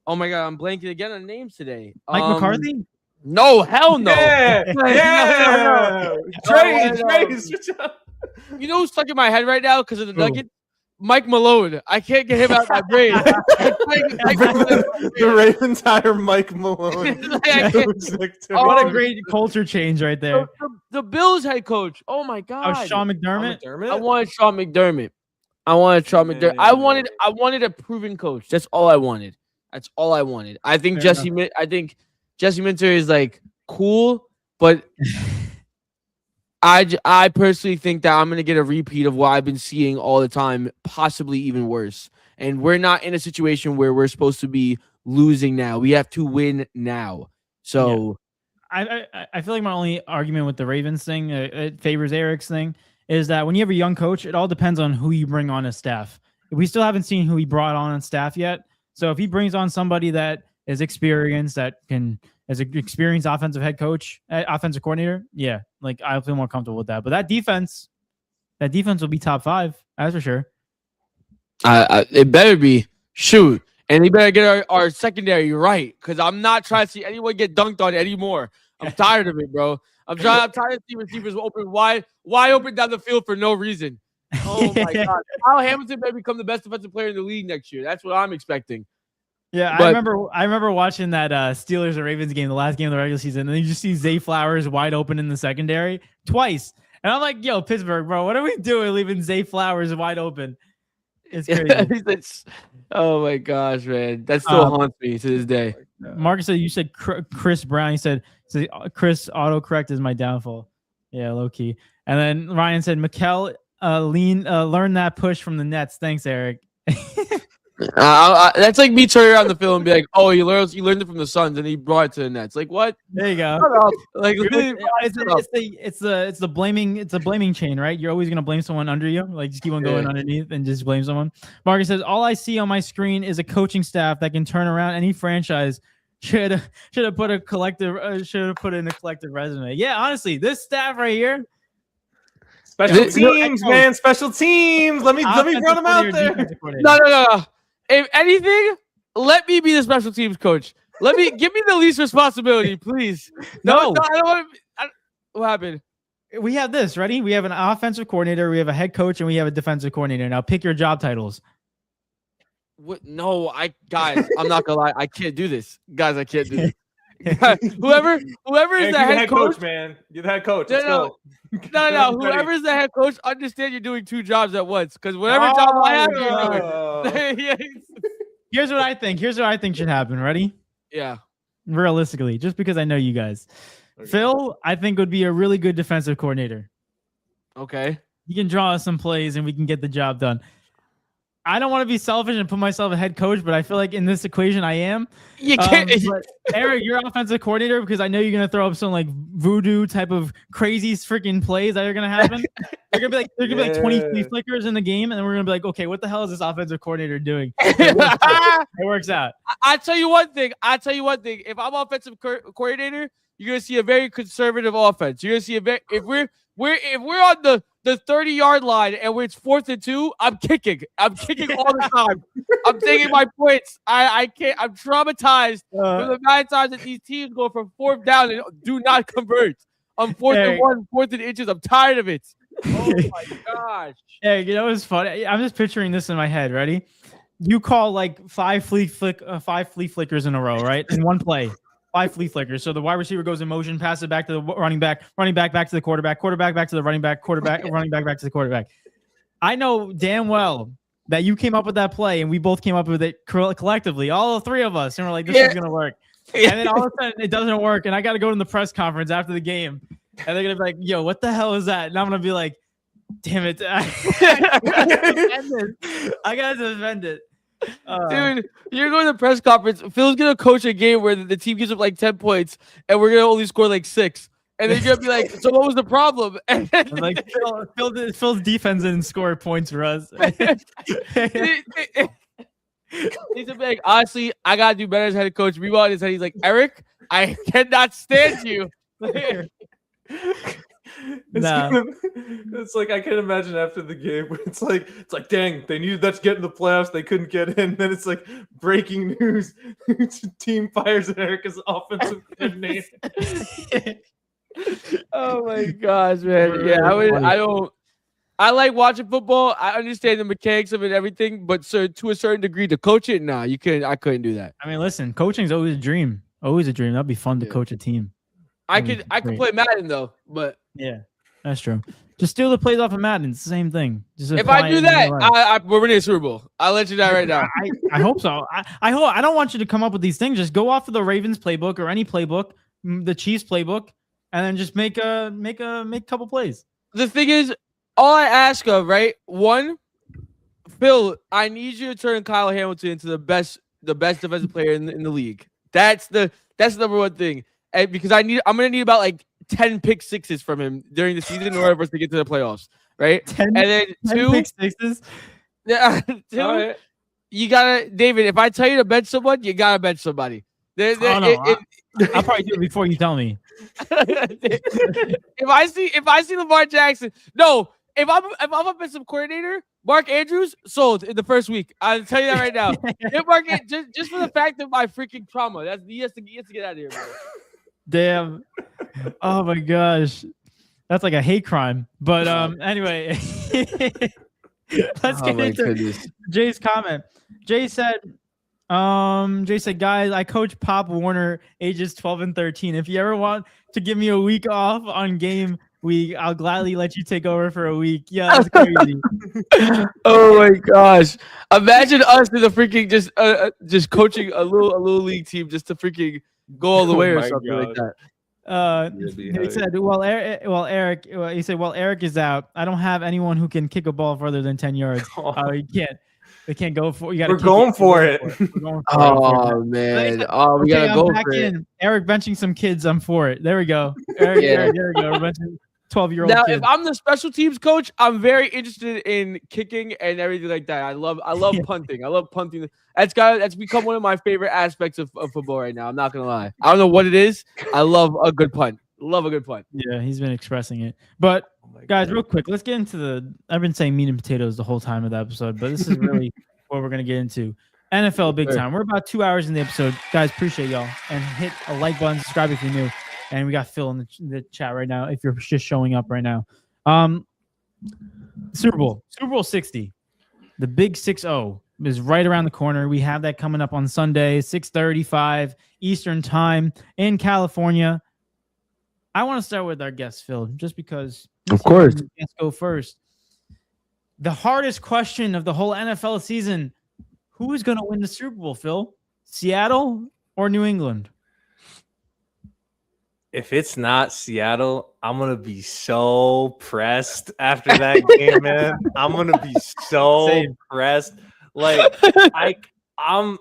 Oh my god! I'm blanking again on names today. Mike McCarthy? No, hell no. Yeah. Trace. You know who's stuck in my head right now because of the Nuggets? Mike Malone. I can't get him out of my brain. The Ravens hire Mike Malone. What a great culture change right there. The Bills head coach. Oh my god. Oh, Sean McDermott. I wanted Sean McDermott. I wanted a proven coach. That's all I wanted. I think Jesse Minter is like cool, but I personally think that I'm going to get a repeat of what I've been seeing all the time, possibly even worse. And we're not in a situation where we're supposed to be losing now. We have to win now. So I feel like my only argument with the Ravens thing, it favors Eric's thing, is that when you have a young coach, it all depends on who you bring on as staff. We still haven't seen who he brought on staff yet. So if he brings on somebody that is experienced, as an experienced offensive head coach, offensive coordinator, yeah, like I feel more comfortable with that. But that defense will be top 5, that's for sure. It better be. Shoot. And they better get our secondary right, because I'm not trying to see anyone get dunked on anymore. I'm tired of it, bro. I'm tired of seeing receivers open wide open down the field for no reason. Oh my god. Kyle Hamilton may become the best defensive player in the league next year. That's what I'm expecting. Yeah, I remember watching that Steelers and Ravens game, the last game of the regular season, and you just see Zay Flowers wide open in the secondary twice. And I'm like, yo, Pittsburgh, bro, what are we doing leaving Zay Flowers wide open? It's crazy. Oh my gosh, man. That still haunts me to this day. Marcus said, you said Chris Brown. He said Chris autocorrect is my downfall. Yeah, low key. And then Ryan said, Mikal, learn that push from the Nets. Thanks, Eric. That's like me turning around the film and be like, "Oh, you learned it from the Suns, and he brought it to the Nets." Like what? There you go. Like it's the blaming chain, right? You're always gonna blame someone under you. Like just keep on going underneath and just blame someone. Marcus says, "All I see on my screen is a coaching staff that can turn around any franchise. Should have put in a collective resume." Yeah, honestly, this staff right here. Special teams, man. Special teams. Let me run them out there. No. If anything, let me be the special teams coach. Give me the least responsibility, please. No, I don't want to. What happened? We have this ready. We have an offensive coordinator, we have a head coach, and we have a defensive coordinator. Now pick your job titles. What? No, guys, I'm not gonna lie. I can't do this, guys. I can't do this. Whoever is the head coach, man. You're the head coach. No. Whoever is the head coach, understand you're doing 2 jobs at once. Because whatever job I have, you're doing. Here's what I think should happen. Ready? Yeah. Realistically, just because I know you guys. Okay. Phil, I think would be a really good defensive coordinator. Okay. He can draw us some plays and we can get the job done. I don't want to be selfish and put myself a head coach, but I feel like in this equation I am. You can't. But Eric, you're offensive coordinator because I know you're gonna throw up some like voodoo type of crazy freaking plays that are gonna happen. They're gonna be like 20 flea flickers in the game, and then we're gonna be like, okay, what the hell is this offensive coordinator doing? It works out. I tell you one thing. If I'm offensive coordinator, you're gonna see a very conservative offense. You're gonna see if we're on the 30-yard line and it's 4th and 2, I'm kicking all the time. I'm taking my points. I can't. I'm traumatized for the 9 times that these teams go from 4th down and do not convert. I'm 4th and 1, 4th and inches. I'm tired of it. Oh my gosh. Hey, you know what's funny? I'm just picturing this in my head. Ready? You call like 5 flea flickers in a row, right? In one play. 5 flea flickers. So the wide receiver goes in motion, passes it back to the running back back to the quarterback back to the running back, running back to the quarterback. I know damn well that you came up with that play and we both came up with it collectively, all 3 of us, and we're like, this is gonna work. And then all of a sudden it doesn't work, and I got to go to the press conference after the game, and they're gonna be like, yo, what the hell is that? And I'm gonna be like, Damn it! I gotta defend it. Dude, you're going to the press conference. Phil's gonna coach a game where the team gives up like 10 points, and we're gonna only score like 6. And then you're gonna be like, "So what was the problem?" And then, like Phil's defense didn't score points for us. He's like, honestly, I gotta do better as head coach. Meanwhile, he's like, Eric, I cannot stand you. It's like I can imagine after the game where it's like dang, they needed that to get in the playoffs, they couldn't get in. Then it's like breaking news: team fires Erica's offensive coordinator. Oh my gosh, man! Yeah, I like watching football. I understand the mechanics of it and everything, but to a certain degree, to coach it, nah, you couldn't. I couldn't do that. I mean, listen, coaching's always a dream. Always a dream. That'd be fun to coach a team. I could play Madden though, but yeah, that's true. Just steal the plays off of Madden. It's the same thing. Just if I do that, we're winning a Super Bowl. I'll let you know right now. I hope so. I hope. I don't want you to come up with these things. Just go off of the Ravens playbook or any playbook, the Chiefs playbook, and then just make a couple plays. The thing is, all I ask of, right? One, Phil, I need you to turn Kyle Hamilton into the best defensive player in the league. That's the number one thing. And because I'm gonna need about like 10 pick sixes from him during the season in order for us to get to the playoffs, right? 10 and then 2 pick sixes. Yeah, 2. Right. You gotta, David. If I tell you to bench someone, you gotta bench somebody. I'll probably do it before you tell me. If I see Lamar Jackson, no. If I'm a offensive coordinator, Mark Andrews sold in the first week. I'll tell you that right now. just for the fact of my freaking trauma. He has to get out of here, bro. Damn. Oh my gosh. That's like a hate crime. But anyway. Let's get into Jay's comment. Jay said, guys, I coach Pop Warner ages 12 and 13. If you ever want to give me a week off on game week, I'll gladly let you take over for a week. Yeah, that's crazy. Oh my gosh. Imagine us in the freaking just coaching a little league team just to freaking go all the way or something like that. He said, Eric is out. I don't have anyone who can kick a ball further than 10 yards. They can't go for it. We're going for it. Oh man. Oh, we gotta go for it. Eric benching some kids. I'm for it. There we go. Eric, there we go. We're benching 12-year-old now, kids. if I'm the special teams coach, I'm very interested in kicking and everything like that. I love punting. I love punting. That's become one of my favorite aspects of football right now. I'm not gonna lie. I don't know what it is. I love a good punt. Yeah, he's been expressing it. But guys, real quick, let's get into I've been saying meat and potatoes the whole time of the episode, but this is really what we're gonna get into. NFL big time. We're about 2 hours in the episode. Guys, appreciate y'all. And hit a like button, subscribe if you're new. And we got Phil in the chat right now if you're just showing up right now. Super Bowl 60. The big 6-0 is right around the corner. We have that coming up on Sunday, 6:35 Eastern time in California. I want to start with our guest, Phil, just because. Of course. Let's go first. The hardest question of the whole NFL season: who is going to win the Super Bowl, Phil? Seattle or New England? If it's not Seattle, I'm gonna be so pressed after that game, man. I'm gonna be so pressed. Like I'm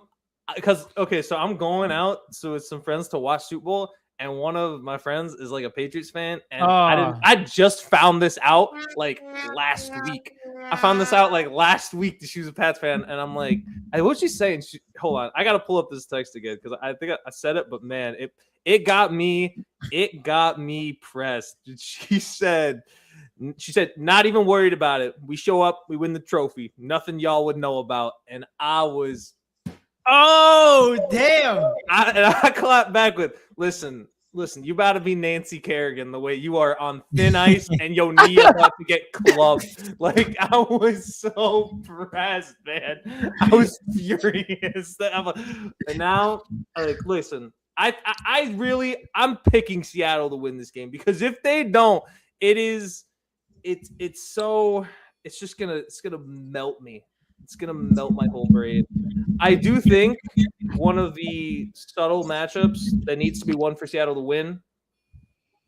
because so I'm going out with some friends to watch Super Bowl, and one of my friends is like a Patriots fan, and I just found this out like last week. I found this out like last week that she was a Pats fan, and I'm like, what's she saying? Hold on, I gotta pull up this text again because I think I said it, but man, it got me pressed. She said, not even worried about it. We show up, we win the trophy. Nothing y'all would know about. And I was, oh damn! I clapped back with, listen. You about to be Nancy Kerrigan the way you are on thin ice and your knee about to get clubbed. Like, I was so pressed, man. I was furious. And now, like, listen, I'm picking Seattle to win this game because if they don't, it's gonna melt me. It's gonna melt my whole brain. I do think one of the subtle matchups that needs to be won for Seattle to win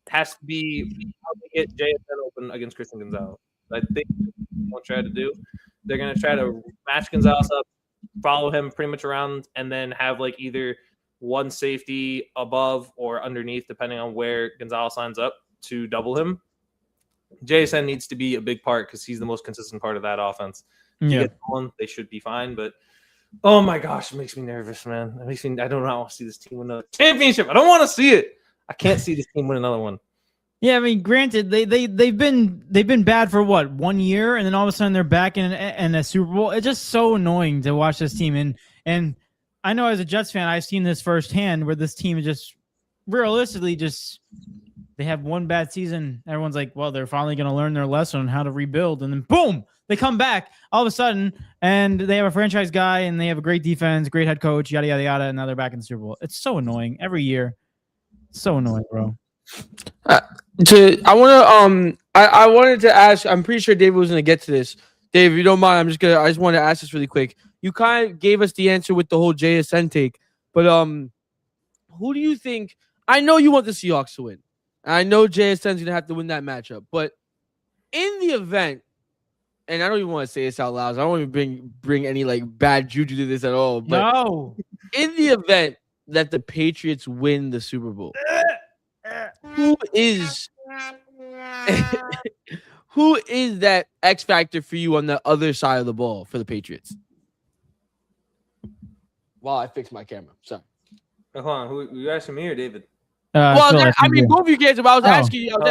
has to be how they get JSN open against Christian Gonzalez. I think won't try to do. They're gonna try to match Gonzalez up, follow him pretty much around, and then have like either one safety above or underneath, depending on where Gonzalez lines up to double him. JSN needs to be a big part because he's the most consistent part of that offense. If he gets going, they should be fine. But oh my gosh, it makes me nervous, man. It makes me. I don't want to see this team win another championship. I don't want to see it. I can't see this team win another one. Yeah, I mean, granted, they've been bad for what, 1 year, and then all of a sudden they're back in a Super Bowl. It's just so annoying to watch this team. And I know as a Jets fan, I've seen this firsthand where this team is just realistically they have one bad season. Everyone's like, well, they're finally going to learn their lesson on how to rebuild, and then boom, they come back all of a sudden, and they have a franchise guy, and they have a great defense, great head coach, yada yada yada, and now they're back in the Super Bowl. It's so annoying every year. So annoying, bro. I wanted to ask. I'm pretty sure David was going to get to this. Dave, if you don't mind, I just want to ask this really quick. You kind of gave us the answer with the whole JSN take, but who do you think? I know you want the Seahawks to win. I know JSN's going to have to win that matchup, but in the event, and I don't even want to say this out loud. So I don't want to bring any like bad juju to this at all. But no, in the event that the Patriots win the Super Bowl, who is that X factor for you on the other side of the ball for the Patriots? While I fix my camera, sorry. Hold on, who you asking me or David? Well, I mean, both of you guys. I was asking you. I was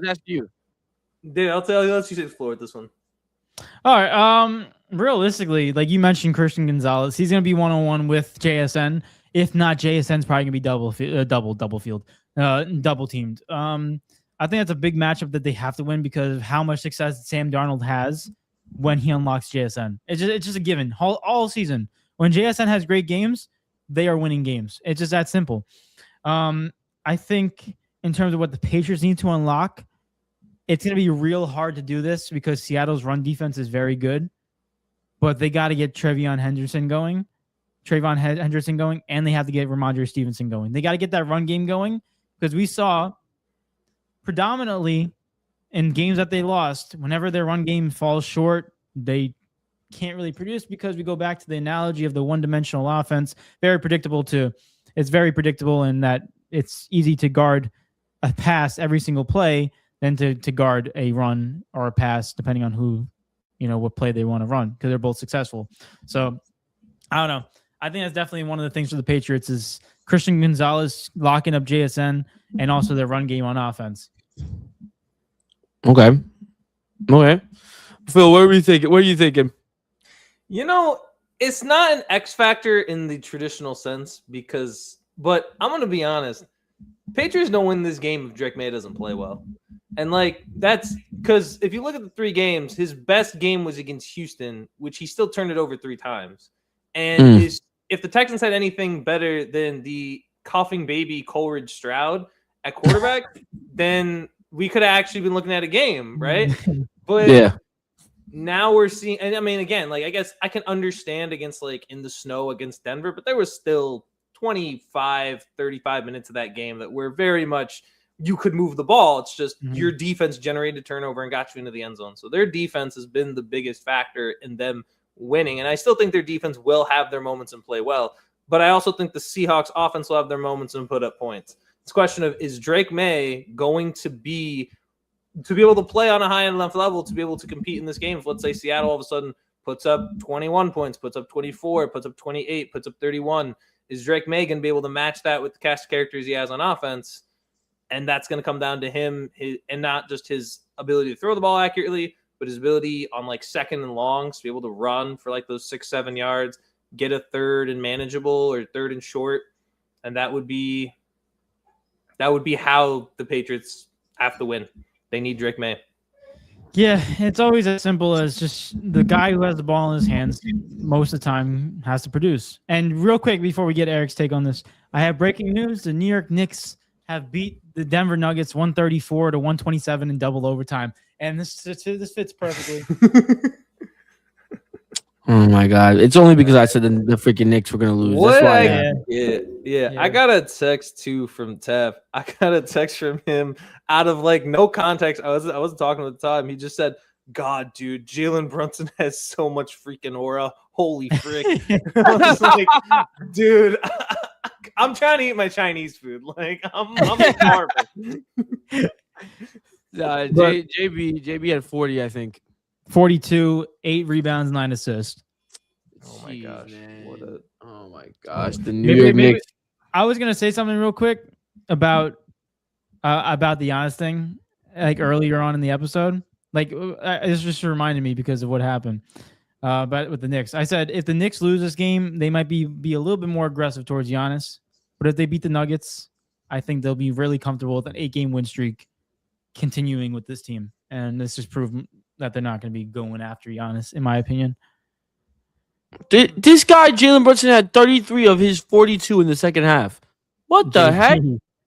asking you. Dude, I'll tell you. Let's use explore with this one. All right. Realistically, like you mentioned, Christian Gonzalez, he's gonna be 1-on-1 with JSN. If not, JSN's probably gonna be double teamed. I think that's a big matchup that they have to win because of how much success Sam Darnold has when he unlocks JSN. It's just a given all season. When JSN has great games, they are winning games. It's just that simple. I think in terms of what the Patriots need to unlock, it's going to be real hard to do this because Seattle's run defense is very good, but they got to get Trayvon Henderson going, and they have to get Ramondre Stevenson going. They got to get that run game going because we saw predominantly in games that they lost, whenever their run game falls short, they can't really produce because we go back to the analogy of the one-dimensional offense. It's very predictable in that it's easy to guard a pass every single play than to guard a run or a pass, depending on who, what play they want to run, because they're both successful. So I don't know. I think that's definitely one of the things for the Patriots is Christian Gonzalez locking up JSN and also their run game on offense. Okay. Phil, what are you thinking? It's not an X factor in the traditional sense but I'm going to be honest. Patriots don't win this game if Drake May doesn't play well. And that's because if you look at the 3 games, his best game was against Houston, which he still turned it over 3 times. And if the Texans had anything better than the coughing baby Coleridge Stroud at quarterback, then we could have actually been looking at a game, right? But yeah. Now we're seeing, and I mean, again, I guess I can understand against in the snow against Denver, but there was still 25, 35 minutes of that game that were very much you could move the ball. It's just your defense generated turnover and got you into the end zone. So their defense has been the biggest factor in them winning. And I still think their defense will have their moments and play well. But I also think the Seahawks offense will have their moments and put up points. It's a question of, is Drake May going to be able to play on a high enough level to be able to compete in this game? If let's say Seattle all of a sudden puts up 21 points, puts up 24, puts up 28, puts up 31, is Drake May going to be able to match that with the cast of characters he has on offense? And that's going to come down to him, and not just his ability to throw the ball accurately, but his ability on second and longs to be able to run for those 6-7 yards, get a third and manageable or third and short. And that would be how the Patriots have to win. They need Drake May. Yeah, it's always as simple as just the guy who has the ball in his hands most of the time has to produce. And real quick, before we get Eric's take on this, I have breaking news. The New York Knicks have beat the Denver Nuggets 134-127 in double overtime. And this fits perfectly. Oh my God! It's only because I said the freaking Knicks were gonna lose. What? That's why. Yeah. I got a text too from Tev. I got a text from him out of no context. I wasn't talking at the time. He just said, God, dude, Jalen Brunson has so much freaking aura. Holy frick. I was like, dude, I'm trying to eat my Chinese food. Like, I'm starving. JB had 40, I think. 42, 8 rebounds, 9 assists. Oh my gosh. Man. Oh my gosh. The New York maybe, Knicks. I was gonna say something real quick about the Giannis thing, like earlier on in the episode. Like this just reminded me because of what happened. But with the Knicks, I said if the Knicks lose this game, they might be a little bit more aggressive towards Giannis. But if they beat the Nuggets, I think they'll be really comfortable with an 8-game win streak continuing with this team. And this just proved that they're not going to be going after Giannis, in my opinion. This guy, Jalen Brunson, had 33 of his 42 in the second half. What the heck?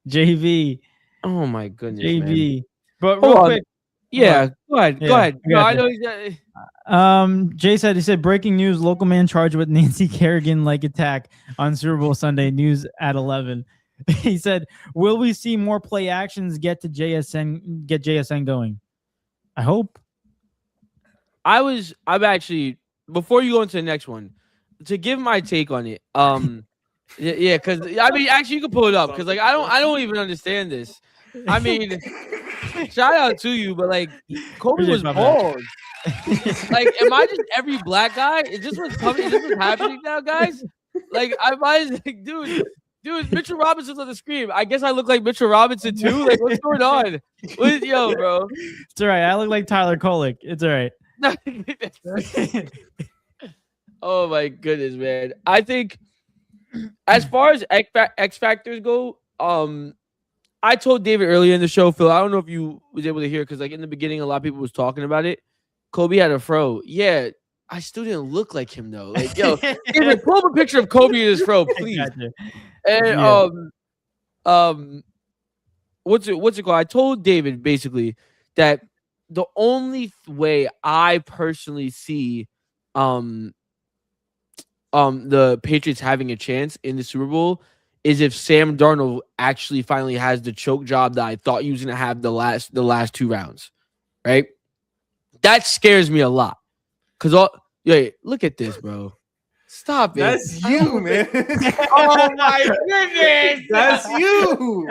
JV. Oh my goodness, JV. man. But real quick. Yeah, go ahead. Go ahead. No, I know Jay said breaking news: local man charged with Nancy Kerrigan-like attack on Super Bowl Sunday. News at 11. He said, "Will we see more play actions get JSN going?" I hope. I'm actually, before you go into the next one, to give my take on it. Yeah, because I mean, actually, you can pull it up because like I don't even understand this. I mean, shout out to you, but like Kobe was bald. Like, am I just every black guy? Is this what's coming? Is this what's happening now, guys? Like, like, dude, Mitchell Robinson's on the screen. I guess I look like Mitchell Robinson too. Like, what's going on? Yo, bro? It's all right. I look like Tyler Kolek. It's all right. Oh my goodness, man. I think as far as X factors go, I told David earlier in the show, Phil, I don't know if you was able to hear because like in the beginning, a lot of people was talking about it. Kobe had a fro. Yeah, I still didn't look like him though. Like, yo, David, pull up a picture of Kobe in his fro, please. And what's it called? I told David basically that the only way I personally see the Patriots having a chance in the Super Bowl is if Sam Darnold actually finally has the choke job that I thought he was going to have the last 2 rounds, right? That scares me a lot. Because look at this, bro. Stop it. That's you, man. Oh my goodness. That's you.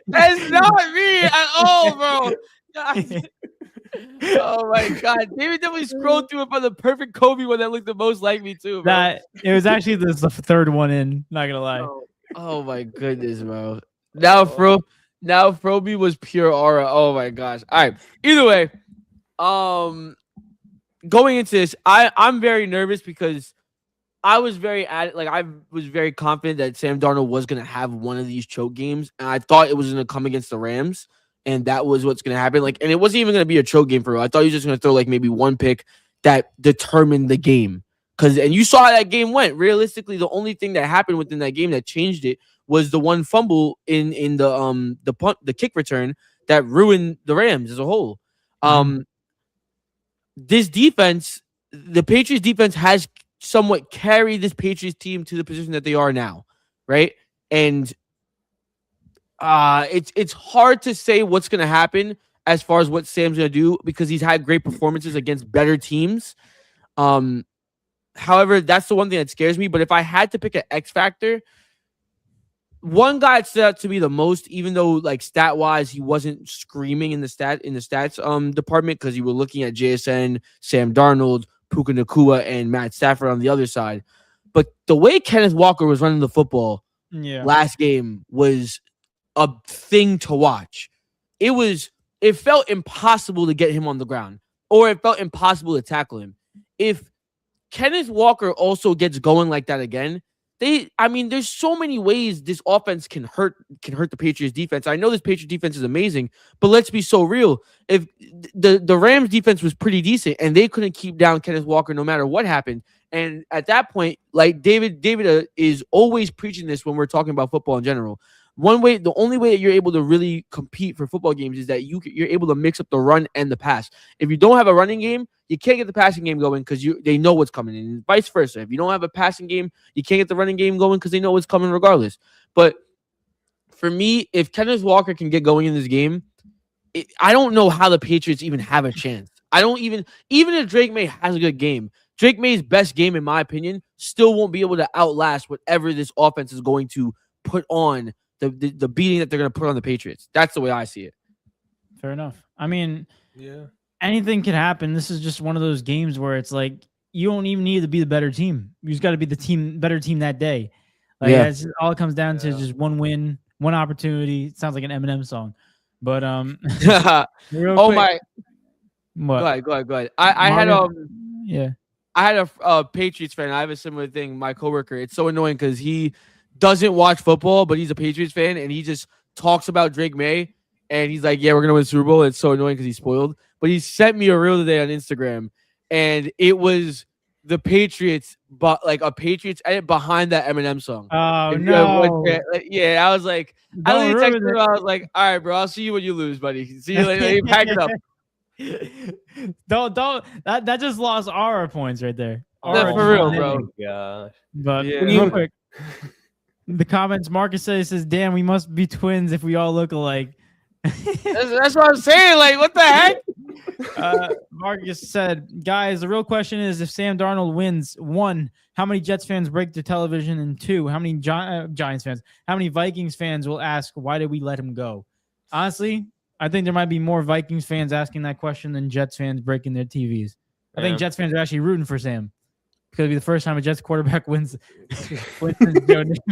That's not me at all, bro. Oh my god. David definitely scrolled through it for the perfect Kobe one that looked the most like me too, bro. That it was actually the third one in, not gonna lie. Oh my goodness, bro. Now Froby was pure aura. Oh my gosh. All right. Either way, going into this, I'm very nervous because I was very confident that Sam Darnold was gonna have one of these choke games, and I thought it was gonna come against the Rams. And that was what's going to happen. Like, and it wasn't even going to be a choke game for real. I thought he was just going to throw like maybe one pick that determined the game. And you saw how that game went. Realistically, the only thing that happened within that game that changed it was the one fumble in the kick return that ruined the Rams as a whole. This defense, the Patriots defense has somewhat carried this Patriots team to the position that they are now, right? And it's hard to say what's going to happen as far as what Sam's going to do because he's had great performances against better teams. However, that's the one thing that scares me. But if I had to pick an X factor, one guy stood out to me the most, even though like stat wise he wasn't screaming in the stats department because you were looking at JSN, Sam Darnold, Puka Nacua, and Matt Stafford on the other side. But the way Kenneth Walker was running the football last game was a thing to watch. It felt impossible to get him on the ground, or it felt impossible to tackle him. If Kenneth Walker also gets going like that again, there's so many ways this offense can hurt the Patriots defense. I know this Patriots defense is amazing, but let's be so real. If the Rams defense was pretty decent and they couldn't keep down Kenneth Walker no matter what happened, and at that point, like David is always preaching this when we're talking about football in general. The only way that you're able to really compete for football games is that you're able to mix up the run and the pass. If you don't have a running game, you can't get the passing game going because they know what's coming, and vice versa. If you don't have a passing game, you can't get the running game going because they know what's coming regardless. But for me, if Kenneth Walker can get going in this game, I don't know how the Patriots even have a chance. I don't even if Drake May has a good game, Drake May's best game, in my opinion, still won't be able to outlast whatever this offense is going to put on the beating that they're going to put on the Patriots. That's the way I see it. Fair enough. I mean, Yeah. anything can happen. This is just one of those games where it's like you don't even need to be the better team. You just got to be the better team that day. Like that's all it comes down to. Just one win, one opportunity. It sounds like an Eminem song, but real quick, my. What? Go ahead. I had I had a Patriots fan. I have a similar thing. My coworker. It's so annoying because he doesn't watch football, but he's a Patriots fan, and he just talks about Drake May, and he's like, "Yeah, we're gonna win the Super Bowl." It's so annoying because he's spoiled. But he sent me a reel today on Instagram, and it was the Patriots, but like a Patriots edit behind that Eminem song. Oh no! Yeah, I was like, I was like, all right, bro, I'll see you when you lose, buddy. See you later. Pack it up. don't that just lost our points right there. For real, bro. Gosh. But real quick, the comments, Marcus says, "Damn, we must be twins if we all look alike." That's what I'm saying. Like, what the heck? Marcus said, "Guys, the real question is if Sam Darnold wins, 1, how many Jets fans break their television, and 2, how many Giants fans, how many Vikings fans will ask why did we let him go?" Honestly, I think there might be more Vikings fans asking that question than Jets fans breaking their TVs. I think Jets fans are actually rooting for Sam because it'll be the first time a Jets quarterback wins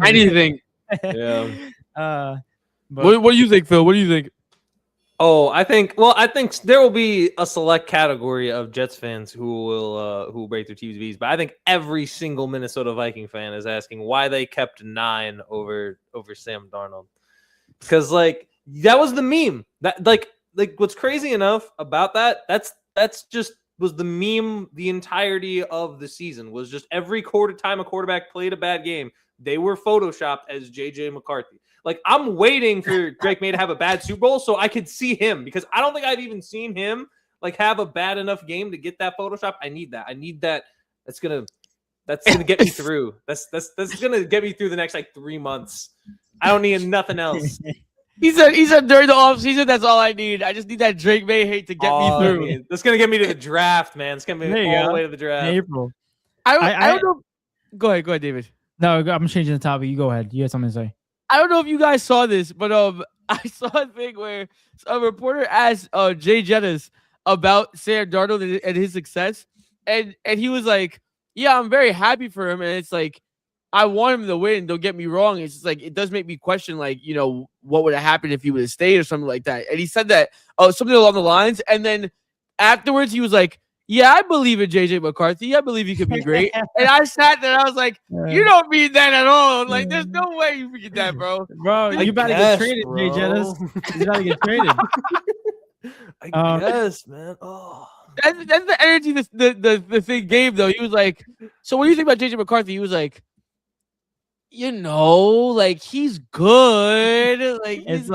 anything. Yeah. What do you think, Phil? What do you think? Oh, I think there will be a select category of Jets fans who will break their TVs, but I think every single Minnesota Viking fan is asking why they kept 9 over Sam Darnold. Because like that was the meme. That like what's crazy enough about that's just was the meme the entirety of the season was just every time a quarterback played a bad game, they were photoshopped as JJ McCarthy. Like I'm waiting for Drake May to have a bad Super Bowl so I could see him because I don't think I've even seen him like have a bad enough game to get that Photoshop. I need that. That's gonna get me through. That's gonna get me through the next like 3 months. I don't need nothing else. He said during the offseason, that's all I need. I just need that Drake May hate to get me through. That's gonna get me to the draft, man. It's gonna be all the way to the draft. April. I don't know. Go ahead, David. No, I'm changing the topic. You go ahead. You had something to say. I don't know if you guys saw this, but I saw a thing where a reporter asked Jay Jettis about Sam Darnold and his success, and he was like, "Yeah, I'm very happy for him," and it's like, I want him to win. Don't get me wrong. It's just like it does make me question, like, you know, what would have happened if he would have stayed or something like that. And he said that something along the lines, and then afterwards he was like, "Yeah, I believe in JJ McCarthy. I believe he could be great." And I sat there and I was like, "You don't mean that at all. Like, there's no way you forget that, bro. Bro, you about to get traded, Jay Jettis. You about to get traded." I guess, man. Oh. That's the energy the thing gave though. He was like, "So what do you think about JJ McCarthy?" He was like, "You know, like he's good. Like it's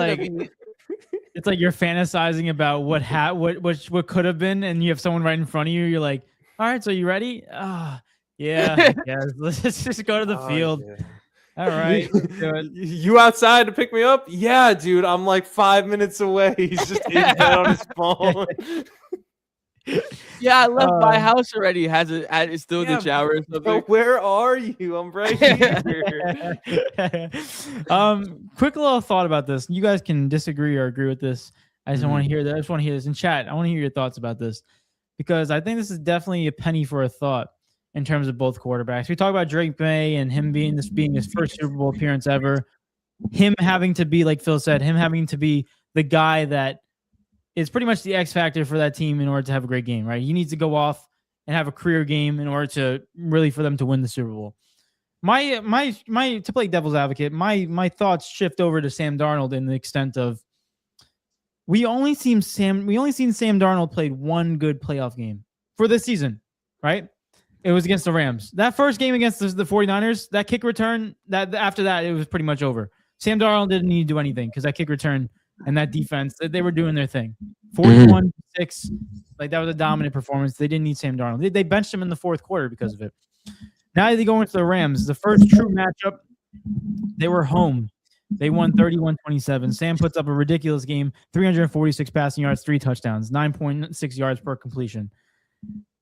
like you're fantasizing about what could have been, and you have someone right in front of you. You're like, all right, so you ready? Yeah. Let's just go to the field. Yeah. All right, you outside to pick me up? Yeah, dude. I'm like 5 minutes away. He's just in bed on his phone. Yeah, I left my house already. It's still in the shower or something. Bro, where are you? I'm right here. Quick little thought about this. You guys can disagree or agree with this. I just want to hear that. I just want to hear this in chat. I want to hear your thoughts about this because I think this is definitely a penny for a thought in terms of both quarterbacks. We talk about Drake May and him being his first Super Bowl appearance ever. Him having to be, like Phil said, him having to be the guy that is pretty much the X factor for that team in order to have a great game, right? He needs to go off and have a career game in order to really for them to win the Super Bowl. My to play devil's advocate, my thoughts shift over to Sam Darnold in the extent of we only seen Sam Darnold played one good playoff game for this season, right? It was against the Rams. That first game against the 49ers, that kick return, that after that it was pretty much over. Sam Darnold didn't need to do anything because that kick return and that defense, they were doing their thing. 41-6, like that was a dominant performance. They didn't need Sam Darnold. They benched him in the fourth quarter because of it. Now they go into the Rams. The first true matchup, they were home. They won 31-27. Sam puts up a ridiculous game, 346 passing yards, 3 touchdowns, 9.6 yards per completion.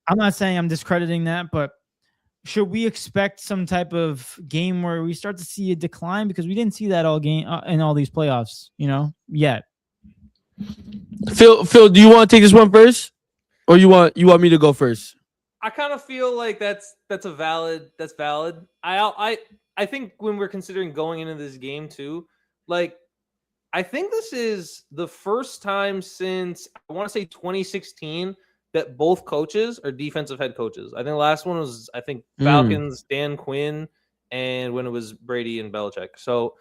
I'm not saying I'm discrediting that, but should we expect some type of game where we start to see a decline? Because we didn't see that all game in all these playoffs, yet. Phil, do you want to take this one first, or you want me to go first? I kind of feel like that's valid. I think when we're considering going into this game too, like I think this is the first time since I want to say 2016 that both coaches are defensive head coaches. I think the last one was Falcons, Dan Quinn, and when it was Brady and Belichick. So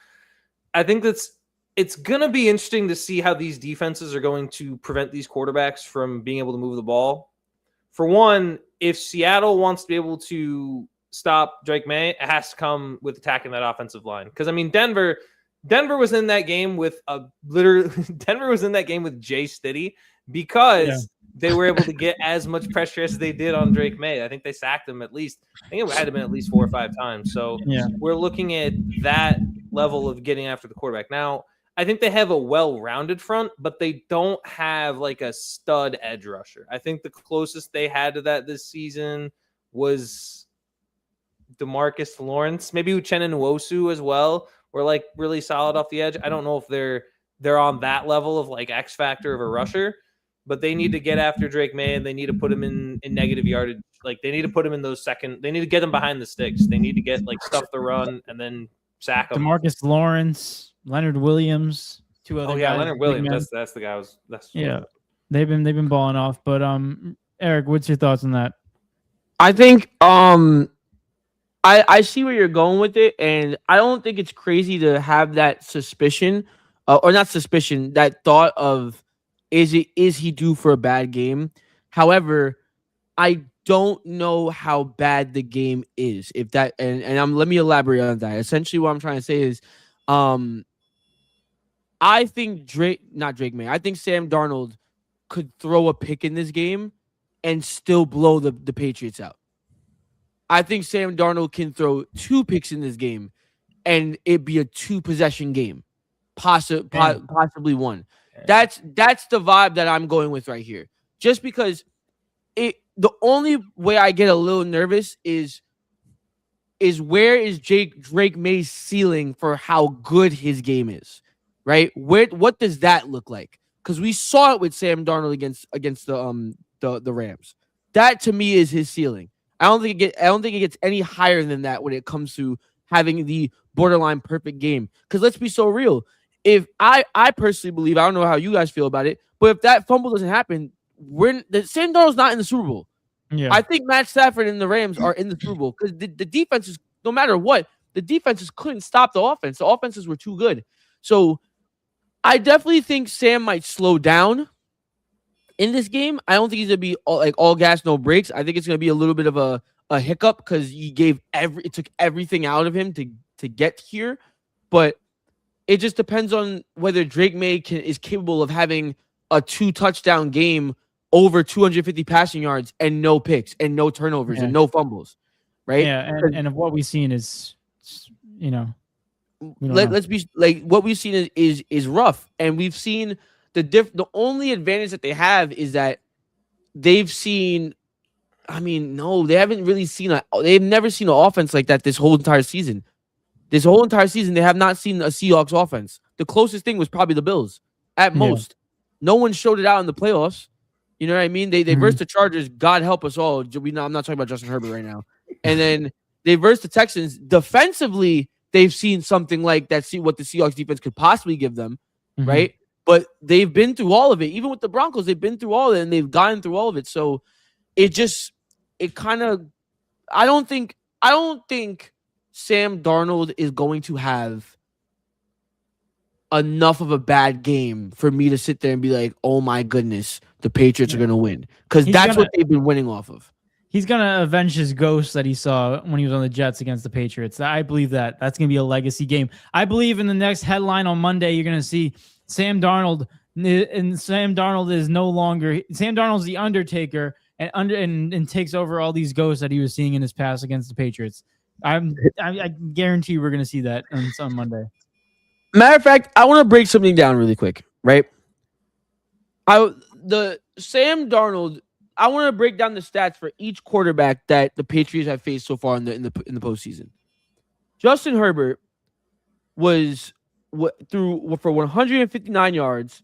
I think it's going to be interesting to see how these defenses are going to prevent these quarterbacks from being able to move the ball. For one, if Seattle wants to be able to stop Drake May, it has to come with attacking that offensive line. Because I mean, Denver was in that game with Denver was in that game with Jay Stiddy because they were able to get as much pressure as they did on Drake May. I think they sacked him at least. I think it had to been at least 4 or 5 times. So we're looking at that level of getting after the quarterback. Now, I think they have a well-rounded front, but they don't have like a stud edge rusher. I think the closest they had to that this season was DeMarcus Lawrence, maybe Uchenna Nwosu as well, were like really solid off the edge. I don't know if they're on that level of like X factor of a rusher, but they need to get after Drake May and they need to put him in negative yardage. Like they need to put him in those they need to get him behind the sticks. They need to get like stuff the run and then sack him. DeMarcus Lawrence, Leonard Williams, 2 other guys. Leonard Williams. That's the guy. They've been balling off. But Eric, what's your thoughts on that? I think I see where you're going with it, and I don't think it's crazy to have that suspicion, or not suspicion, that thought of is he due for a bad game? However, I don't know how bad the game is. If that let me elaborate on that. Essentially, what I'm trying to say is, I think I think Sam Darnold could throw a pick in this game and still blow the Patriots out. I think Sam Darnold can throw 2 picks in this game and it'd be a 2-possession game. Possibly 1. That's the vibe that I'm going with right here. Just because the only way I get a little nervous is where is Drake May's ceiling for how good his game is, right? What does that look like? Because we saw it with Sam Darnold against the Rams. That to me is his ceiling. I don't think it gets any higher than that when it comes to having the borderline perfect game. Because let's be so real. If I personally believe, I don't know how you guys feel about it, but if that fumble doesn't happen, Sam Darnold's not in the Super Bowl. Yeah. I think Matt Stafford and the Rams are in the Super Bowl because the defenses, no matter what, the defenses couldn't stop the offense. The offenses were too good. So I definitely think Sam might slow down in this game. I don't think he's gonna be all gas, no brakes. I think it's gonna be a little bit of a hiccup because it took everything out of him to get here. But it just depends on whether Drake May is capable of having a 2-touchdown game, over 250 passing yards, and no picks and no turnovers and no fumbles, right? Yeah, and if what we've seen is, let's be like what we've seen is rough, and we've seen the only advantage that they have is that they've seen. I mean, no, they haven't really seen they've never seen an offense like that this whole entire season. This whole entire season, they have not seen a Seahawks offense. The closest thing was probably the Bills at most. No one showed it out in the playoffs. You know what I mean? They versed the Chargers. God help us all. I'm not talking about Justin Herbert right now. And then they versed the Texans. Defensively, they've seen something like that. See what the Seahawks defense could possibly give them, right? But they've been through all of it. Even with the Broncos, they've been through all of it, and they've gotten through all of it. So it kind of. I don't think Sam Darnold is going to have enough of a bad game for me to sit there and be like, oh my goodness, the Patriots are going to win. Because that's what they've been winning off of. He's going to avenge his ghost that he saw when he was on the Jets against the Patriots. I believe that. That's going to be a legacy game. I believe in the next headline on Monday, you're going to see Sam Darnold, and Sam Darnold is no longer – Sam Darnold's the Undertaker and takes over all these ghosts that he was seeing in his past against the Patriots. I guarantee we're going to see that on Monday. Matter of fact, I want to break something down really quick, right? The Sam Darnold. I want to break down the stats for each quarterback that the Patriots have faced so far in the postseason. Justin Herbert was threw for 159 yards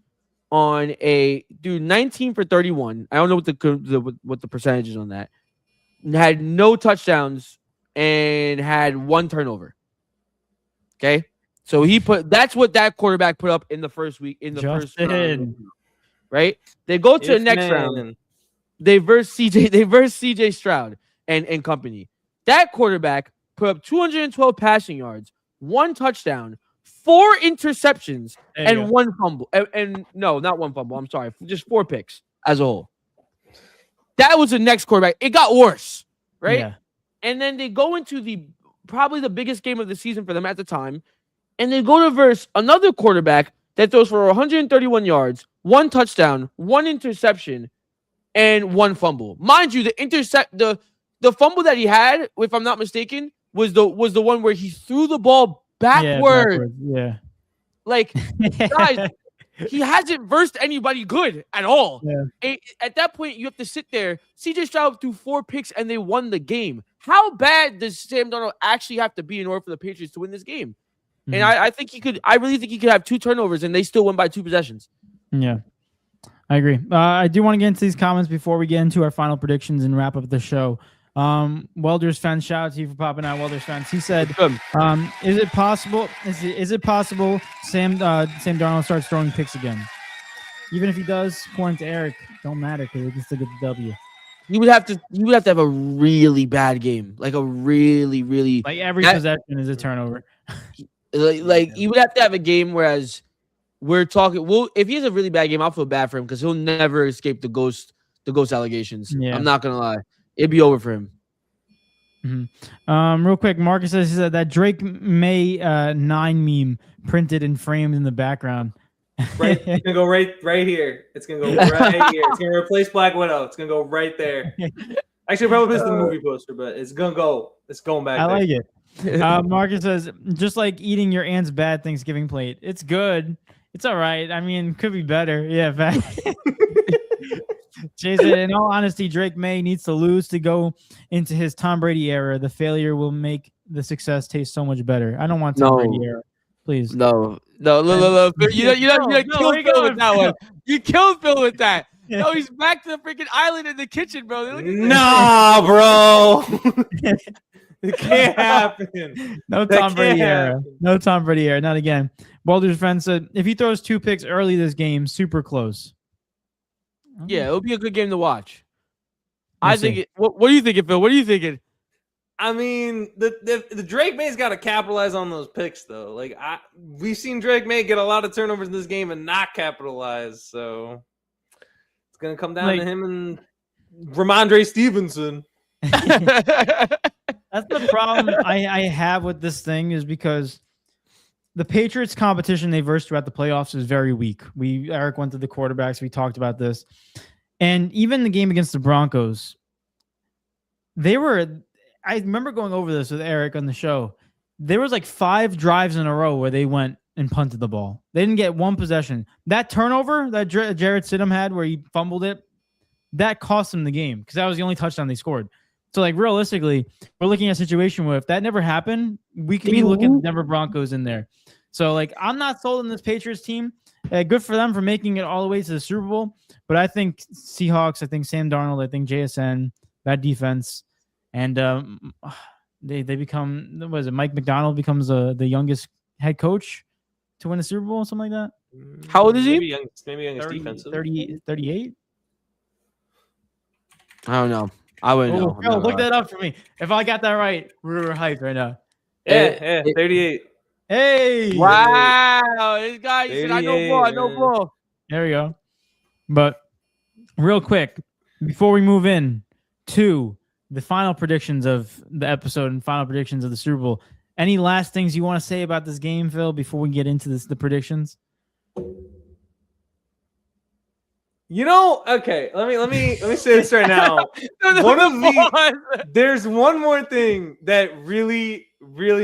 on 19 for 31. I don't know what the percentage is on that. Had no touchdowns and had 1 turnover. Okay, so that's what that quarterback put up in the first week first round, right? They go to the next round. They verse CJ Stroud and company. That quarterback put up 212 passing yards, 1 touchdown, 4 interceptions, and 1 fumble. And no, not 1 fumble. I'm sorry, just 4 picks as a whole. That was the next quarterback. It got worse, right? Yeah. And then they go into probably the biggest game of the season for them at the time, and they go to verse another quarterback that throws for 131 yards, 1 touchdown, 1 interception, and 1 fumble. Mind you, the fumble that he had, if I'm not mistaken, was the one where he threw the ball backwards. Yeah. Like, guys, he hasn't versed anybody good at all. Yeah. At that point, you have to sit there. CJ Stroud threw 4 picks and they won the game. How bad does Sam Darnold actually have to be in order for the Patriots to win this game? Mm-hmm. And I think he could. I really think he could have 2 turnovers and they still win by 2 possessions. Yeah. I agree. I do want to get into these comments before we get into our final predictions and wrap up the show. Welders fans, shout out to you for popping out. Welders fans, he said, "Is it possible? Is it possible Sam Darnold starts throwing picks again? Even if he does, according to Eric, don't matter because it's still get the W." You would have to have a really bad game, like a really like every possession is a turnover. like you would have to have a game whereas. We're talking. Well, if he has a really bad game, I'll feel bad for him because he'll never escape the ghost allegations. Yeah. I'm not gonna lie, it'd be over for him. Mm-hmm. Real quick, Marcus says that Drake May 9 meme printed and framed in the background. Right, it's gonna go right here. It's gonna go right here. It's gonna replace Black Widow. It's gonna go right there. Actually, probably missed the movie poster, but it's gonna go. It's going back. I like it. Marcus says just like eating your aunt's bad Thanksgiving plate. It's good. It's all right. I mean, could be better. Yeah, Jason, in all honesty, Drake May needs to lose to go into his Tom Brady era. The failure will make the success taste so much better. I don't want Tom Brady era. Please. No. You killed Phil with that one. You killed Phil with that. No, he's back to the freaking island in the kitchen, bro. Nah, bro. It can't happen. No Tom Brady era. No Tom Brady era. Not again. Boulder's friend said, if he throws 2 picks early this game, super close. Yeah, it'll be a good game to watch. I think. What are you thinking, Phil? What are you thinking? I mean, the Drake May's got to capitalize on those picks, though. Like we've seen Drake May get a lot of turnovers in this game and not capitalize. So it's gonna come down to him and Ramondre Stevenson. That's the problem I have with this thing is because the Patriots competition they versed throughout the playoffs is very weak. Eric went to the quarterbacks. We talked about this. And even the game against the Broncos, I remember going over this with Eric on the show. There was like 5 drives in a row where they went and punted the ball. They didn't get 1 possession. That turnover that Jarrett Stidham had where he fumbled it, that cost them the game because that was the only touchdown they scored. So, like, realistically, we're looking at a situation where if that never happened, we could be looking at the Denver Broncos in there. So, like, I'm not sold on this Patriots team. Good for them for making it all the way to the Super Bowl. But I think Seahawks, I think Sam Darnold, I think JSN, that defense, and they become, what is it, Mike McDonald becomes the youngest head coach to win a Super Bowl, something like that. How old is he? Maybe youngest defensive. 38? I don't know. I wouldn't know. Phil, look that up for me. If I got that right, we're hyped right now. Yeah, 38. Hey! Wow! This guy said, I know ball. There we go. But real quick, before we move in to the final predictions of the episode and final predictions of the Super Bowl, any last things you want to say about this game, Phil, before we get into the predictions? You know, okay, let me say this right now. There's one more thing that really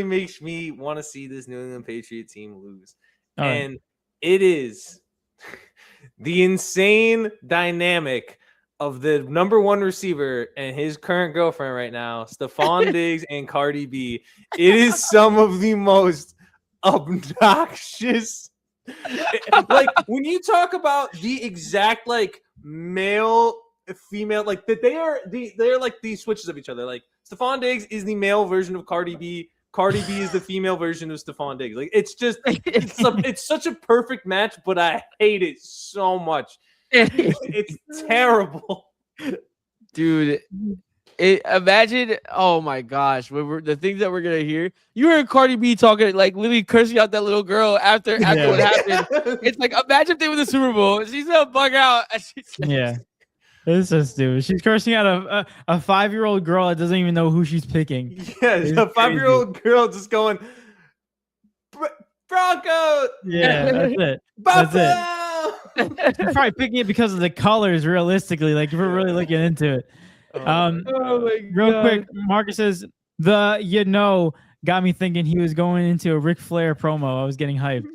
makes me want to see this New England Patriot team lose. All right. And it is the insane dynamic of the number one receiver and his current girlfriend right now, Stephon Diggs and Cardi B. It is some of the most obnoxious. Like when you talk about the exact like male female, like that they're like these switches of each other. Like Stephon Diggs is the male version of Cardi B. Cardi B is the female version of Stephon Diggs. Like it's just it's such a perfect match, but I hate it so much. It's terrible, dude. Imagine, oh my gosh, the things that we're gonna hear. You heard Cardi B talking, like literally cursing out that little girl after what happened. It's like, imagine if they were the Super Bowl. She's gonna bug out. Yeah, it's so stupid. She's cursing out a 5-year-old girl that doesn't even know who she's picking. Yeah, a 5-year-old girl just going Broncos. Yeah, that's it. That's it. She's probably picking it because of the colors. Realistically, like if we're really looking into it. Real quick, Marcus says got me thinking he was going into a Ric Flair promo. I was getting hyped.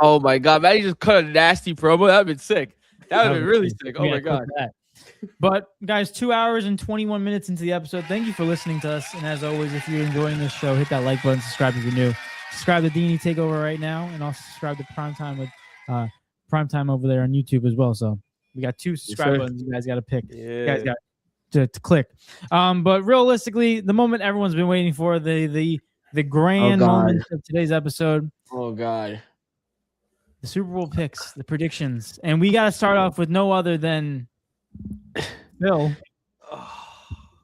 Oh my god, man, he just cut a nasty promo. That'd been sick. That would be really sick. Oh my god. But guys, 2 hours and 21 minutes into the episode. Thank you for listening to us. And as always, if you're enjoying this show, hit that like button, subscribe if you're new. Subscribe to D&E Takeover right now, and also subscribe to Primetime over there on YouTube as well. So we got 2 subscribe buttons you guys got to pick. Yeah. You guys got to click. But realistically, the moment everyone's been waiting for, the grand moment of today's episode. Oh god. The Super Bowl picks, the predictions. And we got to start off with no other than Phil.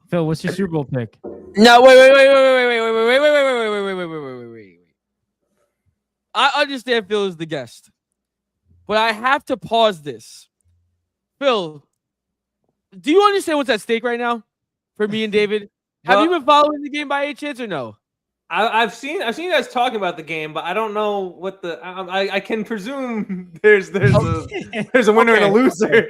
Phil, what's your Super Bowl pick? No, wait. I understand Phil is the guest, but I have to pause this. Phil, do you understand what's at stake right now for me and David? Have you been following the game by any chance or no? I've seen you guys talking about the game, but I don't know what the I can presume there's a winner and a loser.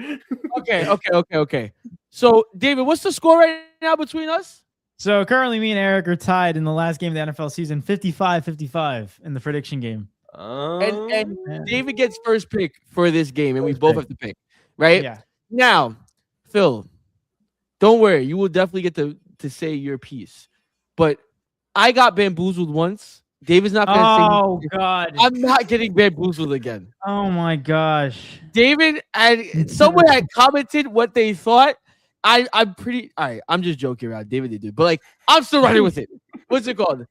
Okay. So David, what's the score right now between us? So currently me and Eric are tied in the last game of the NFL season, 55-55 in the prediction game. And David gets first pick for this game, and we both have to pick, right? Yeah. Now, Phil, don't worry, you will definitely get to say your piece, but I got bamboozled once. David's not going to say. Oh God! I'm not getting bamboozled again. Oh my gosh! David and someone had commented what they thought. I'm pretty. All right, I'm just joking around. David did, but like I'm still running with it. What's it called?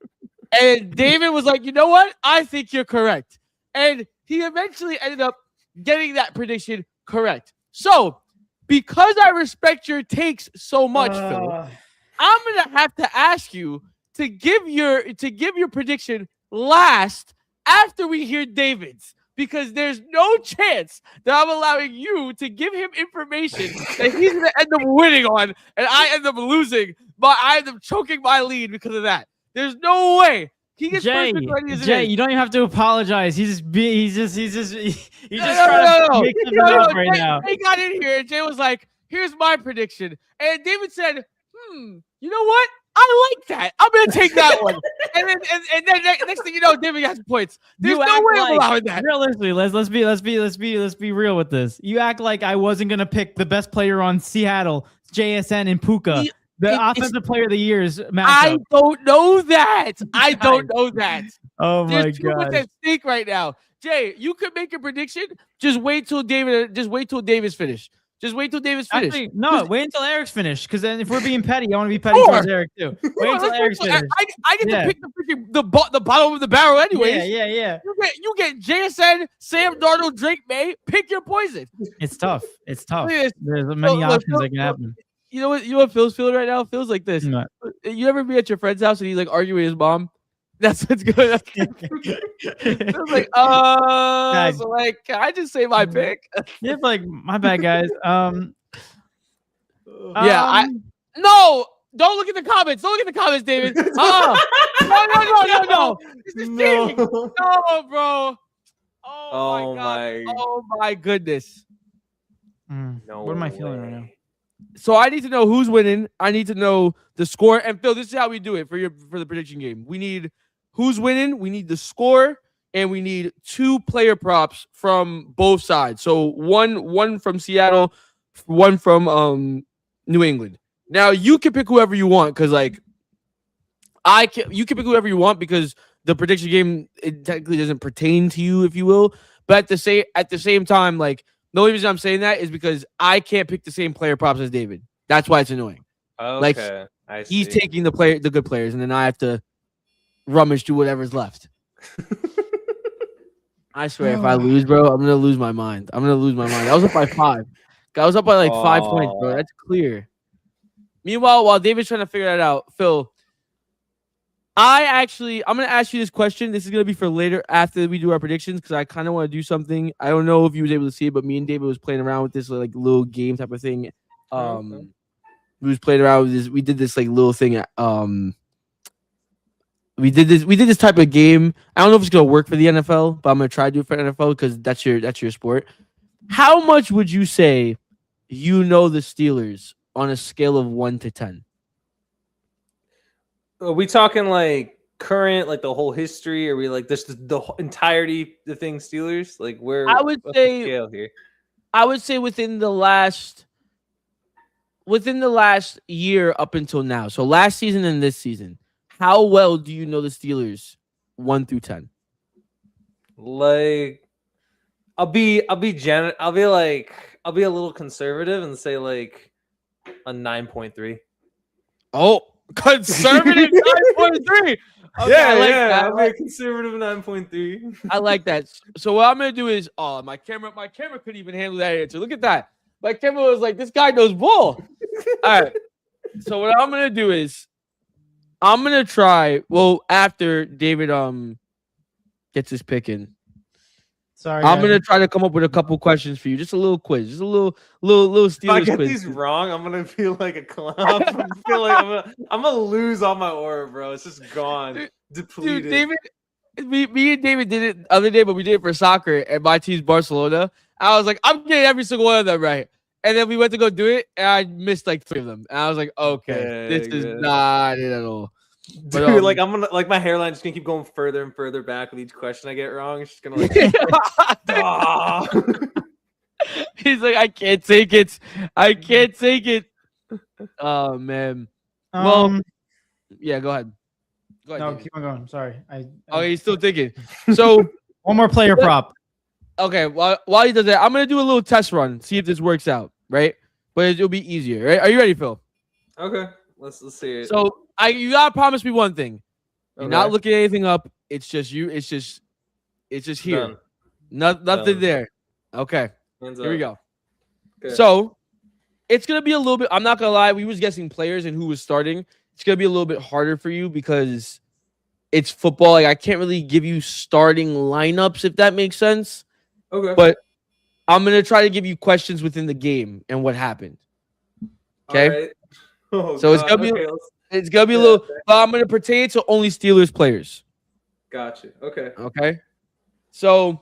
And David was like, you know what? I think you're correct. And he eventually ended up getting that prediction correct. So, because I respect your takes so much, Phil, I'm gonna have to ask you to give your prediction last after we hear David's, because there's no chance that I'm allowing you to give him information that he's gonna end up winning on, and I end up losing, but I end up choking my lead because of that. There's no way. He gets Jay, you don't even have to apologize. He's just trying to make something up right now. Jay got in here and Jay was like, here's my prediction. And David said, you know what? I like that. I'm gonna take that one. and then next thing you know, David has points. There's no way I'm allowing that. Realistically, let's be real with this. You act like I wasn't gonna pick the best player on Seattle, JSN and Puka. The offensive player of the year's matchup. I don't know that. I don't know that. Oh my god. There's too much at stake right now. Jay, you could make a prediction. Just wait till David's finished. Just wait till David's finished. Actually, no, wait until Eric's finished. Because then if we're being petty, I want to be petty towards Eric too. Wait until Eric's finished. I get to pick the bottom of the barrel anyways. Yeah. You get JSN, Sam Darnold, Drake May. Pick your poison. It's tough. There's many options that can happen. You know what Phil's feeling right now? Phil's like this. What? You ever be at your friend's house and he's like arguing with his mom? That's what's going on. Phil's like, so like, can I just say my pick? Yeah, like my bad, guys. No, don't look at the comments. Don't look at the comments, David. No. This is cheating. No, bro. Oh my god. Oh my goodness. No what am I feeling right now? So I need to know who's winning. I need to know the score. And Phil, this is how we do it for the prediction game. We need who's winning. We need the score. and we need 2 player props from both sides. So one from Seattle, one from New England. Now you can pick whoever you want because like you can pick whoever you want because the prediction game it technically doesn't pertain to you, if you will. But at the same time, like the only reason I'm saying that is because I can't pick the same player props as David. That's why it's annoying. Okay, like he's taking the good players, and then I have to rummage through whatever's left. I swear, if I lose, bro, I'm gonna lose my mind. I was up by 5. I was up by like 5 points, bro. That's clear. Meanwhile, while David's trying to figure that out, Phil, I'm gonna ask you this question. This is gonna be for later after we do our predictions because I kind of want to do something. I don't know if you was able to see it, but me and David was playing around with this like little game type of thing. We was playing around with this. We did this like little thing. We did this type of game. I don't know if it's gonna work for the NFL, but I'm gonna try to do it for NFL because that's your sport. How much would you say you know the Steelers on a scale of 1 to 10? Are we talking like current, like the whole history? Or are we like this the entirety the thing Steelers? Like where I would what's say the scale here? I would say within the last year up until now. So last season and this season, how well do you know the Steelers 1 through 10? Like I'll be a little conservative and say like a 9.3. Oh, conservative 9.3. Okay, Yeah, I like yeah, that. I'll be a conservative 9.3. I like that. So what I'm gonna do is, my camera couldn't even handle that answer. Look at that. My camera was like, this guy knows ball. All right. So what I'm gonna do is, I'm gonna try. Well, after David gets his pick in, Sorry, I'm gonna try to come up with a couple questions for you. Just a little quiz. Just a little Steelers If I get quiz. these wrong, I'm gonna feel like a clown. I feel like I'm gonna lose all my aura, bro. It's just gone, depleted. Dude, David, me and David did it the other day, but we did it for soccer, and my team's Barcelona. I was like, I'm getting every single one of them right. And then we went to go do it, and I missed like 3 of them. And I was like, okay, this is not it at all. Dude, But, like I'm gonna my hairline's just gonna keep going further and further back with each question I get wrong. It's just gonna like He's like, I can't take it. I can't take it. Oh man. Well, yeah, go ahead. Go ahead. No, David. keep on going. Sorry. Oh, he's still thinking. So one more player prop. okay, while he does that, I'm gonna do a little test run, see if this works out, right? But it'll be easier, right? Are you ready, Phil? Okay, let's see it. So you gotta promise me one thing. You're Okay. not looking anything up. It's just you. It's just here. Done. Nothing Done. there. Okay. Hands Here we up. go. Okay. So it's gonna be a little bit. I'm not gonna lie. We was guessing players and who was starting. It's gonna be a little bit harder for you because it's football. Like I can't really give you starting lineups if that makes sense. Okay. But I'm gonna try to give you questions within the game and what happened. Okay. All right. Oh, So it's God. gonna be Okay, a little. But I'm gonna pertain to only Steelers players. Gotcha. Okay. Okay. So,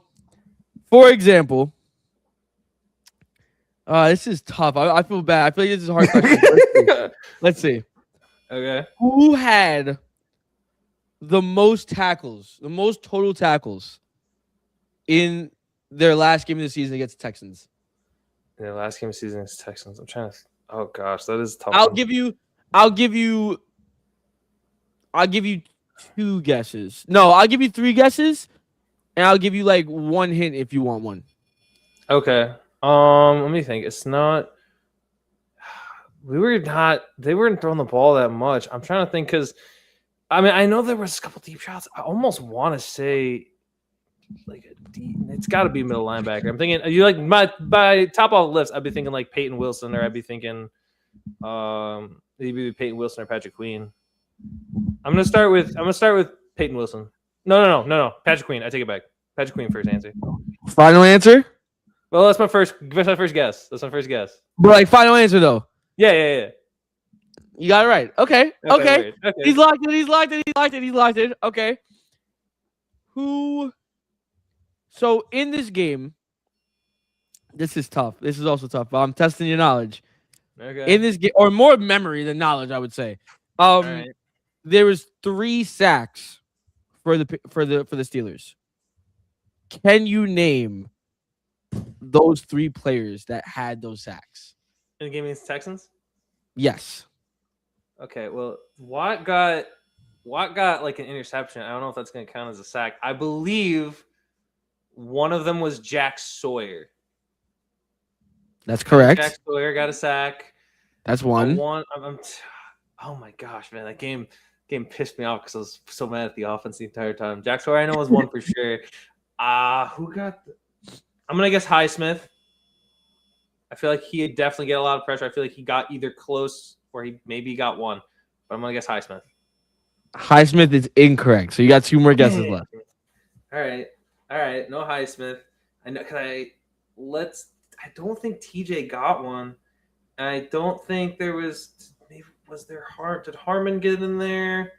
for example, this is tough. I feel bad. I feel like this is a hard question. Let's see. Okay. Who had the most tackles, the most total tackles in their last game of the season against the Texans? Yeah, last game of the season is Texans. I'm trying to. Oh gosh, that is a tough. I'll one. give you 2 guesses. No, I'll give you 3 guesses, and I'll give you like 1 hint if you want one. Okay. Let me think. It's not. They weren't throwing the ball that much. I'm trying to think because, I mean, I know there was a couple deep shots. I almost want to say, like a deep. It's got to be middle linebacker. I'm thinking you like by top off the list. I'd be thinking like Peyton Wilson, or I'd be thinking, maybe Peyton Wilson or Patrick Queen. I'm gonna start with Peyton Wilson. No. Patrick Queen. I take it back. Patrick Queen first answer. Final answer? Well, that's my first guess. But like final answer though. Yeah. You got it right. Okay. Okay. He's locked in. Okay. Who? So in this game, this is tough. This is also tough. But I'm testing your knowledge. Okay. In this game, or more memory than knowledge, I would say. Right. There was 3 sacks for the Steelers. Can you name those 3 players that had those sacks? In the game against the Texans? Yes. Okay, well, Watt got like an interception. I don't know if that's going to count as a sack. I believe one of them was Jack Sawyer. That's correct. Jack Sawyer got a sack. That's one. Oh my gosh, man, that game pissed me off because I was so mad at the offense the entire time. Jack Sawyer, I know, was one for sure. Who got? I'm gonna guess Highsmith. I feel like he definitely get a lot of pressure. I feel like he got either close or he maybe got one, but I'm gonna guess Highsmith. Highsmith is incorrect, so you got 2 more guesses left. All right, no Highsmith. I know. I don't think TJ got one. I don't think there was. Maybe was there Did Harmon get in there?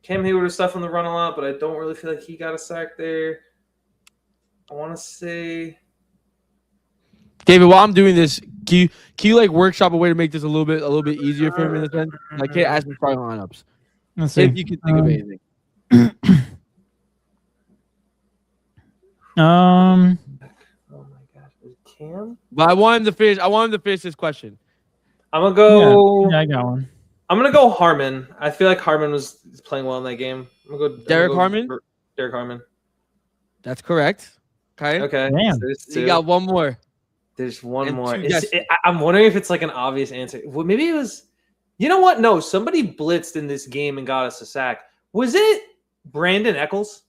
Cam Hayward was stuff on the run a lot, but I don't really feel like he got a sack there. I want to say. David, while I'm doing this, can you like workshop a way to make this a little bit easier for him in a sense? I can't ask him starting lineups. Let's see. If you can think of anything. Oh my gosh, was it Cam? But I want him to finish this question. I'm gonna go. Yeah, I got one. I'm gonna go Harmon. I feel like Harmon was playing well in that game. I'm gonna go Derek Harmon? Derek Harmon. That's correct. Okay. Okay. Damn. So you got one more. There's one And more. 2 guesses. I'm wondering if it's like an obvious answer. Well, maybe it was. You know what? No, somebody blitzed in this game and got us a sack. Was it Brandon Eccles?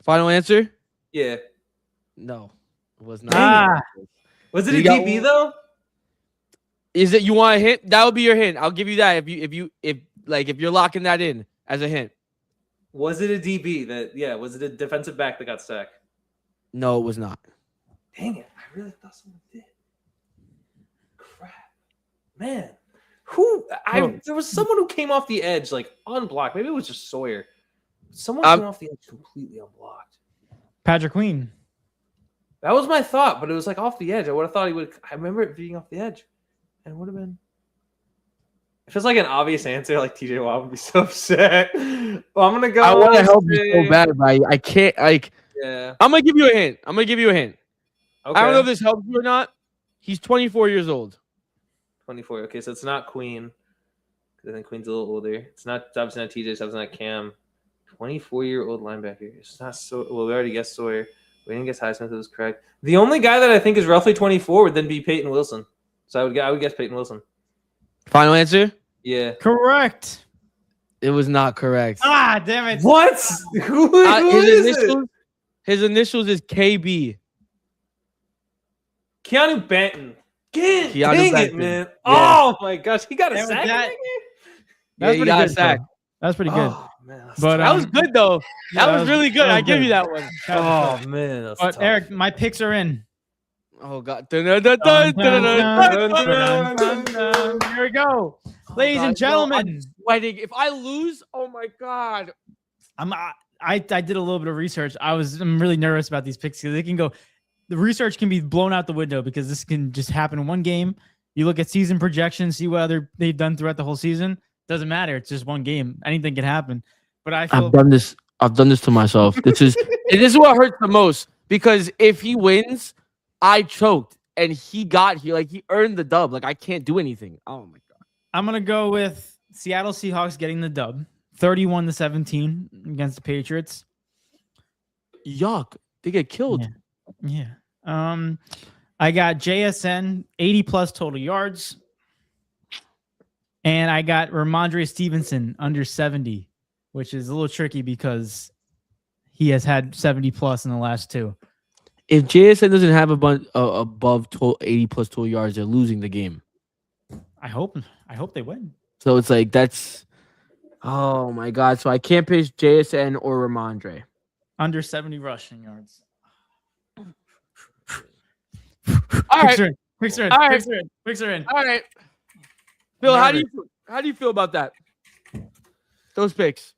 Final answer? Yeah. No, it was not. Was it You a got DB one? though? Is it? You want a hint? That would be your hint. I'll give you that if you're locking that in as a hint. Was it a DB was it a defensive back that got sacked? No, it was not. Dang it. I really thought someone did. Crap. Man. There was someone who came off the edge, like unblocked. Maybe it was just Sawyer. Someone came off the edge completely unblocked. Patrick Queen. That was my thought, but it was like off the edge. I would have thought he would. I remember it being off the edge. And it would have been. If it's like an obvious answer, like TJ Watt would be so upset. Well, I'm gonna go. I want to help you so bad, but I can't. Yeah. I'm gonna give you a hint. Okay. I don't know if this helps you or not. He's 24 years old. 24. Okay, so it's not Queen. I think Queen's a little older. It's not obviously not TJ. It's obviously not Cam. 24-year-old linebacker. It's not so. Well, we already guessed Sawyer. We didn't guess Highsmith. It was correct. The only guy that I think is roughly 24 would then be Peyton Wilson. So I would guess Peyton Wilson. Final answer? Yeah. Correct. It was not correct. Damn it. What? Who is it? His initials is KB. Keanu Benton. Dang Benton. it, man. Yeah. Oh my gosh. He got a Damn it, sack in that- that game? That's he pretty got good. sacked. Though. That's pretty good. Oh, man. But That was good though. yeah, That was really good. I give you that one. Oh man. That's But tough. Eric, my picks are in. Oh god. Here we go, ladies and gentlemen. Sweating. If I lose, oh my god. I did a little bit of research. I'm really nervous about these picks because they can go. The research can be blown out the window because this can just happen in one game. You look at season projections, see what they've done throughout the whole season. Doesn't matter. It's just one game. Anything can happen. But I feel I've done this to myself. This is what hurts the most because if he wins, I choked and he earned the dub. Like I can't do anything. Oh my god. I'm gonna go with Seattle Seahawks getting the dub, 31-17 against the Patriots. Yuck. They get killed. Yeah. I got JSN 80 plus total yards. And I got Ramondre Stevenson under 70, which is a little tricky because he has had 70 plus in the last 2. If JSN doesn't have above 80 plus total yards, they're losing the game. I hope they win. So it's like that's oh my god. So I can't pitch JSN or Ramondre. Under 70 rushing yards. All right. Picks are in. All right. Picks are in. All right. Bill, how do you feel about that? Those picks.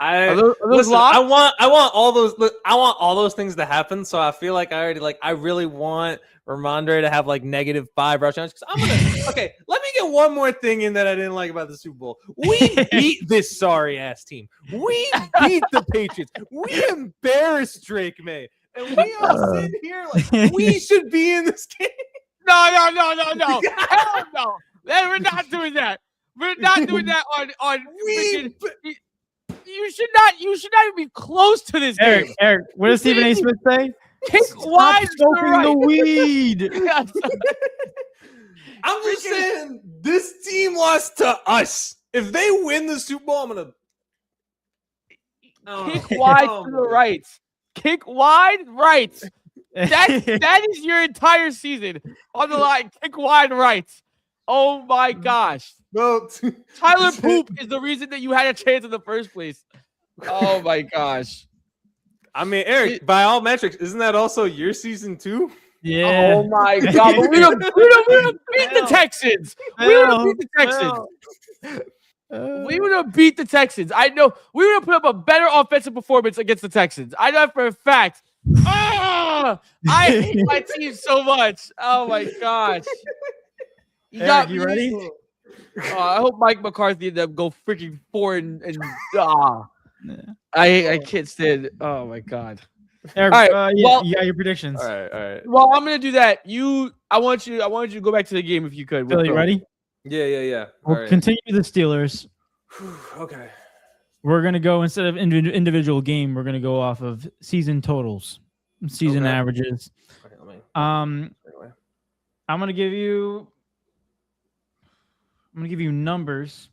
Are those Listen, locked? I want all those. I want all those things to happen. So I feel like I really want Ramondre to have like -5 rushing yards. Because I'm gonna. Okay, let me get one more thing in that I didn't like about the Super Bowl. We beat this sorry ass team. We beat the Patriots. We embarrassed Drake May. And we all sit here like we should be in this game. No. Hell no. We're not doing that. We're not doing that on freaking, you should not even be close to this game. Eric, what does Stephen A. Smith say? Kick wide Smoking the weed. I'm just saying this team lost to us. If they win the Super Bowl, I'm gonna kick wide to the right. Kick wide right. That is your entire season on the line. Kick wide right. Oh my gosh. Bro, Tyler Poop is the reason that you had a chance in the first place. Oh my gosh. I mean, Eric, by all metrics, isn't that also your season too? Yeah. Oh my god. We would have beat the Texans. We would have beat the Texans. We would have beat the Texans. I know we would have put up a better offensive performance against the Texans. I know for a fact. I hate my team so much. Oh my gosh. Eric, you ready? I hope Mike McCarthy and them go freaking 4 and I can't stand it. Oh my god. Eric, all right, you well, got your predictions. All right. Well, I'm gonna do that. I want you to go back to the game if you could. Phil, you ready? Yeah. We'll continue the Steelers. Okay. We're gonna go instead of individual game. We're gonna go off of season totals, season averages. Okay, I'm gonna give you numbers.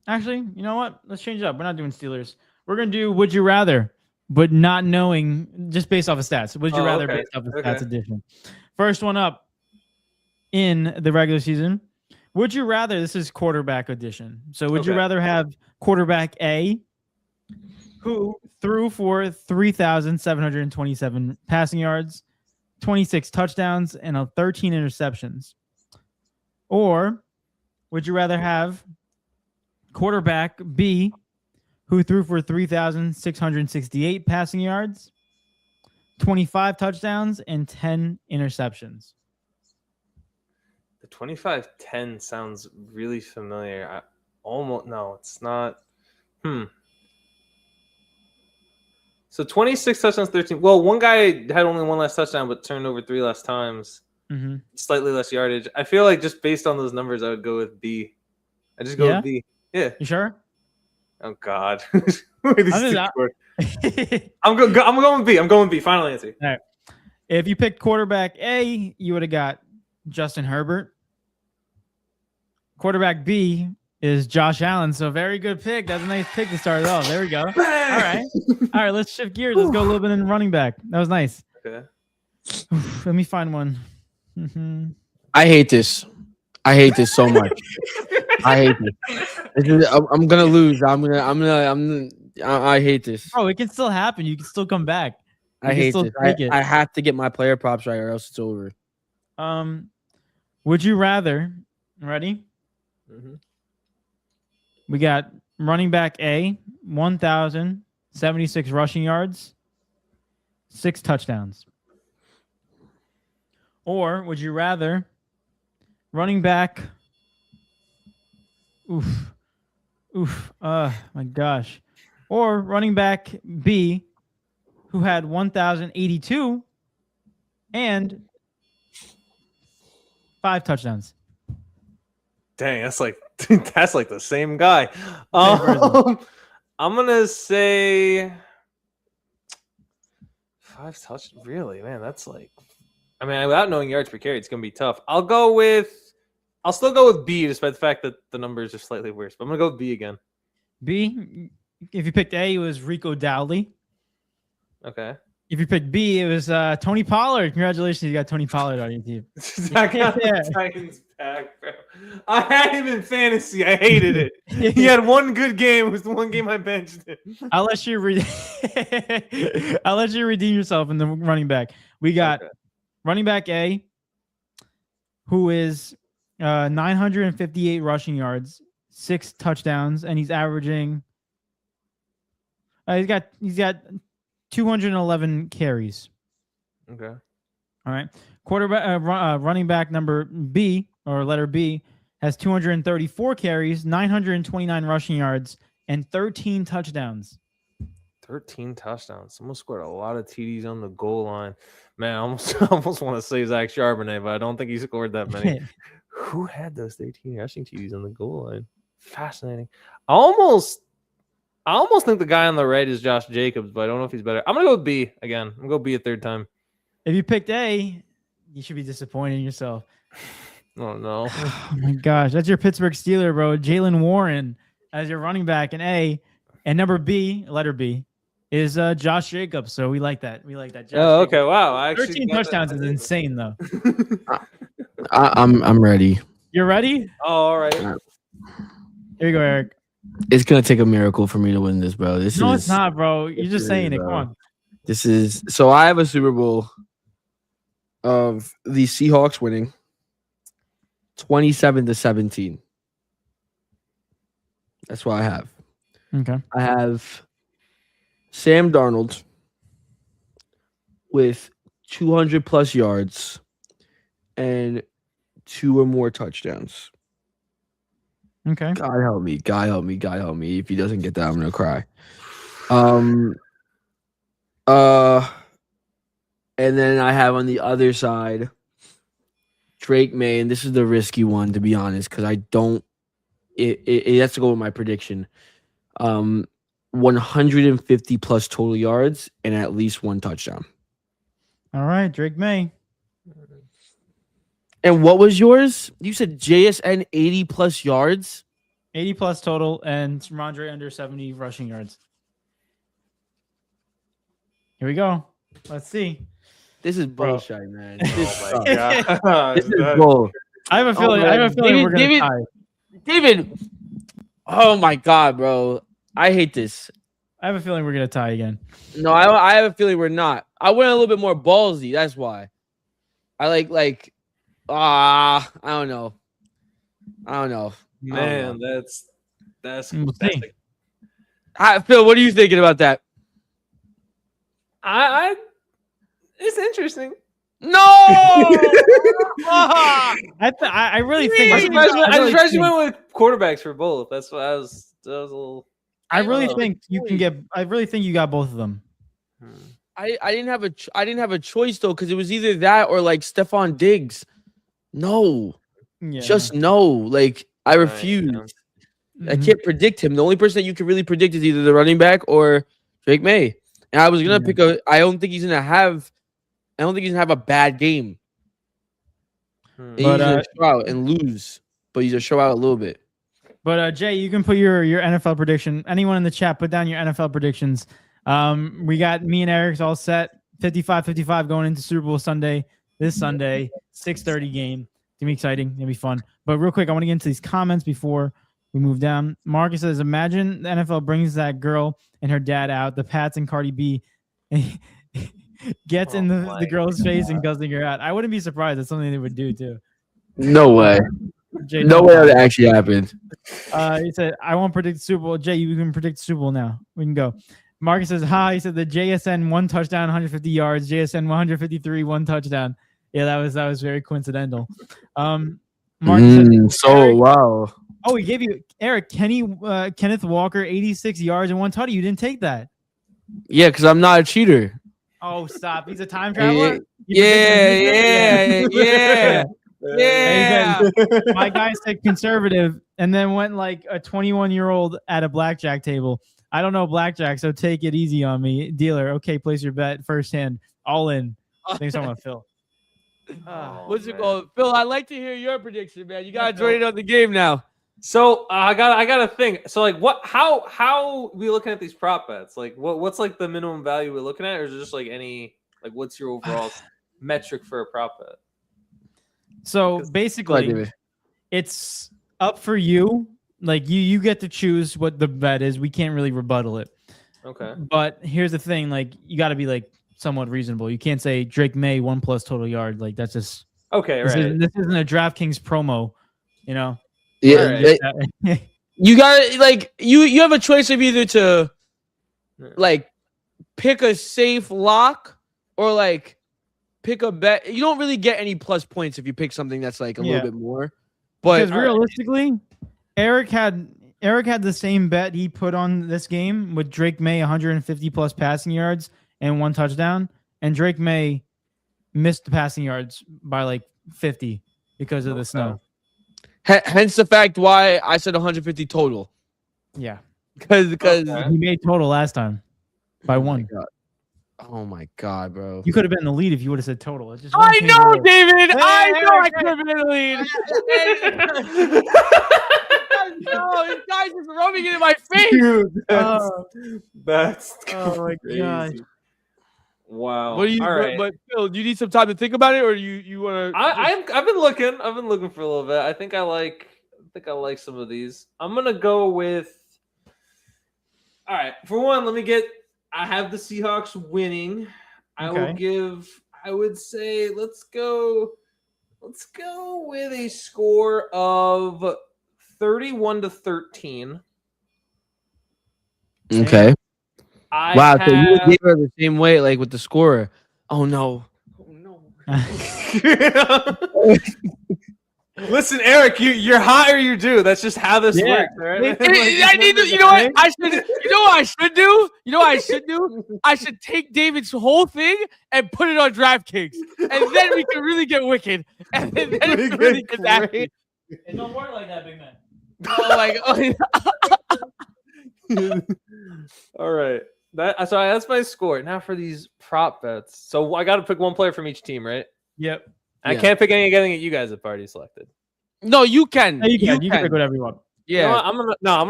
Actually, you know what? Let's change it up. We're not doing Steelers. We're gonna do Would You Rather, but not knowing, just based off of stats. Would you rather based off of stats edition? First one up in the regular season. Would you rather? This is quarterback edition. So would you rather have quarterback A, who threw for 3,727 passing yards, 26 touchdowns, and 13 interceptions? Or would you rather have quarterback B, who threw for 3,668 passing yards, 25 touchdowns, and 10 interceptions? The 25-10 sounds really familiar. No, it's not. So 26 touchdowns, 13. Well, one guy had only one less touchdown, but turned over 3 less times. Slightly less yardage. I feel like just based on those numbers, I would go with B. I just go with B. Yeah. You sure? Oh God. I'm going with B. I'm going with B. Final answer. All right. If you picked quarterback A, you would have got Justin Herbert. Quarterback B is Josh Allen. So very good pick. That's a nice pick to start it off. There we go. All right. Let's shift gears. Let's go a little bit in running back. That was nice. Okay. Let me find one. I hate this. I hate this so much. I hate this. I'm gonna lose. I hate this. Oh, it can still happen. You can still come back. I hate this. I have to get my player props right, or else it's over. Would you rather? Ready? We got running back A, 1,076 rushing yards, 6 touchdowns. Or would you rather running back? My gosh. Or running back B, who had 1,082 and 5 touchdowns. Dang, that's like the same guy. I'm gonna say 5 touchdowns. Really, man, that's like. I mean, without knowing yards per carry, it's gonna be tough. I'll still go with B, despite the fact that the numbers are slightly worse. But I'm gonna go with B again. B. If you picked A, it was Rico Dowdley. Okay. If you picked B, it was Tony Pollard. Congratulations, you got Tony Pollard on your team. I got the Titans back, bro. I had him in fantasy. I hated it. He had one good game. It was the one game I benched him. I'll let you redeem yourself in the running back. We got running back A, who is 958 rushing yards, 6 touchdowns, and he's averaging. He's got 211 carries. Okay. All right. Running back number B or letter B has 234 carries, 929 rushing yards, and 13 touchdowns. 13 touchdowns. Someone scored a lot of TDs on the goal line. Man, I almost want to say Zach Charbonnet, but I don't think he scored that many. Who had those 13 rushing TDs on the goal line? Fascinating. I almost think the guy on the right is Josh Jacobs, but I don't know if he's better. I'm gonna go with B again. I'm gonna go B a third time. If you picked A, you should be disappointed in yourself. Oh no! Oh my gosh, that's your Pittsburgh Steeler, bro. Jalen Warren as your running back in A, and number B, letter B, is Josh Jacobs. So we like that. We like that. Josh Oh, okay. Jacobs. Wow. I actually 13 touchdowns is insane, though. I'm ready. You're ready? Oh, all right. Here you go, Eric. It's gonna take a miracle for me to win this, bro. No, it's not, bro. You're just saying it. Come on. This is so. I have a Super Bowl of the Seahawks winning 27-17. That's what I have. Okay. I have Sam Darnold with 200 plus yards and 2 or more touchdowns. Okay. God help me. God help me. God help me. If he doesn't get that, I'm gonna cry. And then I have on the other side Drake May, and this is the risky one to be honest, because I don't. It has to go with my prediction. 150 plus total yards and at least 1 touchdown. All right, Drake May. And what was yours? You said JSN 80 plus yards? 80 plus total and Ramondre under 70 rushing yards. Here we go. Let's see. This is bullshit, man. Oh my god. This is bull. I have a feeling. I have a feeling we're gonna tie. David. Oh my god, bro. I hate this. I have a feeling we're gonna tie again. No, I have a feeling we're not. I went a little bit more ballsy. That's why. I like. I don't know. Man, that's We'll see. Phil, what are you thinking about that? I it's interesting. No. I really think. I'm surprised you went with quarterbacks for both. That's what I was a little. I really think you can get. I really think you got both of them. I didn't have a choice though, because it was either that or like Stephon Diggs. No, Yeah. just no. Like I refuse. I can't predict him. The only person that you can really predict is either the running back or Drake May. And I was gonna pick a. I don't think he's gonna have a bad game. He's gonna show out and lose, but he's gonna show out a little bit. But Jay, you can put your NFL prediction. Anyone in the chat, put down your NFL predictions. We got me and Eric's all set. 55-55 going into Super Bowl Sunday. This Sunday, 6:30 game. It's gonna be exciting. It's gonna be fun. But real quick, I want to get into these comments before we move down. Marcus says, imagine the NFL brings that girl and her dad out, the Pats and Cardi B, and gets in the girl's face and guzzling her out. I wouldn't be surprised. That's something they would do too. No way. Jay, No way that actually happened. He said, I won't predict the Super Bowl. Jay, you can predict the Super Bowl now. We can go. Marcus says, hi. He said the JSN 1 touchdown, 150 yards. JSN 153, 1 touchdown. Yeah, that was very coincidental. Marcus said, wow. Oh, he gave you Eric Kenneth Walker 86 yards and 1 tutty. You didn't take that. Yeah, because I'm not a cheater. Oh, stop! He's a time traveler. Yeah. My guy said conservative, and then went like a 21-year-old at a blackjack table. I don't know blackjack, so take it easy on me, dealer. Okay, place your bet first hand, all in. Thanks so much, Phil. What's it called, Phil? I'd like to hear your prediction, man. You gotta join in on the game now. So I got to think. So like, how we looking at these prop bets? Like, what's like the minimum value we're looking at, or is it just like any like what's your overall metric for a prop bet? So basically, it's up for you. Like you get to choose what the bet is. We can't really rebuttal it. Okay. But here's the thing: like you got to be like somewhat reasonable. You can't say Drake May 1+ total yard. Like that's just okay. This Right. This isn't a DraftKings promo. You know. Yeah. You got like you have a choice of either to like pick a safe lock or like pick a bet. You don't really get any plus points if you pick something that's like a Yeah. little bit more. But Because realistically, Eric had the same bet he put on this game with Drake May 150 plus passing yards and 1 touchdown, and Drake May missed the passing yards by like 50 because of the snow. Hence the fact why I said 150 total. Yeah, Because he made total last time by Oh my 1. God. Oh my God, bro. You could have been in the lead if you would have said total. It's just I know, David. I know I Eric, could have been in the lead. No, this guy's just rubbing it in my face. Dude, that's Oh my crazy. gosh. Wow. What do you? All right. But Phil, do you need some time to think about it, or you want to? I've been looking. I've been looking for a little bit. I think I like some of these. I'm gonna go with. All right. For one, I have the Seahawks winning. I will give. I would say let's go with a score of 31-13. Okay. I So you gave her the same way, like with the scorer. Oh no. Listen, Eric, you're hot or you do. That's just how this works. Right? I need to. You know what? I should. You know what I should do? You know what I should do? I should take David's whole thing and put it on DraftKings, and then we can really get wicked, and then it can really get happy. It don't work like that, big man. Oh my God. All right. That's my score. Now for these prop bets. So I got to pick one player from each team, right? Yep. I can't pick any that you guys have already selected. No, you can. You can pick whatever you want. Yeah. You know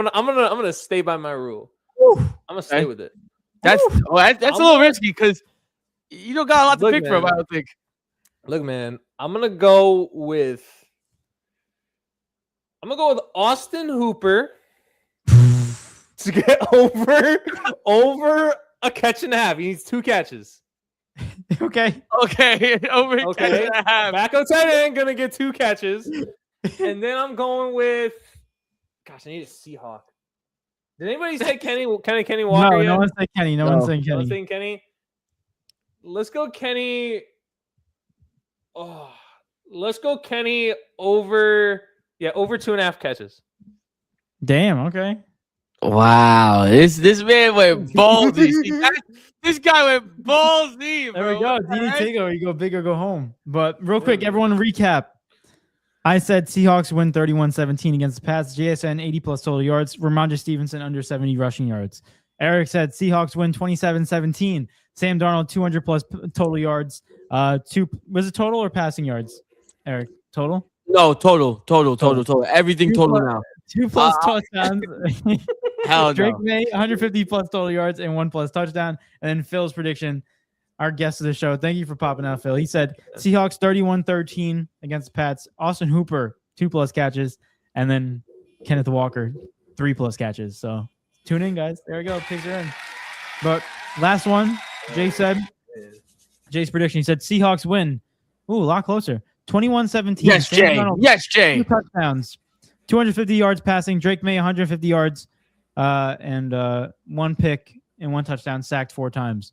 what? I'm gonna stay by my rule. I'm gonna stay with it. That's a little risky because you don't got a lot to pick from. I don't think. Look, man, I'm gonna go with Austin Hooper to get over a catch and a half. He needs 2 catches. Okay. Over catch and a half. Backup tight end gonna get 2 catches, and then I'm going with. Gosh, I need a Seahawk. Did anybody say Kenny Walker? No, yet? no one said Kenny. No one's saying No Kenny. one's saying Kenny. Let's go Kenny. Oh, let's go Kenny over 2.5 catches. Damn. Okay. Wow, this man went ballsy. This guy went ballsy, bro. There we go. D&E Takeover. You go big or go home. But real quick, everyone recap. I said Seahawks win 31-17 against the Pats. JSN 80 plus total yards. Ramondre Stevenson under 70 rushing yards. Eric said Seahawks win 27-17. Sam Darnold 200 plus total yards. Was it total or passing yards? Eric, total? No, total. Everything total now. 2 plus touchdowns. Hell Drake no. May 150 plus total yards and 1 plus touchdown. And then Phil's prediction, our guest of the show. Thank you for popping out, Phil. He said Seahawks 31-13 against the Pats. Austin Hooper 2 plus catches, and then Kenneth Walker 3 plus catches. So tune in, guys. There we go. Picks are in. But last one, Jay's prediction. He said Seahawks win. Ooh, a lot closer. 21-17. Yes, Jay. Yes, Jay. 2 touchdowns. 250 yards passing. Drake May 150 yards and 1 pick and 1 touchdown, sacked 4 times.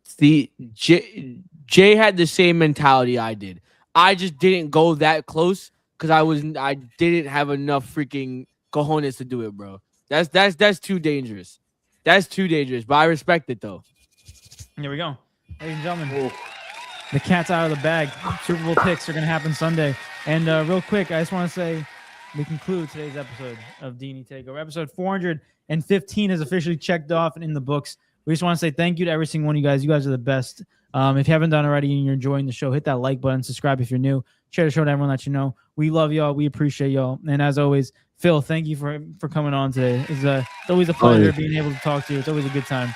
See, Jay had the same mentality I did. I just didn't go that close because I didn't have enough freaking cojones to do it, bro. That's too dangerous. That's too dangerous. But I respect it though. Here we go. Ladies and gentlemen. The cat's out of the bag. Super Bowl picks are gonna happen Sunday. And real quick, I just want to say we conclude today's episode of D&E Takeover. Episode 415 is officially checked off and in the books. We just want to say thank you to every single one of you guys. You guys are the best. If you haven't done already and you're enjoying the show, hit that like button, subscribe if you're new, share the show to everyone that you know. We love y'all. We appreciate y'all. And as always, Phil, thank you for coming on today. It's always a pleasure being able to talk to you. It's always a good time.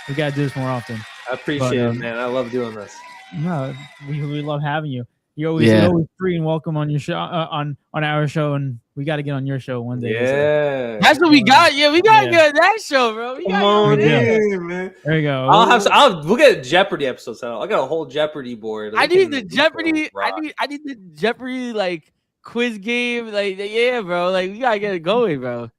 We got to do this more often. I appreciate it, man. I love doing this. No, we love having you. You're always free and welcome on your show, on our show, and we got to get on your show one day. Yeah, that's what we got. Yeah, we gotta get on that show, bro. Come on in, man. There you go. We'll get a Jeopardy episode set up. I got a whole Jeopardy board. I need the Jeopardy. I need the Jeopardy like quiz game. Like, yeah, bro. Like, we gotta get it going, bro.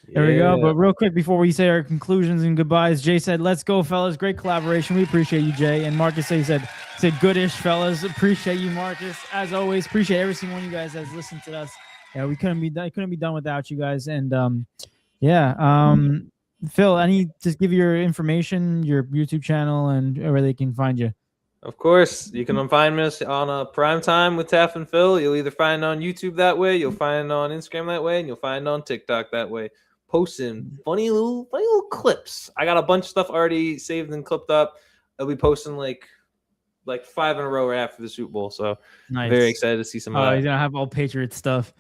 There we go. But real quick before we say our conclusions and goodbyes, Jay said, "Let's go, fellas! Great collaboration. We appreciate you, Jay." And Marcus said goodish, fellas. Appreciate you, Marcus. As always, appreciate every single one of you guys that's listened to us. Yeah, we couldn't be done without you guys. And Phil, just give your information, your YouTube channel, and where they can find you. Of course, you can find us on Prime Time with Taff and Phil. You'll either find it on YouTube that way, you'll find it on Instagram that way, and you'll find it on TikTok that way. Posting funny little clips. I got a bunch of stuff already saved and clipped up. I'll be posting like 5 in a row right after the Super Bowl. So nice. Very excited to see some of that. He's gonna have all Patriot stuff.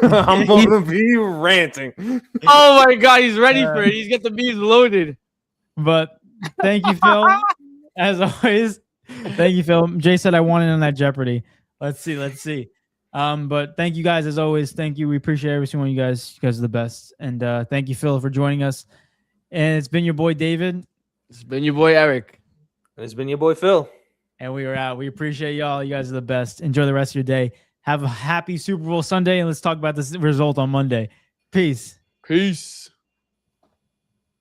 I'm gonna be ranting. Oh my God, he's ready for it. He's got the bees loaded. But thank you, Phil. As always, thank you, Phil. Jay said I wanted on that Jeopardy. Let's see. But thank you guys as always. Thank you. We appreciate every single one of you guys. You guys are the best. And thank you, Phil, for joining us. And it's been your boy David. It's been your boy Eric. And it's been your boy Phil. And we are out. We appreciate y'all. You guys are the best. Enjoy the rest of your day. Have a happy Super Bowl Sunday, and let's talk about this result on Monday. Peace. Peace.